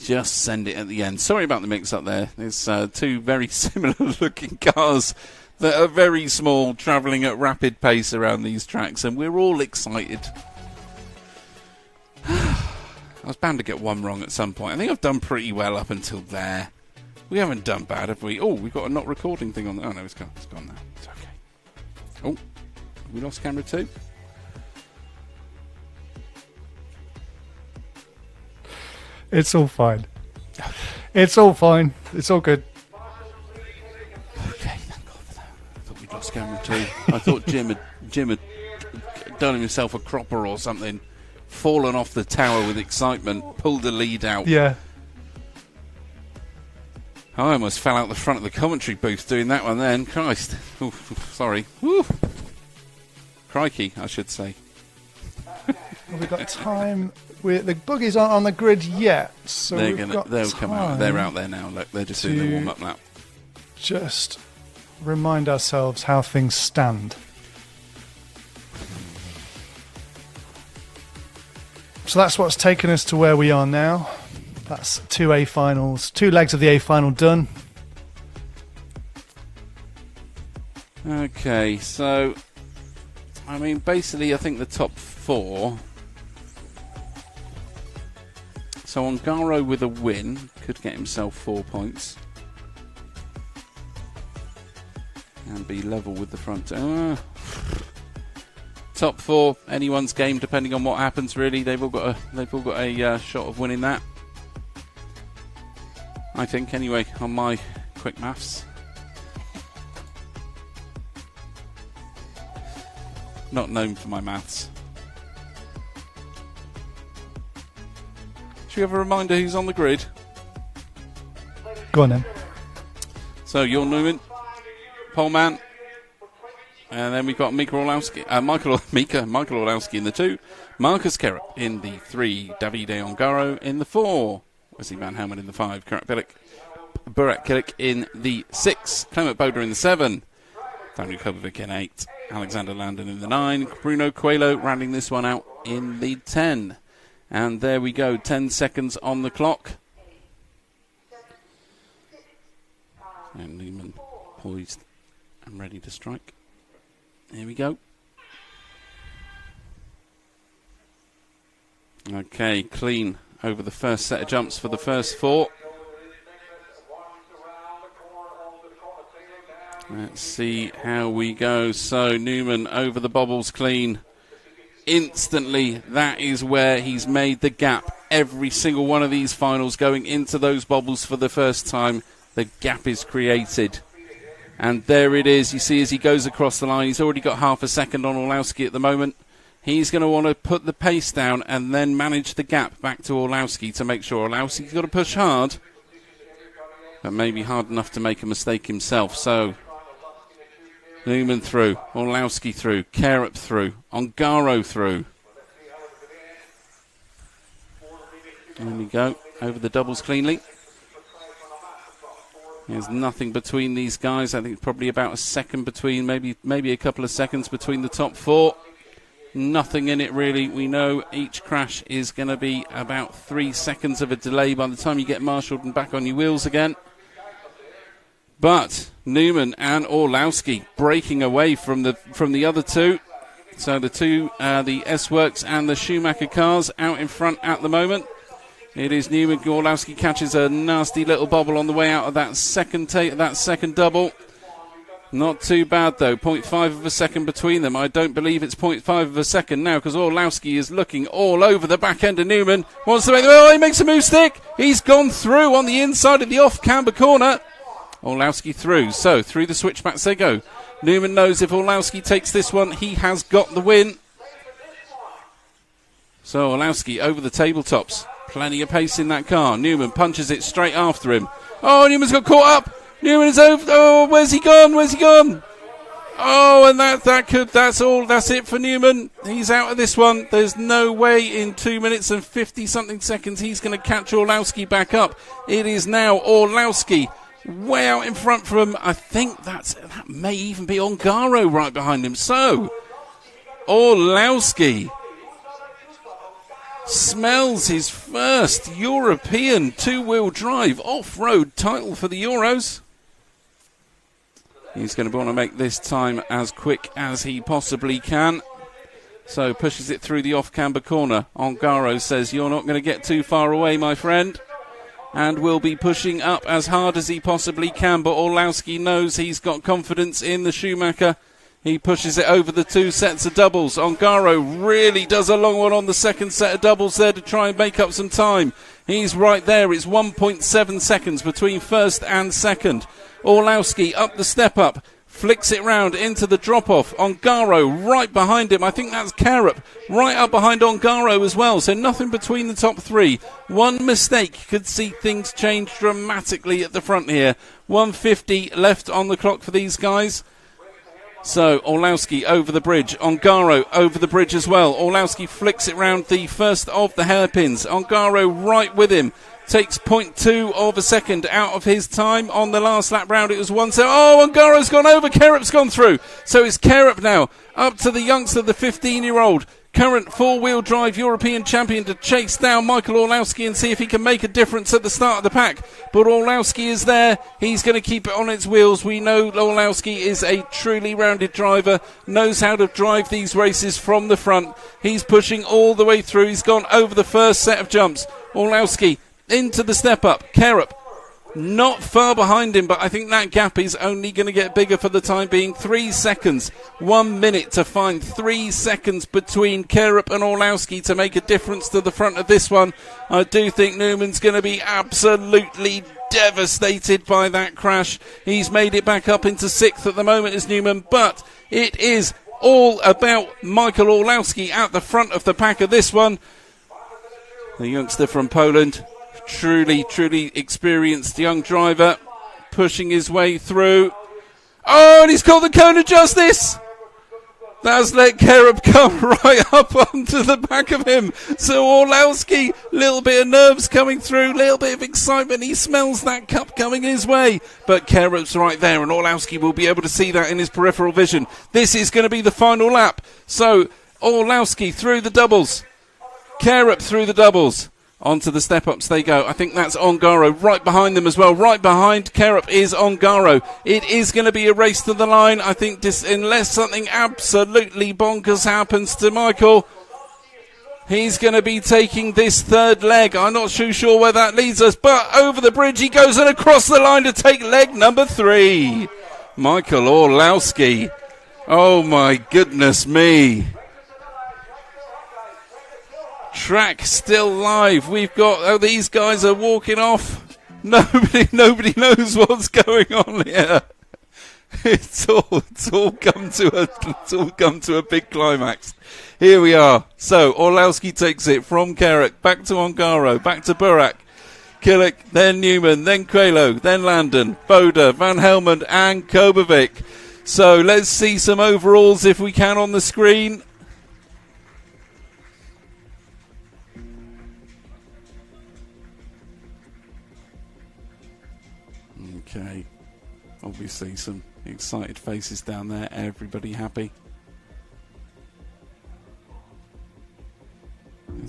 [SPEAKER 1] Just send it at the end. Sorry about the mix-up there. There's two very similar-looking cars that are very small, travelling at rapid pace around these tracks, and we're all excited. I was bound to get one wrong at some point. I think I've done pretty well up until there. We haven't done bad, have we? Oh, we've got a not recording thing on there. Oh, no, it's gone now. It's okay. Oh. We lost camera 2.
[SPEAKER 3] It's all fine. It's all fine. It's all good.
[SPEAKER 1] Okay, thank God for that. I thought we'd lost camera 2. I thought Jim had done himself a cropper or something, fallen off the tower with excitement, pulled the lead out.
[SPEAKER 3] Yeah.
[SPEAKER 1] I almost fell out the front of the commentary booth doing that one then. Christ. Ooh, sorry. Woo. Crikey, I should say.
[SPEAKER 3] We've got time. The buggies aren't on the grid yet, so
[SPEAKER 1] they'll come out. They're out there now. Look, they're just doing the warm-up lap.
[SPEAKER 3] Just remind ourselves how things stand. So that's what's taken us to where we are now. That's 2 A finals, 2 legs of the A final done.
[SPEAKER 1] Okay, so I mean, basically, I think the top 4. So Ongaro with a win could get himself 4 points and be level with the front. Top 4, anyone's game, depending on what happens. Really, they've all got a shot of winning that. I think, anyway, on my quick maths. Not known for my maths. Should we have a reminder who's on the grid?
[SPEAKER 3] Go on then.
[SPEAKER 1] So, Jon Newman, pole man. And then we've got Michael Orlowski in the 2. Marcus Kerrup in the 3. Davide Ongaro in the 4. Wesley Van Helmen in the 5. Burak Kilic in the 6. Clement Boda in the 7. Daniel Kovacic in 8. Alexander Landon in the 9. Bruno Coelho rounding this one out in the 10. And there we go, 10 seconds on the clock. And Newman poised and ready to strike. Here we go. Okay, clean over the first set of jumps for the first 4. Let's see how we go. So Newman over the bobbles clean. Instantly, that is where he's made the gap. Every single one of these finals going into those bobbles for the first time, the gap is created. And there it is. You see as he goes across the line, he's already got half a second on Orlowski at the moment. He's going to want to put the pace down and then manage the gap back to Orlowski to make sure Orlowski's got to push hard, but maybe hard enough to make a mistake himself. So Newman through, Orlowski through, Kerrup through, Ongaro through. There we go, over the doubles cleanly. There's nothing between these guys. I think probably about a second between, maybe a couple of seconds between the top 4. Nothing in it really. We know each crash is going to be about 3 seconds of a delay by the time you get marshalled and back on your wheels again. But Newman and Orlowski breaking away from the other 2. So the S-Works and the Schumacher cars out in front at the moment. It is Newman. Orlowski catches a nasty little bobble on the way out of that second double. Not too bad though. 0.5 of a second between them. I don't believe it's 0.5 of a second now because Orlowski is looking all over the back end of Newman. Wants to make he makes a move stick. He's gone through on the inside of the off-camber corner. Orlowski through. So through the switchbacks they go. Newman knows if Orlowski takes this one, he has got the win. So Orlowski over the tabletops. Plenty of pace in that car. Newman punches it straight after him. Oh, Newman's got caught up. Newman is over. Oh, where's he gone? Oh, and that's all. That's it for Newman. He's out of this one. There's no way in 2 minutes and 50-something seconds he's going to catch Orlowski back up. It is now Orlowski way out in front from, I think that may even be Ongaro right behind him. So, Orlowski smells his first European two-wheel drive off-road title for the Euros. He's going to want to make this time as quick as he possibly can. So pushes it through the off-camber corner. Ongaro says, "You're not going to get too far away, my friend." And will be pushing up as hard as he possibly can. But Orlowski knows he's got confidence in the Schumacher. He pushes it over the 2 sets of doubles. Ongaro really does a long one on the second set of doubles there to try and make up some time. He's right there. It's 1.7 seconds between first and second. Orlowski up the step up. Flicks it round into the drop-off. Ongaro right behind him. I think that's Kerrup right up behind Ongaro as well. So nothing between the top 3. One mistake could see things change dramatically at the front here. 1:50 left on the clock for these guys. So Orlowski over the bridge. Ongaro over the bridge as well. Orlowski flicks it round the first of the hairpins. Ongaro right with him. Takes 0.2 of a second out of his time on the last lap round. It was 1 second. Oh, Ongaro's gone over. Kerrup's gone through. So it's Kerrup now up to the youngster, the 15-year-old. Current four-wheel drive European champion to chase down Michael Orlowski and see if he can make a difference at the start of the pack. But Orlowski is there. He's going to keep it on its wheels. We know Orlowski is a truly rounded driver, knows how to drive these races from the front. He's pushing all the way through. He's gone over the first set of jumps. Orlowski into the step-up. Kerrup not far behind him, but I think that gap is only going to get bigger for the time being. 3 seconds, 1 minute to find 3 seconds between Kerrup and Orlowski to make a difference to the front of this one. I do think Newman's going to be absolutely devastated by that crash. He's made it back up into 6th at the moment as Newman, but it is all about Michael Orlowski at the front of the pack of this one. The youngster from Poland, truly experienced young driver, pushing his way through. Oh, and he's called the cone of justice! That's let Kerup come right up onto the back of him. So Orlowski, little bit of nerves coming through, little bit of excitement. He smells that cup coming his way. But Kerup's right there, and Orlowski will be able to see that in his peripheral vision. This is going to be the final lap. So Orlowski through the doubles. Kerup through the doubles. Onto the step-ups they go. I think that's Ongaro right behind them as well. Right behind Kerup is Ongaro. It is going to be a race to the line. I think unless something absolutely bonkers happens to Michael, he's going to be taking this third leg. I'm not too sure where that leads us, but over the bridge he goes and across the line to take leg number 3. Michael Orlowski. Oh my goodness me. Track still live. We've got these guys are walking off. Nobody knows what's going on here. It's all come to a big climax. Here we are. So Orlowski takes it from Kerup back to Ongaro, back to Burak, Killick, then Newman, then Quelo, then Landon, Boda, Van Helmond, and Kobovic. So let's see some overalls if we can on the screen. Okay, obviously some excited faces down there. Everybody happy.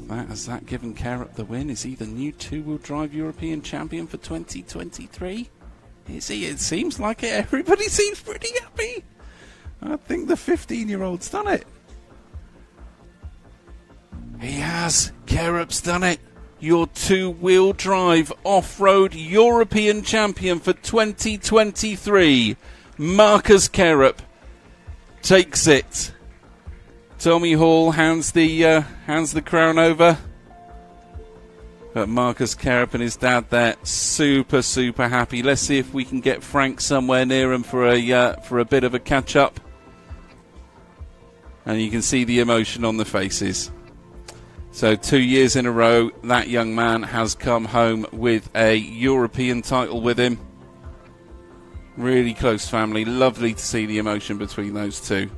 [SPEAKER 1] Has that given Kerup the win? Is he the new two-wheel drive European champion for 2023? Is he? It seems like it. Everybody seems pretty happy. I think the 15-year-old's done it. He has. Kerup's done it. Your two-wheel drive off-road European champion for 2023, Marcus Kerup, takes it. Tommy Hall hands the crown over. But Marcus Kerup and his dad there, super happy. Let's see if we can get Frank somewhere near him for a bit of a catch-up. And you can see the emotion on the faces. So 2 years in a row, that young man has come home with a European title with him. Really close family. Lovely to see the emotion between those two.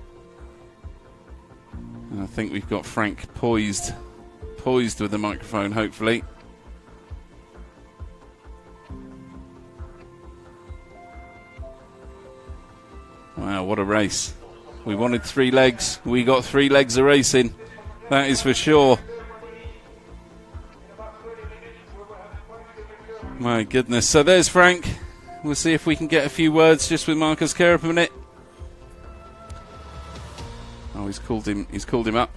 [SPEAKER 1] And I think we've got Frank poised with the microphone, hopefully. Wow, what a race. We wanted 3 legs. We got 3 legs of racing. That is for sure. My goodness. So there's Frank. We'll see if we can get a few words just with Marcus Kerup a minute. Oh, he's called him up.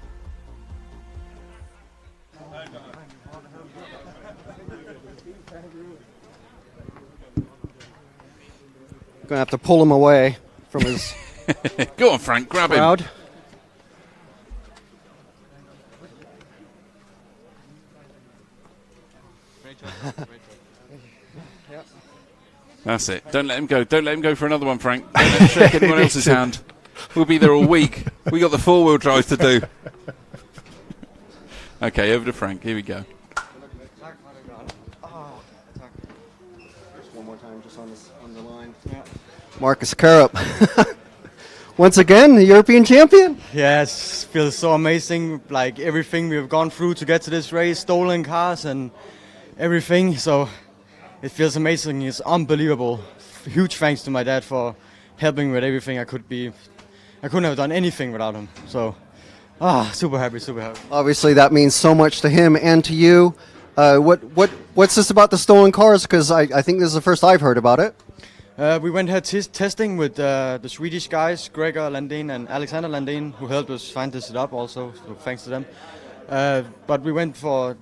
[SPEAKER 4] Gonna have to pull him away from his
[SPEAKER 1] Go on, Frank, grab
[SPEAKER 4] crowd.
[SPEAKER 1] him. That's it. Don't let him go. Don't let him go for another one, Frank. Don't let him shake anyone else's hand. We'll be there all week. We got the 4-wheel drive to do. Okay, over to Frank. Here we go.
[SPEAKER 4] One more time, just on the line. Yeah. Marcus Kerup, once again, the European champion.
[SPEAKER 2] Yes, feels so amazing. Like everything we've gone through to get to this race, stolen cars and everything. So it feels amazing. It's unbelievable. Huge thanks to my dad for helping with everything. I couldn't have done anything without him. So, super happy.
[SPEAKER 4] Obviously, that means so much to him and to you. What's this about the stolen cars? Because I think this is the first I've heard about it.
[SPEAKER 2] We went here testing with the Swedish guys, Gregor Landin and Alexander Landin, who helped us find this up also, so thanks to them. But we went for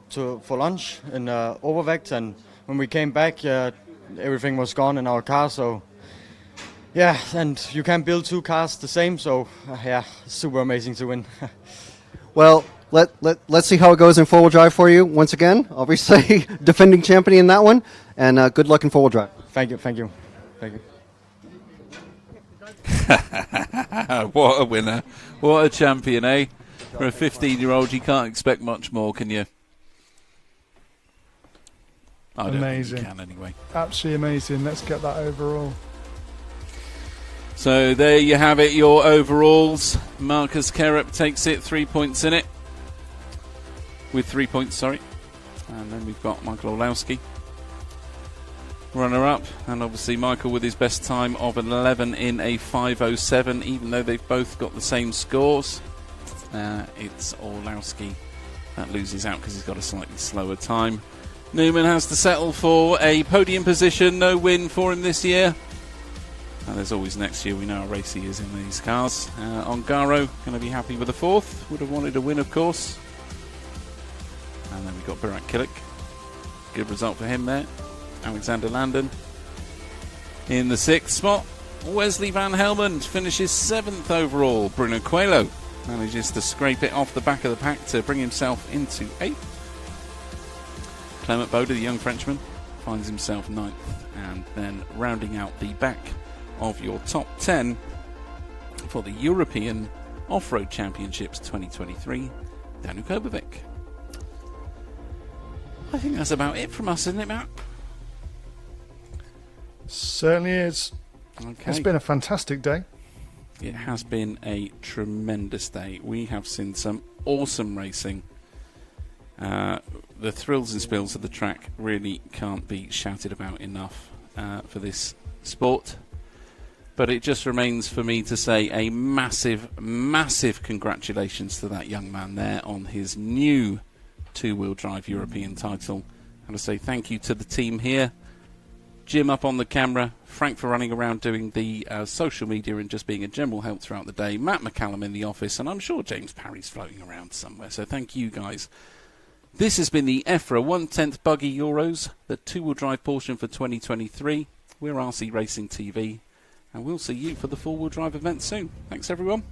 [SPEAKER 2] lunch in Utrecht, and when we came back, everything was gone in our car, so yeah, and you can't build 2 cars the same, so yeah, super amazing to win.
[SPEAKER 4] Well, let's see how it goes in 4-wheel drive for you once again. Obviously, defending champion in that one, and good luck in 4-wheel drive.
[SPEAKER 2] Thank you.
[SPEAKER 1] What a winner. What a champion, eh? For a 15-year-old, you can't expect much more, can you? I don't
[SPEAKER 3] Amazing.
[SPEAKER 1] think you can anyway.
[SPEAKER 3] Absolutely amazing. Let's get that overall.
[SPEAKER 1] So there you have it, your overalls. Marcus Kerup takes it, 3 points in it. With 3 points, sorry. And then we've got Michael Orlowski, runner-up. And obviously Michael with his best time of an 11 in a 5:07, even though they've both got the same scores. It's Orlowski that loses out because he's got a slightly slower time. Newman has to settle for a podium position. No win for him this year. And there's always next year. We know how racy he is in these cars. Ongaro going to be happy with a 4th. Would have wanted a win, of course. And then we've got Burak Kilik. Good result for him there. Alexander Landon in the 6th spot. Wesley Van Helmond finishes 7th overall. Bruno Coelho manages to scrape it off the back of the pack to bring himself into 8th. Clement Bode, the young Frenchman, finds himself 9th. And then rounding out the back of your top 10 for the European Off-Road Championships 2023, Daniel Kobovic. I think that's about it from us, isn't it, Matt?
[SPEAKER 3] Certainly is.
[SPEAKER 1] Okay.
[SPEAKER 3] It's been a fantastic day.
[SPEAKER 1] It has been a tremendous day. We have seen some awesome racing. The thrills and spills of the track really can't be shouted about enough for this sport. But it just remains for me to say a massive, massive congratulations to that young man there on his new two-wheel drive European title. And to say thank you to the team here. Jim up on the camera, Frank for running around doing the social media and just being a general help throughout the day, Matt McCallum in the office, and I'm sure James Parry's floating around somewhere. So thank you guys. This has been the EFRA 1/10 Buggy Euros, the two-wheel drive portion for 2023. We're RC Racing TV, and we'll see you for the four-wheel drive event soon. Thanks, everyone.